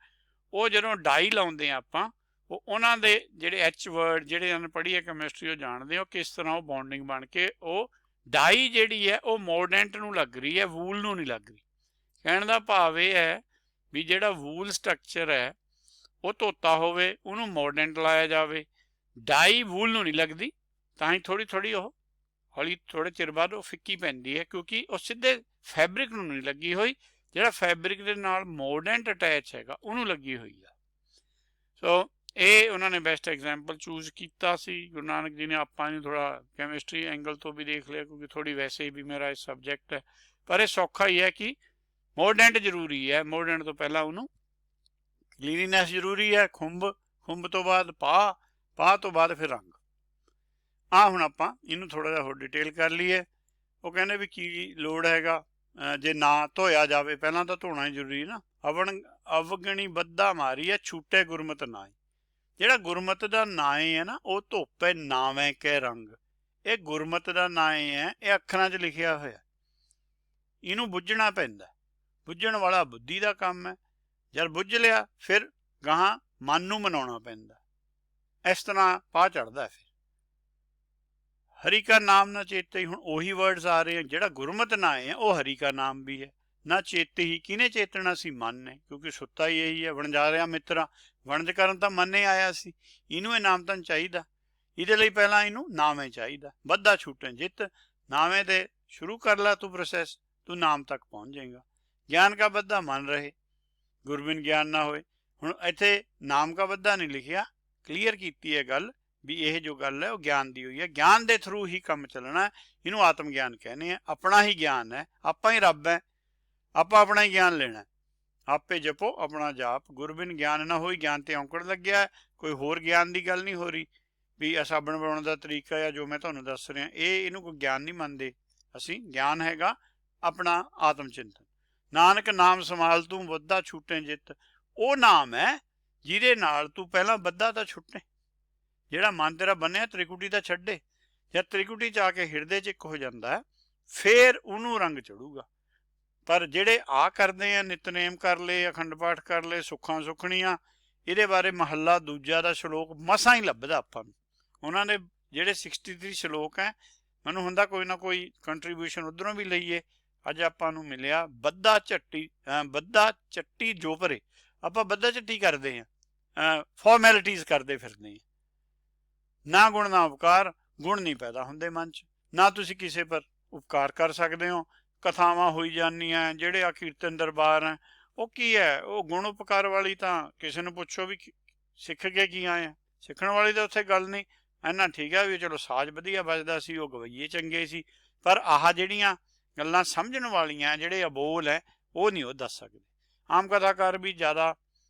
S1: ਉਹ ਜਦੋਂ ਡਾਈ ਲਾਉਂਦੇ ਆ ਆਪਾਂ, ਉਹ ਉਹਨਾਂ ਦੇ ਜਿਹੜੇ ਐਚ ਵਰਡ, ਜਿਹੜੇ ਇਹਨਾਂ ਪੜ੍ਹੀ ਹੈ ਕੈਮਿਸਟਰੀ, ਉਹ ਜਾਣਦੇ ਹੋ ਕਿਸ ਤਰ੍ਹਾਂ ਉਹ ਬੌਂਡਿੰਗ ਬਣ ਕੇ ਉਹ ਡਾਈ ਜਿਹੜੀ ਹੈ ਉਹ ਮੋਰਡੈਂਟ ਨੂੰ ਲੱਗ ਰਹੀ ਹੈ, ਵੂਲ ਨੂੰ ਨਹੀਂ ਲੱਗ ਰਹੀ। ਕਹਿਣ ਦਾ ਭਾਵ ਇਹ ਹੈ ਵੀ ਜਿਹੜਾ ਵੂਲ ਸਟਰਕਚਰ ਹੈ ਉਹ ਧੋਤਾ ਹੋਵੇ, ਉਹਨੂੰ ਮੋਰਡੈਂਟ ਲਾਇਆ ਜਾਵੇ, ਡਾਈ ਵੂਲ ਨੂੰ ਨਹੀਂ ਲੱਗਦੀ, ਤਾਂ ਹੀ ਥੋੜ੍ਹੀ ਥੋੜ੍ਹੀ ਉਹ ਹੌਲੀ ਥੋੜ੍ਹੇ ਚਿਰ ਬਾਅਦ ਉਹ ਫਿੱਕੀ ਪੈਂਦੀ ਹੈ, ਕਿਉਂਕਿ ਉਹ ਸਿੱਧੇ ਫੈਬਰਿਕ ਨੂੰ ਨਹੀਂ ਲੱਗੀ ਹੋਈ, ਜਿਹੜਾ ਫੈਬਰਿਕ ਦੇ ਨਾਲ ਮੋਰਡੈਂਟ ਅਟੈਚ ਹੈਗਾ ਉਹਨੂੰ ਲੱਗੀ ਹੋਈ ਆ। ਸੋ ਇਹ ਉਹਨਾਂ ਨੇ ਬੈਸਟ ਐਗਜ਼ਾਮਪਲ ਚੂਜ਼ ਕੀਤਾ ਸੀ ਗੁਰੂ ਨਾਨਕ ਜੀ ਨੇ। ਆਪਾਂ ਨੂੰ ਥੋੜ੍ਹਾ ਕੈਮਿਸਟਰੀ ਐਂਗਲ ਤੋਂ ਵੀ ਦੇਖ ਲਿਆ, ਕਿਉਂਕਿ ਥੋੜ੍ਹੀ ਵੈਸੇ ਵੀ ਮੇਰਾ ਇਹ ਸਬਜੈਕਟ ਹੈ, ਪਰ ਇਹ ਸੌਖਾ ਹੀ ਹੈ ਕਿ ਮੋਰਡੈਂਟ ਜ਼ਰੂਰੀ ਹੈ। ਮੋਰਡੈਂਟ ਤੋਂ ਪਹਿਲਾਂ ਉਹਨੂੰ ਕਲੀਨਿਨੈਸ ਜ਼ਰੂਰੀ ਹੈ। ਖੁੰਬ ਤੋਂ ਬਾਅਦ ਪਾਹ ਤੋਂ ਬਾਅਦ ਫਿਰ ਰੰਗ। ਹੁਣ ਆਪਾਂ ਇਹਨੂੰ ਥੋੜ੍ਹਾ ਜਿਹਾ ਹੋਰ ਡਿਟੇਲ ਕਰ ਲਈਏ। ਉਹ ਕਹਿੰਦੇ ਵੀ ਕੀ ਲੋੜ ਹੈਗਾ ਜੇ ਨਾ ਧੋਇਆ ਜਾਵੇ, ਪਹਿਲਾਂ ਤਾਂ ਧੋਣਾ ਹੀ ਜ਼ਰੂਰੀ ਨਾ। ਅਵਗਣੀ ਬੱਧਾ ਮਾਰੀ ਹੈ ਛੂਟੇ ਗੁਰਮਤ ਨਾਏ। ਜਿਹੜਾ ਗੁਰਮਤ ਦਾ ਨਾਏ ਹੈ ਨਾ, ਉਹ ਧੋਪੇ ਨਾਵੇਂ ਕੇ ਰੰਗ। ਇਹ ਗੁਰਮਤ ਦਾ ਨਾਏ ਹੈ, ਇਹ ਅੱਖਰਾਂ 'ਚ ਲਿਖਿਆ ਹੋਇਆ। ਇਹਨੂੰ ਬੁੱਝਣਾ ਪੈਂਦਾ। ਬੁੱਝਣ ਵਾਲਾ ਬੁੱਧੀ ਦਾ ਕੰਮ ਹੈ। ਜਦ ਬੁੱਝ ਲਿਆ ਫਿਰ ਗਾਹਾਂ ਮਨ ਨੂੰ ਮਨਾਉਣਾ ਪੈਂਦਾ। ਇਸ ਤਰ੍ਹਾਂ ਪਾਹ ਚੜ੍ਹਦਾ। ਫਿਰ ਹਰੀ ਕਾ ਨਾਮ ਨਾ ਚੇਤੇ, ਹੁਣ ਉਹੀ ਵਰਡਸ ਆ ਰਹੇ ਆ। ਜਿਹੜਾ ਗੁਰਮਤ ਨਾਏ ਹੈ ਉਹ ਹਰੀ ਕਾ ਨਾਮ ਵੀ ਹੈ। ਨਾ ਚੇਤੇ ਹੀ, ਕਿਹਨੇ ਚੇਤਣਾ ਸੀ? ਮਨ ਨੇ, ਕਿਉਂਕਿ ਸੁੱਤਾ ਹੀ ਇਹੀ ਹੈ। ਵਣਜਾਰਿਆ ਮਿੱਤਰਾ, ਵਣਜ ਕਰਨ ਤਾਂ ਮਨ ਨੇ ਆਇਆ ਸੀ। ਇਹਨੂੰ ਇਹ ਨਾਮ ਤਾਂ ਚਾਹੀਦਾ। ਇਹਦੇ ਲਈ ਪਹਿਲਾਂ ਇਹਨੂੰ ਨਾਵੇਂ ਚਾਹੀਦਾ। ਬੱਧਾ ਛੂਟੇ ਜਿੱਤ, ਨਾਵੇਂ ਤੇ ਸ਼ੁਰੂ ਕਰ ਲਾ ਤੂੰ ਪ੍ਰੋਸੈਸ, ਤੂੰ ਨਾਮ ਤੱਕ ਪਹੁੰਚ ਜਾਏਗਾ। ਗਿਆਨ ਕਾ ਬੱਧਾ ਮਨ ਰਹੇ, ਗੁਰਬਿਨ ਗਿਆਨ ਨਾ ਹੋਏ। ਹੁਣ ਇੱਥੇ ਨਾਮ ਕਾ ਬੱਧਾ ਨਹੀਂ ਲਿਖਿਆ, ਕਲੀਅਰ ਕੀਤੀ ਹੈ ਗੱਲ ਵੀ ਇਹ ਜੋ ਗੱਲ ਹੈ ਉਹ ਗਿਆਨ ਦੀ ਹੋਈ ਹੈ। ਗਿਆਨ ਦੇ ਥਰੂ ਹੀ ਕੰਮ ਚੱਲਣਾ। ਇਹਨੂੰ ਆਤਮ ਗਿਆਨ ਕਹਿੰਦੇ ਆ। ਆਪਣਾ ਹੀ ਗਿਆਨ ਹੈ, ਆਪਾਂ ਹੀ ਰੱਬ ਹੈ, ਆਪਾਂ ਆਪਣਾ ਹੀ ਗਿਆਨ ਲੈਣਾ। ਆਪੇ ਜਪੋ ਆਪਣਾ ਜਾਪ, ਗੁਰਬਿਨ ਗਿਆਨ ਨਾ ਹੋਈ। ਗਿਆਨ ਤੇ ਔਂਕੜ ਲੱਗਿਆ, ਕੋਈ ਹੋਰ ਗਿਆਨ ਦੀ ਗੱਲ ਨਹੀਂ ਹੋ ਰਹੀ ਵੀ ਸਾਬਣ ਬਣਾਉਣ ਦਾ ਤਰੀਕਾ ਆ ਜੋ ਮੈਂ ਤੁਹਾਨੂੰ ਦੱਸ ਰਿਹਾ, ਇਹਨੂੰ ਕੋਈ ਗਿਆਨ ਨਹੀਂ ਮੰਨਦੇ ਅਸੀਂ। ਗਿਆਨ ਹੈਗਾ ਆਪਣਾ ਆਤਮ ਚਿੰਤਨ। ਨਾਨਕ ਨਾਮ ਸੰਭਾਲ ਤੂੰ ਬੱਧਾ ਛੁੱਟੇ ਜਿੱਤ। ਉਹ ਨਾਮ ਹੈ ਜਿਹਦੇ ਨਾਲ ਤੂੰ ਪਹਿਲਾਂ ਬੱਧਾ ਤਾਂ ਛੁੱਟੇ। ਜਿਹੜਾ ਮਨ ਤੇਰਾ ਬੰਨਿਆ ਤ੍ਰਿਕੁਟੀ ਦਾ ਛੱਡੇ। ਜਦ ਤ੍ਰਿਕੁਟੀ 'ਚ ਆ ਕੇ ਹਿਰਦੇ 'ਚ ਇੱਕ ਹੋ ਜਾਂਦਾ ਫਿਰ ਉਹਨੂੰ ਰੰਗ ਚੜੂਗਾ। ਪਰ ਜਿਹੜੇ ਆ ਕਰਦੇ ਆ, ਨਿਤਨੇਮ ਕਰ ਲਏ, ਅਖੰਡ ਪਾਠ ਕਰ ਲਏ, ਸੁੱਖਾਂ ਸੁੱਖਣੀਆਂ, ਇਹਦੇ ਬਾਰੇ ਮਹੱਲਾ ਦੂਜਾ ਦਾ ਸ਼ਲੋਕ ਮਸਾਂ ਹੀ ਲੱਭਦਾ ਆਪਾਂ ਨੂੰ। ਉਹਨਾਂ ਦੇ ਜਿਹੜੇ 63 ਸ਼ਲੋਕ ਹੈ, ਮੈਨੂੰ ਹੁੰਦਾ ਕੋਈ ਨਾ ਕੋਈ ਕੰਟਰੀਬਿਊਸ਼ਨ ਉਧਰੋਂ ਵੀ ਲਈਏ। ਅੱਜ ਆਪਾਂ ਨੂੰ ਮਿਲਿਆ ਬੱਧਾ ਚੱਟੀ ਜੋ ਭਰੇ। ਆਪਾਂ ਬੱਧਾ ਚੱਟੀ ਕਰਦੇ ਹਾਂ, ਫਾਰਮੈਲਿਟੀਜ਼ ਕਰਦੇ ਫਿਰਦੇ ਹਾਂ। ਨਾ ਗੁਣ ਨਾ ਉਪਕਾਰ, ਗੁਣ ਨਹੀਂ ਪੈਦਾ ਹੁੰਦੇ ਮਨ 'ਚ, ਨਾ ਤੁਸੀਂ ਕਿਸੇ ਪਰ ਉਪਕਾਰ ਕਰ ਸਕਦੇ ਹੋ। ਕਥਾਵਾਂ ਹੋਈ ਜਾਂਦੀਆਂ, ਜਿਹੜੇ ਆ ਕੀਰਤਨ ਦਰਬਾਰ ਹੈ, ਉਹ ਕੀ ਹੈ? ਉਹ ਗੁਣ ਉਪਕਾਰ ਵਾਲੀ ਤਾਂ ਕਿਸੇ ਨੂੰ ਪੁੱਛੋ ਵੀ ਸਿੱਖ ਕੇ ਕੀ ਆਏ ਆ, ਸਿੱਖਣ ਵਾਲੀ ਤਾਂ ਉੱਥੇ ਗੱਲ ਨਹੀਂ। ਇੰਨਾ ਠੀਕ ਹੈ ਵੀ ਚਲੋ ਸਾਜ਼ ਵਧੀਆ ਵੱਜਦਾ ਸੀ, ਉਹ ਗਵਈਏ ਚੰਗੇ ਸੀ, ਪਰ ਆਹ ਜਿਹੜੀਆਂ ਗੱਲਾਂ ਸਮਝਣ ਵਾਲੀਆਂ, ਜਿਹੜੇ ਅਬੋਲ ਹੈ, ਉਹ ਨਹੀਂ ਉਹ ਦੱਸ ਸਕਦੇ। ਆਮ ਕਥਾਕਾਰ ਵੀ ਜ਼ਿਆਦਾ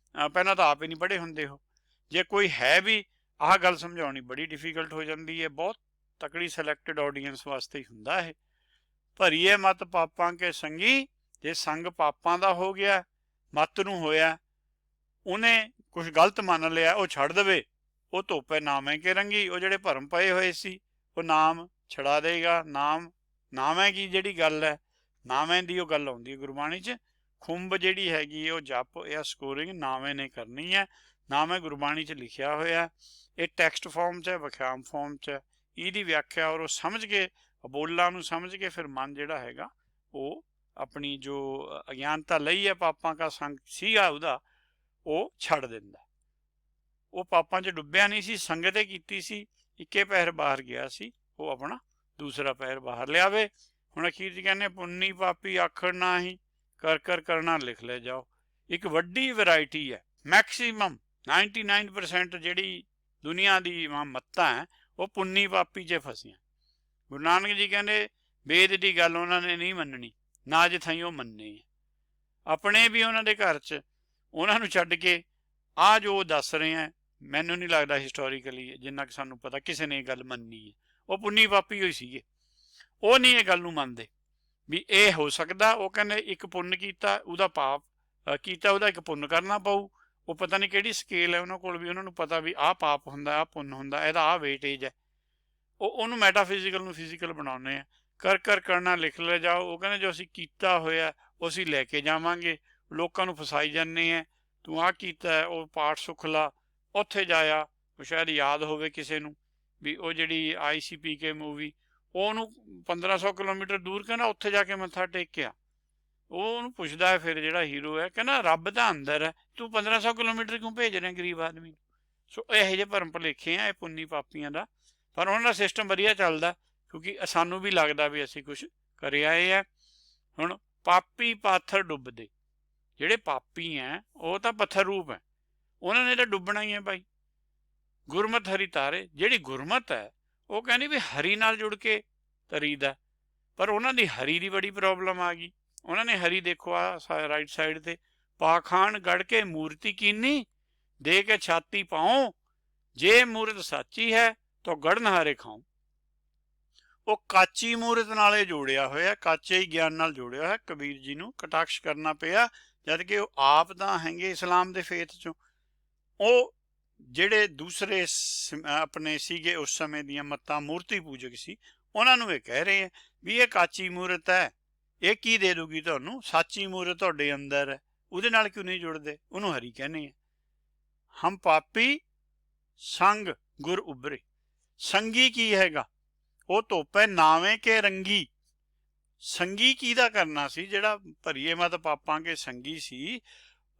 S1: ਪਹਿਲਾਂ ਤਾਂ ਆਪ ਹੀ ਨਹੀਂ ਪੜ੍ਹੇ ਹੁੰਦੇ ਉਹ, ਜੇ ਕੋਈ ਹੈ ਵੀ ਆਹ ਗੱਲ ਸਮਝਾਉਣੀ ਬੜੀ ਡਿਫੀਕਲਟ ਹੋ ਜਾਂਦੀ ਹੈ। ਬਹੁਤ ਤਕੜੀ ਸਿਲੈਕਟਡ ਆਡੀਅੰਸ ਵਾਸਤੇ ਹੀ ਹੁੰਦਾ ਇਹ। ਭਰੀਏ ਮਤ ਪਾਪਾਂ ਕੇ ਸੰਗੀ, ਜੇ ਸੰਗ ਪਾਪਾਂ ਦਾ ਹੋ ਗਿਆ, ਮਤ ਨੂੰ ਹੋਇਆ, ਉਹਨੇ ਕੁਛ ਗਲਤ ਮੰਨ ਲਿਆ, ਉਹ ਛੱਡ ਦੇਵੇ। ਉਹ ਧੋਪੇ ਨਾਮੇ ਕੇ ਰੰਗੀ, ਉਹ ਜਿਹੜੇ ਭਰਮ ਪਏ ਹੋਏ ਸੀ ਉਹ ਨਾਮ ਛੜਾ ਦੇਗਾ। ਨਾਮੈ ਕੀ ਜਿਹੜੀ ਗੱਲ ਹੈ, ਨਾਵੇਂ ਦੀ ਉਹ ਗੱਲ ਆਉਂਦੀ ਹੈ ਗੁਰਬਾਣੀ 'ਚ। ਖੁੰਬ ਜਿਹੜੀ ਹੈਗੀ ਉਹ ਜਪ ਜਾਂ ਸਕੋਰਿੰਗ ਨਾਵੇਂ ਨੇ ਕਰਨੀ ਹੈ। ਨਾਵੇਂ ਗੁਰਬਾਣੀ 'ਚ ਲਿਖਿਆ ਹੋਇਆ, ਇਹ ਟੈਕਸਟ ਫਾਰਮ 'ਚ ਹੈ, ਵਿਖਿਆਮ ਫਾਰਮ 'ਚ ਹੈ। ਇਹਦੀ ਵਿਆਖਿਆ ਔਰ ਉਹ ਸਮਝ ਕੇ, ਅਬੋਲਾਂ ਨੂੰ ਸਮਝ ਕੇ, ਫਿਰ ਮਨ ਜਿਹੜਾ ਹੈਗਾ ਉਹ ਆਪਣੀ ਜੋ ਅਗਿਆਨਤਾ ਲਈ ਹੈ, ਪਾਪਾਂ ਕਾ ਸੰਗ ਸੀਗਾ ਉਹਦਾ, ਉਹ ਛੱਡ ਦਿੰਦਾ। ਉਹ ਪਾਪਾਂ 'ਚ ਡੁੱਬਿਆ ਨਹੀਂ ਸੀ, ਸੰਗਤ ਕੀਤੀ ਸੀ, ਇੱਕੇ ਪੈਰ ਬਾਹਰ ਗਿਆ ਸੀ, ਉਹ ਆਪਣਾ ਦੂਸਰਾ ਪੈਰ ਬਾਹਰ ਲਿਆਵੇ। ਹੁਣ ਅਖੀਰ 'ਚ ਕਹਿੰਦੇ ਪੁੰਨੀ ਪਾਪੀ ਆਖੜ ਨਾ ਹੀ, ਕਰ ਕਰ ਕਰਨਾ ਲਿਖ ਲੈ ਜਾਓ। ਇੱਕ ਵੱਡੀ ਵੈਰਾਇਟੀ ਹੈ, ਮੈਕਸੀਮਮ 99% ਜਿਹੜੀ ਦੁਨੀਆ ਦੀ ਮੱਤਾਂ ਹੈ ਉਹ ਪੁੰਨੀ ਪਾਪੀ 'ਚ ਫਸੀਆਂ। ਗੁਰੂ ਨਾਨਕ ਜੀ ਕਹਿੰਦੇ ਵੇਦ ਦੀ ਗੱਲ ਉਹਨਾਂ ਨੇ ਨਹੀਂ ਮੰਨਣੀ, ਨਾ ਅੱਜ ਥਾਈਂ ਉਹ ਮੰਨੇ। ਆਪਣੇ ਵੀ ਉਹਨਾਂ ਦੇ ਘਰ 'ਚ ਉਹਨਾਂ ਨੂੰ ਛੱਡ ਕੇ ਆਹ ਜੋ ਦੱਸ ਰਹੇ ਹੈ, ਮੈਨੂੰ ਨਹੀਂ ਲੱਗਦਾ ਹਿਸਟੋਰੀਕਲੀ ਜਿੰਨਾ ਕਿ ਸਾਨੂੰ ਪਤਾ ਕਿਸੇ ਨੇ ਇਹ ਗੱਲ ਮੰਨੀ ਹੈ। ਉਹ ਪੁੰਨੀ ਪਾਪੀ ਹੋਈ ਸੀਗੇ, ਉਹ ਨਹੀਂ ਇਹ ਗੱਲ ਨੂੰ ਮੰਨਦੇ ਵੀ ਇਹ ਹੋ ਸਕਦਾ। ਉਹ ਕਹਿੰਦੇ ਇੱਕ ਪੁੰਨ ਕੀਤਾ, ਉਹਦਾ ਪਾਪ ਕੀਤਾ, ਉਹਦਾ ਇੱਕ ਪੁੰਨ ਕਰਨਾ ਪਊ। ਉਹ ਪਤਾ ਨਹੀਂ ਕਿਹੜੀ ਸਕੇਲ ਹੈ ਉਹਨਾਂ ਕੋਲ ਵੀ, ਉਹਨਾਂ ਨੂੰ ਪਤਾ ਵੀ ਆਹ ਪਾਪ ਹੁੰਦਾ, ਆਹ ਪੁੰਨ ਹੁੰਦਾ, ਇਹਦਾ ਆਹ ਵੇਟੇਜ ਹੈ। ਉਹਨੂੰ ਮੈਟਾਫਿਜ਼ੀਕਲ ਨੂੰ ਫਿਜ਼ੀਕਲ ਬਣਾਉਂਦੇ ਆ। ਕਰ ਕਰ ਕਰਨਾ ਲਿਖ ਲੈ ਜਾਓ। ਉਹ ਕਹਿੰਦੇ ਜੋ ਅਸੀਂ ਕੀਤਾ ਹੋਇਆ ਉਹ ਅਸੀਂ ਲੈ ਕੇ ਜਾਵਾਂਗੇ। ਲੋਕਾਂ ਨੂੰ ਫਸਾਈ ਜਾਂਦੇ ਆ, ਤੂੰ ਆਹ ਕੀਤਾ, ਉਹ ਪਾਠ ਸੁੱਖ ਲਾ, ਉੱਥੇ ਜਾਇਆ। ਉਹ ਸ਼ਾਇਦ ਯਾਦ ਹੋਵੇ ਕਿਸੇ ਨੂੰ ਵੀ ਉਹ ਜਿਹੜੀ ICPK ਮੂਵੀ, ਉਹਨੂੰ 1500 ਕਿਲੋਮੀਟਰ ਦੂਰ ਕਹਿੰਦਾ ਉੱਥੇ ਜਾ ਕੇ ਮੱਥਾ ਟੇਕਿਆ। ਉਹ ਉਹਨੂੰ ਪੁੱਛਦਾ ਹੈ ਫਿਰ ਜਿਹੜਾ ਹੀਰੋ ਹੈ, ਕਹਿੰਦਾ ਰੱਬ ਤਾਂ ਅੰਦਰ ਹੈ, ਤੂੰ 1500 ਕਿਲੋਮੀਟਰ ਕਿਉਂ ਭੇਜ ਰਿਹਾ ਗਰੀਬ ਆਦਮੀ ਨੂੰ? ਸੋ ਇਹੋ ਜਿਹੇ ਭਰਮ ਭੁਲੇਖੇ ਆ ਇਹ ਪੁੰਨੀ ਪਾਪੀਆਂ ਦਾ। ਪਰ ਉਹਨਾਂ ਦਾ ਸਿਸਟਮ ਵਧੀਆ ਚੱਲਦਾ, ਕਿਉਂਕਿ ਸਾਨੂੰ ਵੀ ਲੱਗਦਾ ਵੀ ਅਸੀਂ ਕੁਛ ਕਰੇ ਆਏ ਆ। ਹੁਣ ਪਾਪੀ ਪਾਥਰ ਡੁੱਬਦੇ, ਜਿਹੜੇ ਪਾਪੀ ਹੈ ਉਹ ਤਾਂ ਪੱਥਰ ਰੂਪ ਹੈ, ਉਹਨਾਂ ਨੇ ਤਾਂ ਡੁੱਬਣਾ ਹੀ ਹੈ ਭਾਈ। ਗੁਰਮਤ ਹਰੀ ਤਾਰੇ, ਜਿਹੜੀ ਗੁਰਮਤ ਹੈ ਉਹ ਕਹਿੰਦੀ ਵੀ ਹਰੀ ਨਾਲ ਜੁੜ ਕੇ ਤਰੀਦਾ, ਪਰ ਉਹਨਾਂ ਦੀ ਹਰੀ ਦੀ ਬੜੀ ਪ੍ਰੋਬਲਮ ਆ ਗਈ। ਉਹਨਾਂ ਨੇ ਹਰੀ ਦੇਖੋ ਆ ਰਾਈਟ ਸਾਈਡ ਤੇ, ਪਾਖਾਨ ਗੜ ਕੇ ਮੂਰਤੀ ਕੀਨੀ, ਦੇ ਕੇ ਛਾਤੀ ਪਾਓ, ਜੇ ਮੂਰਤ ਸਾਚੀ ਹੈ ਤਾਂ ਗੜਨ ਹਾਰੇ ਖਾਓ। ਉਹ ਕਾਚੀ ਮੂਰਤ ਨਾਲੇ ਜੋੜਿਆ ਹੋਇਆ, ਕਾਚੇ ਹੀ ਗਿਆਨ ਨਾਲ ਜੋੜਿਆ ਹੋਇਆ। ਕਬੀਰ ਜੀ ਨੂੰ ਕਟਾਕਸ਼ ਕਰਨਾ ਪਿਆ, ਜਦ ਕਿ ਉਹ ਆਪ ਤਾਂ ਹੈਗੇ ਇਸਲਾਮ ਦੇ ਫੇਥ 'ਚੋਂ। ਉਹ ਜਿਹੜੇ ਦੂਸਰੇ ਆਪਣੇ ਸੀਗੇ ਉਸ ਸਮੇਂ ਦੀਆਂ ਮੱਤਾਂ ਮੂਰਤੀ ਪੂਜਕ ਸੀ, ਉਹਨਾਂ ਨੂੰ ਇਹ ਕਹਿ ਰਹੇ ਆ ਵੀ ਇਹ ਕਾਚੀ ਮੂਰਤ ਹੈ, ਇਹ ਕੀ ਦੇ ਦੂਗੀ ਤੁਹਾਨੂੰ? ਸਾਚੀ ਮੂਰਤ ਤੁਹਾਡੇ ਅੰਦਰ ਹੈ, ਉਹਦੇ ਨਾਲ ਕਿਉਂ ਨਹੀਂ ਜੁੜਦੇ? ਉਹਨੂੰ ਹਰੀ ਕਹਿੰਦੇ ਆ। ਹਮ ਪਾਪੀ ਸੰਗ ਗੁਰ ਉਭਰੇ। ਸੰਗੀ ਕੀ ਹੈਗਾ? ਉਹ ਧੋਪੇ ਨਾਵੇਂ ਕੇ ਰੰਗੀ। ਸੰਗੀ ਕਿਹਦਾ ਕਰਨਾ ਸੀ? ਜਿਹੜਾ ਭਰੀਏ ਮਤ ਪਾਪਾਂ ਕੇ ਸੰਗੀ ਸੀ,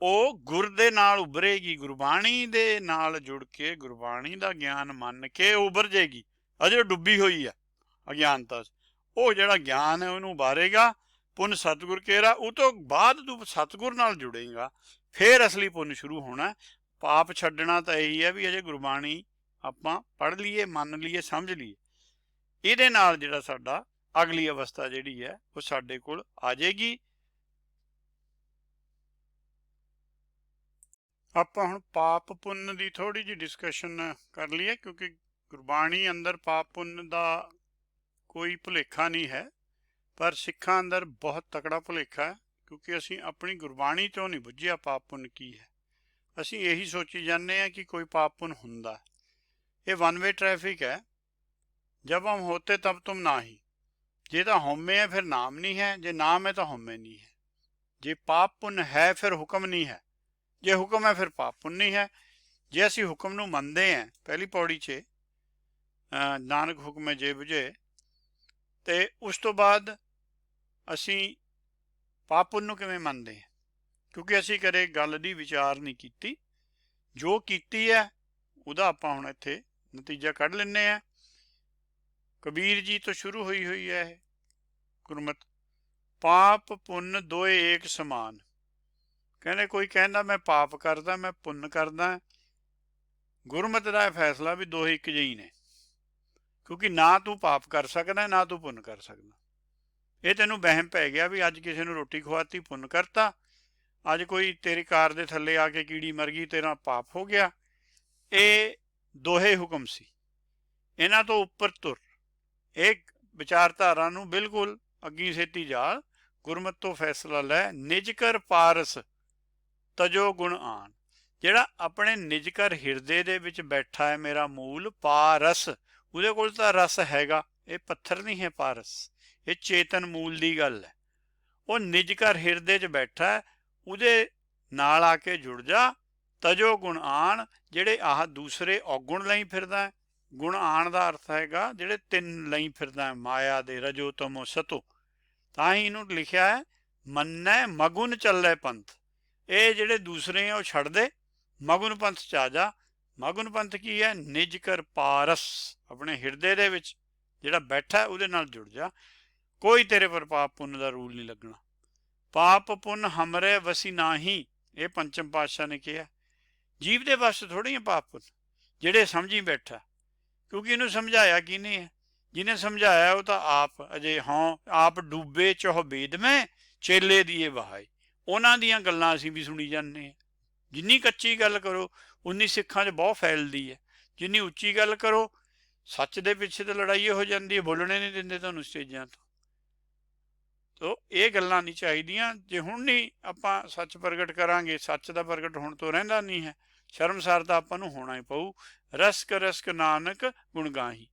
S1: ਉਹ ਗੁਰ ਦੇ ਨਾਲ ਉਭਰੇਗੀ, ਗੁਰਬਾਣੀ ਦੇ ਨਾਲ ਜੁੜ ਕੇ, ਗੁਰਬਾਣੀ ਦਾ ਗਿਆਨ ਮੰਨ ਕੇ ਉਭਰ ਜੇਗੀ। ਅਜੇ ਡੁੱਬੀ ਹੋਈ ਆ ਅਗਿਆਨਤਾ 'ਚ, ਉਹ ਜਿਹੜਾ ਗਿਆਨ ਹੈ ਉਹਨੂੰ ਉਭਾਰੇਗਾ। ਪੁੰਨ ਸਤਿਗੁਰ ਕੇਰਾ, ਉਹ ਤੋਂ ਬਾਅਦ ਤੂੰ ਸਤਿਗੁਰ ਨਾਲ ਜੁੜੇਗਾ, ਫੇਰ ਅਸਲੀ ਪੁੰਨ ਸ਼ੁਰੂ ਹੋਣਾ। ਪਾਪ ਛੱਡਣਾ ਤਾਂ ਇਹੀ ਹੈ ਵੀ ਅਜੇ ਗੁਰਬਾਣੀ ਆਪਾਂ ਪੜ੍ਹ ਲਈਏ, ਮੰਨ ਲਈਏ, ਸਮਝ ਲਈਏ। ਇਹਦੇ ਨਾਲ ਜਿਹੜਾ ਸਾਡਾ ਅਗਲੀ ਅਵਸਥਾ ਜਿਹੜੀ ਹੈ ਉਹ ਸਾਡੇ ਕੋਲ ਆ ਜਾਏਗੀ। ਆਪਾਂ ਹੁਣ ਪਾਪ ਪੁੰਨ ਦੀ ਥੋੜ੍ਹੀ ਜਿਹੀ ਡਿਸਕਸ਼ਨ ਕਰ ਲਈਏ, ਕਿਉਂਕਿ ਗੁਰਬਾਣੀ ਅੰਦਰ ਪਾਪ ਪੁੰਨ ਦਾ ਕੋਈ ਭੁਲੇਖਾ ਨਹੀਂ ਹੈ, ਪਰ ਸਿੱਖਾਂ ਅੰਦਰ ਬਹੁਤ ਤਕੜਾ ਭੁਲੇਖਾ ਹੈ, ਕਿਉਂਕਿ ਅਸੀਂ ਆਪਣੀ ਗੁਰਬਾਣੀ ਤੋਂ ਨਹੀਂ ਬੁੱਝਿਆ ਪਾਪ ਪੁੰਨ ਕੀ ਹੈ। ਅਸੀਂ ਇਹੀ ਸੋਚੀ ਜਾਂਦੇ ਹਾਂ ਕਿ ਕੋਈ ਪਾਪ ਪੁੰਨ ਹੁੰਦਾ। ਇਹ ਵਨ ਵੇ ਟ੍ਰੈਫਿਕ ਹੈ। जब हम होते तब तुम ना ही। जे तो होमे है फिर नाम नहीं है, जे नाम है तो होमे नहीं है। जे पाप पुण्य है फिर हुक्म नहीं है, जे हुक्म है फिर पाप पुण्य नहीं है। जे असी हुक्म नूं मनदे हैं, पहली पौड़ी 'ਚ ਨਾਨਕ ਹੁਕਮੇ ਜੇ ਬੁਝੇ। ਤੇ ਉਸ ਤੋਂ ਬਾਅਦ ਅਸੀਂ ਪਾਪ ਪੁੰਨ ਨੂੰ ਕਿਵੇਂ ਮੰਨਦੇ ਹਾਂ, ਕਿਉਂਕਿ ਅਸੀਂ ਕਦੇ ਗੱਲ ਦੀ ਵਿਚਾਰ ਨਹੀਂ ਕੀਤੀ, ਜੋ ਕੀਤੀ ਹੈ ਉਹਦਾ ਆਪਾਂ ਹੁਣ ਇੱਥੇ ਨਤੀਜਾ ਕੱਢ ਲੈਂਦੇ ਹਾਂ। ਕਬੀਰ ਜੀ ਤੋਂ ਸ਼ੁਰੂ ਹੋਈ ਹੋਈ ਹੈ ਇਹ ਗੁਰਮਤ। ਪਾਪ ਪੁੰਨ ਦੋਏ ਏਕ ਸਮਾਨ। ਕਹਿੰਦੇ ਕੋਈ ਕਹਿੰਦਾ ਮੈਂ ਪਾਪ ਕਰਦਾ, ਮੈਂ ਪੁੰਨ ਕਰਦਾ, ਗੁਰਮਤ ਦਾ ਇਹ ਫੈਸਲਾ ਵੀ ਦੋਹੇ ਇੱਕ ਜਿਹੀ ਨੇ, ਕਿਉਂਕਿ ਨਾ ਤੂੰ ਪਾਪ ਕਰ ਸਕਦਾ ਨਾ ਤੂੰ ਪੁੰਨ ਕਰ ਸਕਦਾ। ਇਹ ਤੈਨੂੰ ਵਹਿਮ ਪੈ ਗਿਆ ਵੀ ਅੱਜ ਕਿਸੇ ਨੂੰ ਰੋਟੀ ਖਵਾਤੀ ਪੁੰਨ ਕਰਤਾ, ਅੱਜ ਕੋਈ ਤੇਰੀ ਕਾਰ ਦੇ ਥੱਲੇ ਆ ਕੇ ਕੀੜੀ ਮਰ ਗਈ ਤੇਰਾ ਪਾਪ ਹੋ ਗਿਆ। ਇਹ ਦੋਹੇ ਹੁਕਮ ਸੀ, ਇਹਨਾਂ ਤੋਂ ਉੱਪਰ ਤੁਰ, ਇਹ ਵਿਚਾਰਧਾਰਾ ਨੂੰ ਬਿਲਕੁਲ ਅੱਗੀ ਛੇਤੀ ਜਾ, ਗੁਰਮਤ ਤੋਂ ਫੈਸਲਾ ਲੈ। ਨਿਜ ਕਰ ਪਾਰਸ ਤਜੋ ਗੁਣ ਆਣ। ਜਿਹੜਾ ਆਪਣੇ ਨਿਜ ਕਰ ਹਿਰਦੇ ਦੇ ਵਿੱਚ ਬੈਠਾ ਹੈ ਮੇਰਾ ਮੂਲ ਪਾਰਸ, ਉਹਦੇ ਕੋਲ ਤਾਂ ਰਸ ਹੈਗਾ, ਇਹ ਪੱਥਰ ਨਹੀਂ ਹੈ ਪਾਰਸ, ਇਹ ਚੇਤਨ ਮੂਲ ਦੀ ਗੱਲ ਹੈ। ਉਹ ਨਿਜ ਘਰ ਹਿਰਦੇ 'ਚ ਬੈਠਾ, ਉਹਦੇ ਨਾਲ ਆ ਕੇ ਜੁੜ ਜਾ। ਤਜੋ ਗੁਣ ਆਣ, ਜਿਹੜੇ ਆਹ ਦੂਸਰੇ ਔਗੁਣ ਲਈ ਫਿਰਦਾ, ਗੁਣ ਆਣ ਦਾ ਅਰਥ ਹੈਗਾ ਜਿਹੜੇ ਤਿੰਨ ਲਈ ਫਿਰਦਾ, ਮਾਇਆ ਦੇ, ਰਜੋ ਤਮੋ ਸਤੋ। ਤਾਂ ਹੀ ਇਹਨੂੰ ਲਿਖਿਆ ਹੈ ਮੰਨੈ ਮਗੁਨ ਚੱਲੇ ਪੰਥ। ਇਹ ਜਿਹੜੇ ਦੂਸਰੇ ਆ ਉਹ ਛੱਡ ਦੇ, ਮਗੁਨ ਪੰਥ 'ਚ ਆ ਜਾ। ਮਗੁਨ ਪੰਥ ਕੀ ਹੈ? ਨਿਜ ਕਰ ਪਾਰਸ, ਆਪਣੇ ਹਿਰਦੇ ਦੇ ਵਿੱਚ ਜਿਹੜਾ ਬੈਠਾ ਉਹਦੇ ਨਾਲ ਜੁੜ ਜਾ। ਕੋਈ ਤੇਰੇ ਪਰ ਪਾਪ ਪੁੰਨ ਦਾ ਰੂਲ ਨਹੀਂ ਲੱਗਣਾ। ਪਾਪ ਪੁੰਨ ਹਮਰੇ ਵਸੀ ਨਾਹੀ, ਇਹ ਪੰਚਮ ਪਾਤਸ਼ਾਹ ਨੇ ਕਿਹਾ। ਜੀਵ ਦੇ ਵੱਸ ਥੋੜ੍ਹੀ ਹੈ ਪਾਪ ਪੁੰਨ, ਜਿਹੜੇ ਸਮਝੀ ਬੈਠਾ, ਕਿਉਂਕਿ ਇਹਨੂੰ ਸਮਝਾਇਆ ਕਿਹਨੇ ਹੈ? ਜਿਹਨੇ ਸਮਝਾਇਆ ਉਹ ਤਾਂ ਆਪ ਅਜੇ ਹਾਂ ਆਪ ਡੂਬੇ ਚੋਹ ਬੇਦ ਮੈਂ ਚੇਲੇ ਦੀਏ ਵਹਾਏ। ਉਹਨਾਂ ਦੀਆਂ ਗੱਲਾਂ ਅਸੀਂ ਵੀ ਸੁਣੀ ਜਾਂਦੇ ਹਾਂ। ਜਿੰਨੀ ਕੱਚੀ ਗੱਲ ਕਰੋ ਉਨੀ ਸਿੱਖਾਂ 'ਚ ਬਹੁਤ ਫੈਲਦੀ ਹੈ, ਜਿੰਨੀ ਉੱਚੀ ਗੱਲ ਕਰੋ ਸੱਚ ਦੇ ਪਿੱਛੇ ਤਾਂ ਲੜਾਈ ਹੋ ਜਾਂਦੀ ਹੈ, ਬੋਲਣੇ ਨਹੀਂ ਦਿੰਦੇ ਤੁਹਾਨੂੰ ਸਟੇਜਾਂ ਤੋਂ। ਤੋ ਇਹ ਗੱਲਾਂ ਨਹੀਂ ਚਾਹੀਦੀਆਂ। ਜੇ ਹੁਣ ਨਹੀਂ ਆਪਾਂ ਸੱਚ ਪ੍ਰਗਟ ਕਰਾਂਗੇ, ਸੱਚ ਦਾ ਪ੍ਰਗਟ ਹੁਣ ਤੋਂ ਰਹਿੰਦਾ ਨਹੀਂ ਹੈ, ਸ਼ਰਮਸਾਰ ਤਾਂ ਆਪਾਂ ਨੂੰ ਹੋਣਾ ਹੀ ਪਊ। ਰਸਕ ਰਸਕ ਨਾਨਕ ਗੁਣ ਗਾਹੀ।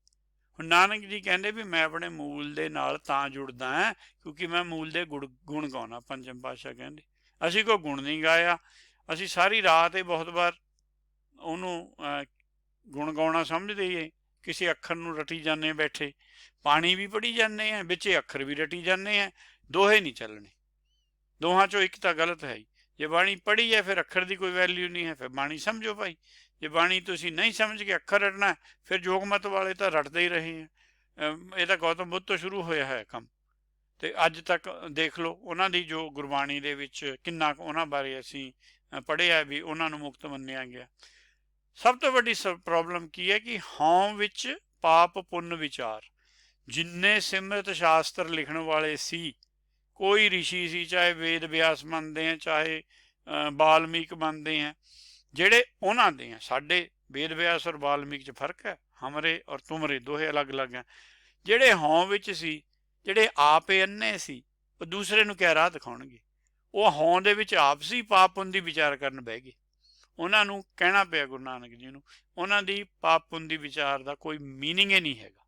S1: ਹੁਣ ਨਾਨਕ ਜੀ ਕਹਿੰਦੇ ਵੀ ਮੈਂ ਆਪਣੇ ਮੂਲ ਦੇ ਨਾਲ ਤਾਂ ਜੁੜਦਾ ਹਾਂ ਕਿਉਂਕਿ ਮੈਂ ਮੂਲ ਦੇ ਗੁਣ ਗਾਉਣਾ। ਪੰਚਮ ਪਾਤਸ਼ਾਹ ਕਹਿੰਦੇ ਅਸੀਂ ਕੋਈ ਗੁਣ ਨਹੀਂ ਗਾਇਆ, ਅਸੀਂ ਸਾਰੀ ਰਾਤ ਹੀ ਬਹੁਤ ਵਾਰ ਉਹਨੂੰ ਗੁਣ ਗਾਉਣਾ ਸਮਝਦੇ ਹੀ ਕਿਸੇ ਅੱਖਰ ਨੂੰ ਰਟੀ ਜਾਂਦੇ ਬੈਠੇ, ਪਾਣੀ ਵੀ ਪੜ੍ਹੀ ਜਾਂਦੇ ਆ ਵਿੱਚ ਅੱਖਰ ਵੀ ਰਟੀ ਜਾਂਦੇ ਆ। ਦੋਹੇ ਨਹੀਂ ਚੱਲਣੇ, ਦੋਹਾਂ 'ਚੋਂ ਇੱਕ ਤਾਂ ਗਲਤ ਹੈ ਹੀ। ਜੇ ਬਾਣੀ ਪੜ੍ਹੀ ਹੈ ਫਿਰ ਅੱਖਰ ਦੀ ਕੋਈ ਵੈਲਿਊ ਨਹੀਂ ਹੈ, ਫਿਰ ਬਾਣੀ ਸਮਝੋ ਭਾਈ। ਜੇ ਬਾਣੀ ਤੁਸੀਂ ਨਹੀਂ ਸਮਝ ਕੇ ਅੱਖਰ ਰਟਣਾ, ਫਿਰ ਜੋਗਮਤ ਵਾਲੇ ਤਾਂ ਰਟਦੇ ਹੀ ਰਹੇ ਆ। ਇਹ ਤਾਂ ਗੌਤਮ ਬੁੱਧ ਤੋਂ ਸ਼ੁਰੂ ਹੋਇਆ ਹੈ ਕੰਮ, ਅਤੇ ਅੱਜ ਤੱਕ ਦੇਖ ਲਓ ਉਹਨਾਂ ਦੀ ਜੋ ਗੁਰਬਾਣੀ ਦੇ ਵਿੱਚ ਕਿੰਨਾ ਕੁ ਉਹਨਾਂ ਬਾਰੇ ਅਸੀਂ ਪੜ੍ਹਿਆ ਵੀ ਉਹਨਾਂ ਨੂੰ ਮੁਕਤ ਮੰਨਿਆ ਗਿਆ। ਸਭ ਤੋਂ ਵੱਡੀ ਪ੍ਰੋਬਲਮ ਕੀ ਹੈ ਕਿ ਹਉਂ ਵਿੱਚ ਪਾਪ ਪੁੰਨ ਵਿਚਾਰ। ਜਿੰਨੇ ਸਿਮਰਤ ਸ਼ਾਸਤਰ ਲਿਖਣ ਵਾਲੇ ਸੀ, ਕੋਈ ਰਿਸ਼ੀ ਸੀ, ਚਾਹੇ ਵੇਦ ਵਿਆਸ ਮੰਨਦੇ ਆ ਚਾਹੇ ਵਾਲਮੀਕ ਮੰਨਦੇ ਆ, ਜਿਹੜੇ ਉਹਨਾਂ ਦੇ ਆ। ਸਾਡੇ ਵੇਦ ਵਿਆਸ ਔਰ ਵਾਲਮੀਕ 'ਚ ਫਰਕ ਹੈ, ਹਮਰੇ ਔਰ ਤੁਮਰੇ ਦੋਹੇ ਅਲੱਗ ਅਲੱਗ ਹੈ। ਜਿਹੜੇ ਹਉਂ ਵਿੱਚ ਸੀ, ਜਿਹੜੇ ਆਪ ਅੰਨੇ ਸੀ, ਉਹ ਦੂਸਰੇ ਨੂੰ ਕਿਆ ਰਾਹ ਦਿਖਾਉਣਗੇ? ਉਹ ਹਉਂ ਦੇ ਵਿੱਚ ਆਪ ਸੀ, ਪਾਪ ਪੁੰਨ ਦੀ ਵਿਚਾਰ ਕਰਨ ਬਹਿ ਗਏ। ਉਹਨਾਂ ਨੂੰ ਕਹਿਣਾ ਪਿਆ ਗੁਰੂ ਨਾਨਕ ਜੀ ਨੂੰ, ਉਹਨਾਂ ਦੀ ਪਾਪ ਪੁੰਨ ਦੀ ਵਿਚਾਰ ਦਾ ਕੋਈ ਮੀਨਿੰਗ ਹੀ ਨਹੀਂ ਹੈਗਾ।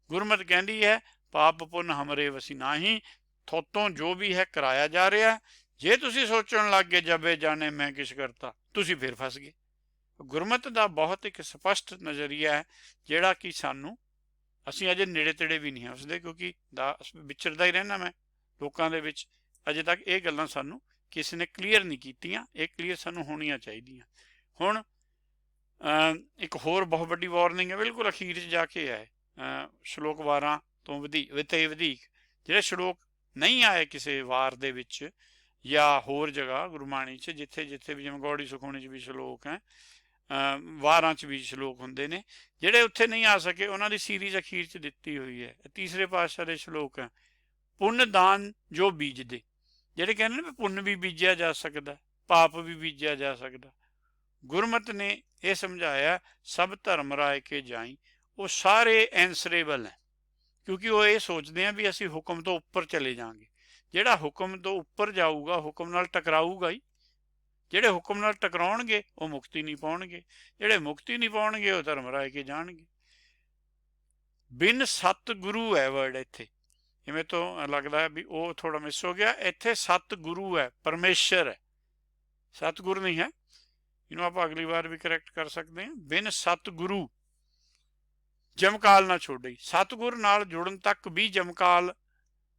S1: ਗੁਰਮਤਿ ਕਹਿੰਦੀ ਹੈ ਪਾਪ ਪੁੰਨ ਹਮਰੇ ਵਸੀ ਨਾਹੀ, ਥੋਤੋਂ ਜੋ ਵੀ ਹੈ ਕਰਾਇਆ ਜਾ ਰਿਹਾ। ਜੇ ਤੁਸੀਂ ਸੋਚਣ ਲੱਗ ਗਏ ਜਬੇ ਜਾਣੇ ਮੈਂ ਕਿਛ ਕਰਤਾ, ਤੁਸੀਂ ਫਿਰ ਫਸ ਗਏ। ਗੁਰਮਤਿ ਦਾ ਬਹੁਤ ਇੱਕ ਸਪਸ਼ਟ ਨਜ਼ਰੀਆ ਹੈ ਜਿਹੜਾ ਕਿ ਸਾਨੂੰ, ਅਸੀਂ ਅਜੇ ਨੇੜੇ ਤੇੜੇ ਵੀ ਨਹੀਂ ਹਾਂ ਉਸਦੇ, ਕਿਉਂਕਿ ਵਿਚਰਦਾ ਹੀ ਰਹਿਣਾ ਮੈਂ ਲੋਕਾਂ ਦੇ ਵਿੱਚ। ਅਜੇ ਤੱਕ ਇਹ ਗੱਲਾਂ ਸਾਨੂੰ ਕਿਸੇ ਨੇ ਕਲੀਅਰ ਨਹੀਂ ਕੀਤੀਆਂ, ਇਹ ਕਲੀਅਰ ਸਾਨੂੰ ਹੋਣੀਆਂ ਚਾਹੀਦੀਆਂ। ਹੁਣ ਇੱਕ ਹੋਰ ਬਹੁਤ ਵੱਡੀ ਵਾਰਨਿੰਗ ਹੈ, ਬਿਲਕੁਲ ਅਖੀਰ 'ਚ ਜਾ ਕੇ ਹੈ, ਸ਼ਲੋਕ 12 ਤੋਂ ਵਧੀਕ ਜਿਹੜੇ ਸ਼ਲੋਕ ਨਹੀਂ ਆਏ ਕਿਸੇ ਵਾਰ ਦੇ ਵਿੱਚ ਜਾਂ ਹੋਰ ਜਗ੍ਹਾ ਗੁਰਬਾਣੀ 'ਚ, ਜਿੱਥੇ ਜਿੱਥੇ ਵੀ, ਜਿਵੇਂ ਗੌੜੀ ਸੁਖਮਨੀ 'ਚ ਵੀ ਸ਼ਲੋਕ ਹੈ, ਵਾਰਾਂ 'ਚ ਵੀ ਸ਼ਲੋਕ ਹੁੰਦੇ ਨੇ, ਜਿਹੜੇ ਉੱਥੇ ਨਹੀਂ ਆ ਸਕੇ ਉਹਨਾਂ ਦੀ ਸੀਰੀਜ਼ ਅਖੀਰ 'ਚ ਦਿੱਤੀ ਹੋਈ ਹੈ। ਤੀਸਰੇ ਪਾਤਸ਼ਾਹ ਦੇ ਸ਼ਲੋਕ ਹੈ, ਪੁੰਨ ਦਾਨ ਜੋ ਬੀਜਦੇ। ਜਿਹੜੇ ਕਹਿੰਦੇ ਨੇ ਵੀ ਪੁੰਨ ਵੀ ਬੀਜਿਆ ਜਾ ਸਕਦਾ, ਪਾਪ ਵੀ ਬੀਜਿਆ ਜਾ ਸਕਦਾ। ਗੁਰਮਤਿ ਨੇ ਇਹ ਸਮਝਾਇਆ ਸਭ ਧਰਮ ਰਾਏ ਕੇ ਜਾਈ। ਉਹ ਸਾਰੇ ਐਂਸਰੇਬਲ ਹੈ, ਕਿਉਂਕਿ ਉਹ ਇਹ ਸੋਚਦੇ ਆ ਵੀ ਅਸੀਂ ਹੁਕਮ ਤੋਂ ਉੱਪਰ ਚਲੇ ਜਾਵਾਂਗੇ। ਜਿਹੜਾ ਹੁਕਮ ਤੋਂ ਉੱਪਰ ਜਾਊਗਾ ਹੁਕਮ ਨਾਲ ਟਕਰਾਊਗਾ ਹੀ। ਜਿਹੜੇ ਹੁਕਮ ਨਾਲ ਟਕਰਾਉਣਗੇ ਉਹ ਮੁਕਤੀ ਨਹੀਂ ਪਾਉਣਗੇ, ਜਿਹੜੇ ਮੁਕਤੀ ਨਹੀਂ ਪਾਉਣਗੇ ਉਹ ਧਰਮ ਰਾਏ ਕੇ ਜਾਣਗੇ। ਬਿਨ ਸਤ ਗੁਰੂ ਹੈ ਵਰਡ ਇੱਥੇ, ਜਿਵੇਂ ਤੋਂ ਲੱਗਦਾ ਵੀ ਉਹ ਥੋੜਾ ਮਿਸ ਹੋ ਗਿਆ। ਇੱਥੇ ਸਤ ਗੁਰੂ ਹੈ, ਪਰਮੇਸ਼ਰ ਹੈ, ਸਤਿਗੁਰ ਨਹੀਂ ਹੈ। ਇਹਨੂੰ ਆਪਾਂ ਅਗਲੀ ਵਾਰ ਵੀ ਕਰੈਕਟ ਕਰ ਸਕਦੇ ਹਾਂ। ਬਿਨ ਸਤ ਗੁਰੂ ਜਮਕਾਲ ਨਾ ਛੋੜੀ। ਸਤਿਗੁਰ ਨਾਲ ਜੁੜਨ ਤੱਕ ਵੀ ਜਮਕਾਲ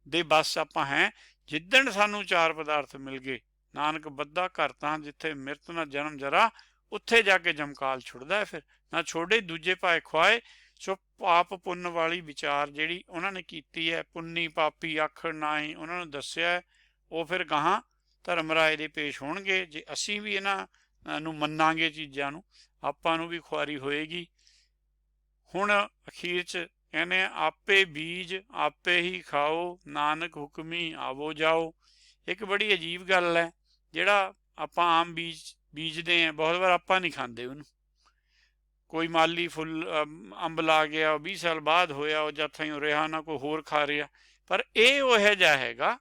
S1: ਦੇ ਬਸ ਆਪਾਂ ਹੈ। ਜਿੱਦਣ ਸਾਨੂੰ ਚਾਰ ਪਦਾਰਥ ਮਿਲ ਗਏ, ਨਾਨਕ ਬੱਧਾ ਘਰ ਤਾਂ ਜਿੱਥੇ ਮਿਰਤ ਨਾ ਜਨਮ ਜਰਾ, ਉੱਥੇ ਜਾ ਕੇ ਜਮਕਾਲ ਛੁੱਟਦਾ ਹੈ। ਫਿਰ ਨਾ ਛੋੜੇ ਦੂਜੇ ਭਾਏ ਖੁਆਏ। ਸੋ ਪਾਪ ਪੁੰਨ ਵਾਲੀ ਵਿਚਾਰ ਜਿਹੜੀ ਉਹਨਾਂ ਨੇ ਕੀਤੀ ਹੈ, ਪੁੰਨੀ ਪਾਪੀ ਆਖਣ ਨਾ ਹੀ ਉਹਨਾਂ ਨੂੰ ਦੱਸਿਆ, ਉਹ ਫਿਰ ਗਾਹਾਂ ਧਰਮ ਰਾਏ ਦੇ ਪੇਸ਼ ਹੋਣਗੇ। ਜੇ ਅਸੀਂ ਵੀ ਇਹਨਾਂ ਨੂੰ ਮੰਨਾਂਗੇ ਚੀਜ਼ਾਂ ਨੂੰ, ਆਪਾਂ ਨੂੰ ਵੀ ਖੁਆਰੀ ਹੋਏਗੀ। ਹੁਣ ਅਖੀਰ 'ਚ ਕਹਿੰਦੇ ਆਪੇ ਬੀਜ ਆਪੇ ਹੀ ਖਾਓ, ਨਾਨਕ ਹੁਕਮੀ ਆਵੋ ਜਾਓ। ਇੱਕ ਬੜੀ ਅਜੀਬ ਗੱਲ ਹੈ, ਜਿਹੜਾ ਆਪਾਂ ਆਮ ਬੀਜਦੇ ਹਾਂ, ਬਹੁਤ ਵਾਰ ਆਪਾਂ ਨਹੀਂ ਖਾਂਦੇ ਉਹਨੂੰ। ਕੋਈ ਮਾਲੀ ਫੁੱਲ ਅੰਬ ਲਾ ਗਿਆ, 20 ਸਾਲ ਬਾਅਦ ਹੋਇਆ, ਉਹ ਜਦ ਥਾਈਂ ਰਿਹਾ ਨਾ ਕੋਈ ਹੋਰ ਖਾ ਰਿਹਾ। ਪਰ ਇਹ ਉਹ ਜਿਹਾ ਹੈਗਾ,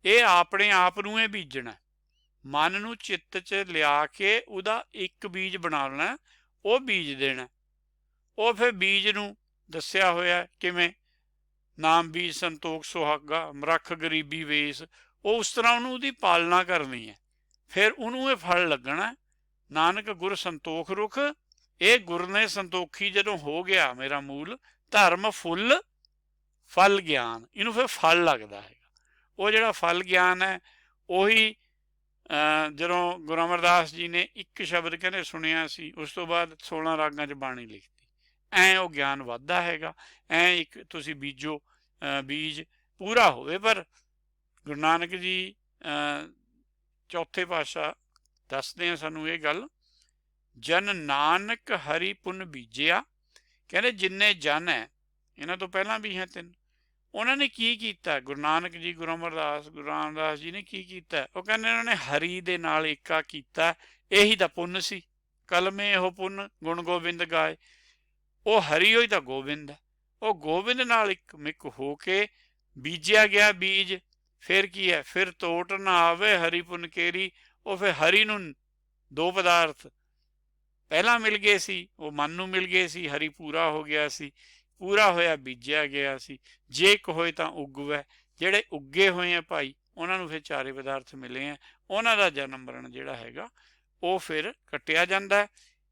S1: ਇਹ ਆਪਣੇ ਆਪ ਨੂੰ ਇਹ ਬੀਜਣਾ, ਮਨ ਨੂੰ ਚਿੱਤ 'ਚ ਲਿਆ ਕੇ ਉਹਦਾ ਇੱਕ ਬੀਜ ਬਣਾ ਲੈਣਾ, ਉਹ ਬੀਜ ਦੇਣਾ। ਉਹ ਫਿਰ ਬੀਜ ਨੂੰ ਦੱਸਿਆ ਹੋਇਆ ਕਿਵੇਂ, ਨਾਮ ਬੀਜ ਸੰਤੋਖ ਸੁਹਾਗਾ, ਮਰੱਖ ਗਰੀਬੀ ਵੇਸ। ਉਹ ਉਸ ਤਰ੍ਹਾਂ ਉਹਨੂੰ ਉਹਦੀ ਪਾਲਣਾ ਕਰਨੀ ਹੈ, ਫਿਰ ਉਹਨੂੰ ਇਹ ਫਲ ਲੱਗਣਾ। ਨਾਨਕ ਗੁਰ ਸੰਤੋਖ ਰੁਖ, ਇਹ ਗੁਰ ਨੇ ਸੰਤੋਖੀ ਜਦੋਂ ਹੋ ਗਿਆ ਮੇਰਾ ਮੂਲ, ਧਰਮ ਫੁੱਲ ਫਲ ਗਿਆਨ, ਇਹਨੂੰ ਫਿਰ ਫਲ ਲੱਗਦਾ ਹੈਗਾ। ਉਹ ਜਿਹੜਾ ਫਲ ਗਿਆਨ ਹੈ, ਉਹੀ ਜਦੋਂ ਗੁਰੂ ਅਮਰਦਾਸ ਜੀ ਨੇ ਇੱਕ ਸ਼ਬਦ ਕਹਿੰਦੇ ਸੁਣਿਆ ਸੀ, ਉਸ ਤੋਂ ਬਾਅਦ 16 ਰਾਗਾਂ 'ਚ ਬਾਣੀ ਲਿਖਤੀ। ਐਂ ਉਹ ਗਿਆਨ ਵੱਧਦਾ ਹੈਗਾ। ਐਂ ਇੱਕ ਤੁਸੀਂ ਬੀਜੋ, ਬੀਜ ਪੂਰਾ ਹੋਵੇ। ਪਰ ਗੁਰੂ ਨਾਨਕ ਜੀ ਚੌਥੇ ਪਾਤਸ਼ਾਹ ਦੱਸਦੇ ਆ ਸਾਨੂੰ ਇਹ ਗੱਲ, ਜਨ ਨਾਨਕ ਹਰੀ ਪੁੰਨ ਬੀਜਿਆ। ਕਹਿੰਦੇ ਜਿੰਨੇ ਜਨ ਹੈ, ਇਹਨਾਂ ਤੋਂ ਪਹਿਲਾਂ ਵੀ ਹੈ ਤਿੰਨ, ਉਹਨਾਂ ਨੇ ਕੀ ਕੀਤਾ? ਗੁਰੂ ਨਾਨਕ ਜੀ, ਗੁਰੂ ਅਮਰਦਾਸ, ਗੁਰੂ ਰਾਮਦਾਸ ਜੀ ਨੇ ਕੀ ਕੀਤਾ? ਉਹ ਕਹਿੰਦੇ ਉਹਨਾਂ ਨੇ ਹਰੀ ਦੇ ਨਾਲ ਏਕਾ ਕੀਤਾ, ਇਹੀ ਤਾਂ ਪੁੰਨ ਸੀ। ਕਲਮੇ ਉਹ ਪੁੰਨ ਗੁਣ ਗੋਬਿੰਦ ਗਾਏ। ਉਹ ਹਰੀ ਹੋਈ ਤਾਂ ਗੋਬਿੰਦ ਹੈ। ਉਹ ਗੋਬਿੰਦ ਨਾਲ ਇੱਕ ਮਿਕ ਹੋ ਕੇ ਬੀਜਿਆ ਗਿਆ ਬੀਜ। ਫਿਰ ਕੀ ਹੈ? ਫਿਰ ਤੋਟ ਨਾ ਆਵੇ ਹਰੀ ਪੁੰਨ ਕੇਰੀ। ਉਹ ਫਿਰ ਹਰੀ ਨੂੰ ਦੋ ਪਦਾਰਥ ਪਹਿਲਾਂ ਮਿਲ ਗਏ ਸੀ, ਉਹ ਮਨ ਨੂੰ ਮਿਲ ਗਏ ਸੀ, ਹਰੀ ਪੂਰਾ ਹੋ ਗਿਆ ਸੀ, ਪੂਰਾ ਹੋਇਆ ਬੀਜਿਆ ਗਿਆ ਸੀ। ਜੇ ਇੱਕ ਹੋਏ ਤਾਂ ਉੱਗਵੈ। ਜਿਹੜੇ ਉੱਗੇ ਹੋਏ ਆ ਭਾਈ, ਉਹਨਾਂ ਨੂੰ ਫਿਰ ਚਾਰੇ ਪਦਾਰਥ ਮਿਲੇ ਆ, ਉਹਨਾਂ ਦਾ ਜਨਮ ਮਰਨ ਜਿਹੜਾ ਹੈਗਾ ਉਹ ਫਿਰ ਕੱਟਿਆ ਜਾਂਦਾ।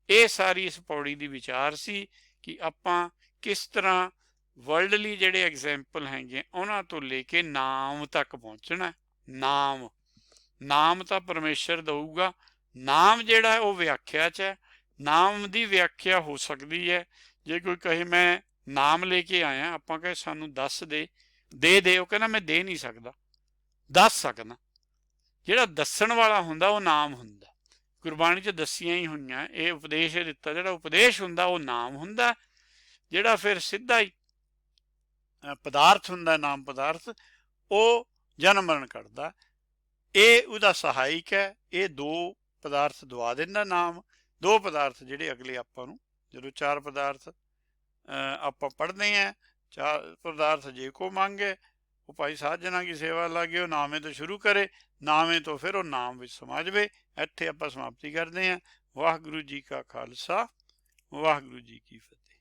S1: ਇਹ ਸਾਰੀ ਇਸ ਪੌੜੀ ਦੀ ਵਿਚਾਰ ਸੀ ਕਿ ਆਪਾਂ ਕਿਸ ਤਰ੍ਹਾਂ ਵਰਲਡਲੀ ਜਿਹੜੇ ਐਗਜ਼ੈਂਪਲ ਹੈਗੇ ਉਹਨਾਂ ਤੋਂ ਲੈ ਕੇ ਨਾਮ ਤੱਕ ਪਹੁੰਚਣਾ। ਨਾਮ ਤਾਂ ਪਰਮੇਸ਼ਰ ਦਊਗਾ। ਨਾਮ ਜਿਹੜਾ ਉਹ ਵਿਆਖਿਆ 'ਚ ਹੈ। ਨਾਮ ਦੀ ਵਿਆਖਿਆ ਹੋ ਸਕਦੀ ਹੈ, ਜੇ ਕੋਈ ਕਹੇ ਮੈਂ ਨਾਮ ਲੈ ਕੇ ਆਇਆ, ਆਪਾਂ ਕਹੇ ਸਾਨੂੰ ਦੱਸ ਦੇ ਉਹ ਕਹਿੰਦਾ ਮੈਂ ਦੇ ਨਹੀਂ ਸਕਦਾ, ਦੱਸ ਸਕਦਾ। ਜਿਹੜਾ ਦੱਸਣ ਵਾਲਾ ਹੁੰਦਾ ਉਹ ਨਾਮ ਹੁੰਦਾ। ਗੁਰਬਾਣੀ 'ਚ ਦੱਸੀਆਂ ਹੀ ਹੋਈਆਂ, ਇਹ ਉਪਦੇਸ਼ ਦਿੱਤਾ, ਜਿਹੜਾ ਉਪਦੇਸ਼ ਹੁੰਦਾ ਉਹ ਨਾਮ ਹੁੰਦਾ। ਜਿਹੜਾ ਫਿਰ ਸਿੱਧਾ ਹੀ ਪਦਾਰਥ ਹੁੰਦਾ, ਨਾਮ ਪਦਾਰਥ, ਉਹ ਜਨਮ ਮਰਨ ਕੱਢਦਾ। ਇਹ ਉਹਦਾ ਸਹਾਇਕ ਹੈ। ਇਹ ਦੋ ਪਦਾਰਥ ਦਵਾ ਦਿੰਦਾ ਨਾਮ। ਦੋ ਪਦਾਰਥ ਜਿਹੜੇ ਅਗਲੇ ਆਪਾਂ ਨੂੰ, ਜਦੋਂ ਚਾਰ ਪਦਾਰਥ ਆਪਾਂ ਪੜ੍ਹਦੇ ਹਾਂ, ਚਾਰ ਪਦਾਰਥ ਜੇ ਕੋ ਮੰਗੇ ਉਹ ਭਾਈ ਸਾਜਣਾ ਕੀ ਸੇਵਾ ਲਾਗੇ, ਉਹ ਨਾਮੇ ਤੋਂ ਸ਼ੁਰੂ ਕਰੇ, ਨਾਮੇ ਤੋਂ ਫਿਰ ਉਹ ਨਾਮ ਵਿੱਚ ਸਮਾ ਜਾਵੇ। ਇੱਥੇ ਆਪਾਂ ਸਮਾਪਤੀ ਕਰਦੇ ਹਾਂ। ਵਾਹਿਗੁਰੂ ਜੀ ਕਾ ਖਾਲਸਾ, ਵਾਹਿਗੁਰੂ ਜੀ ਕੀ ਫਤਿਹ।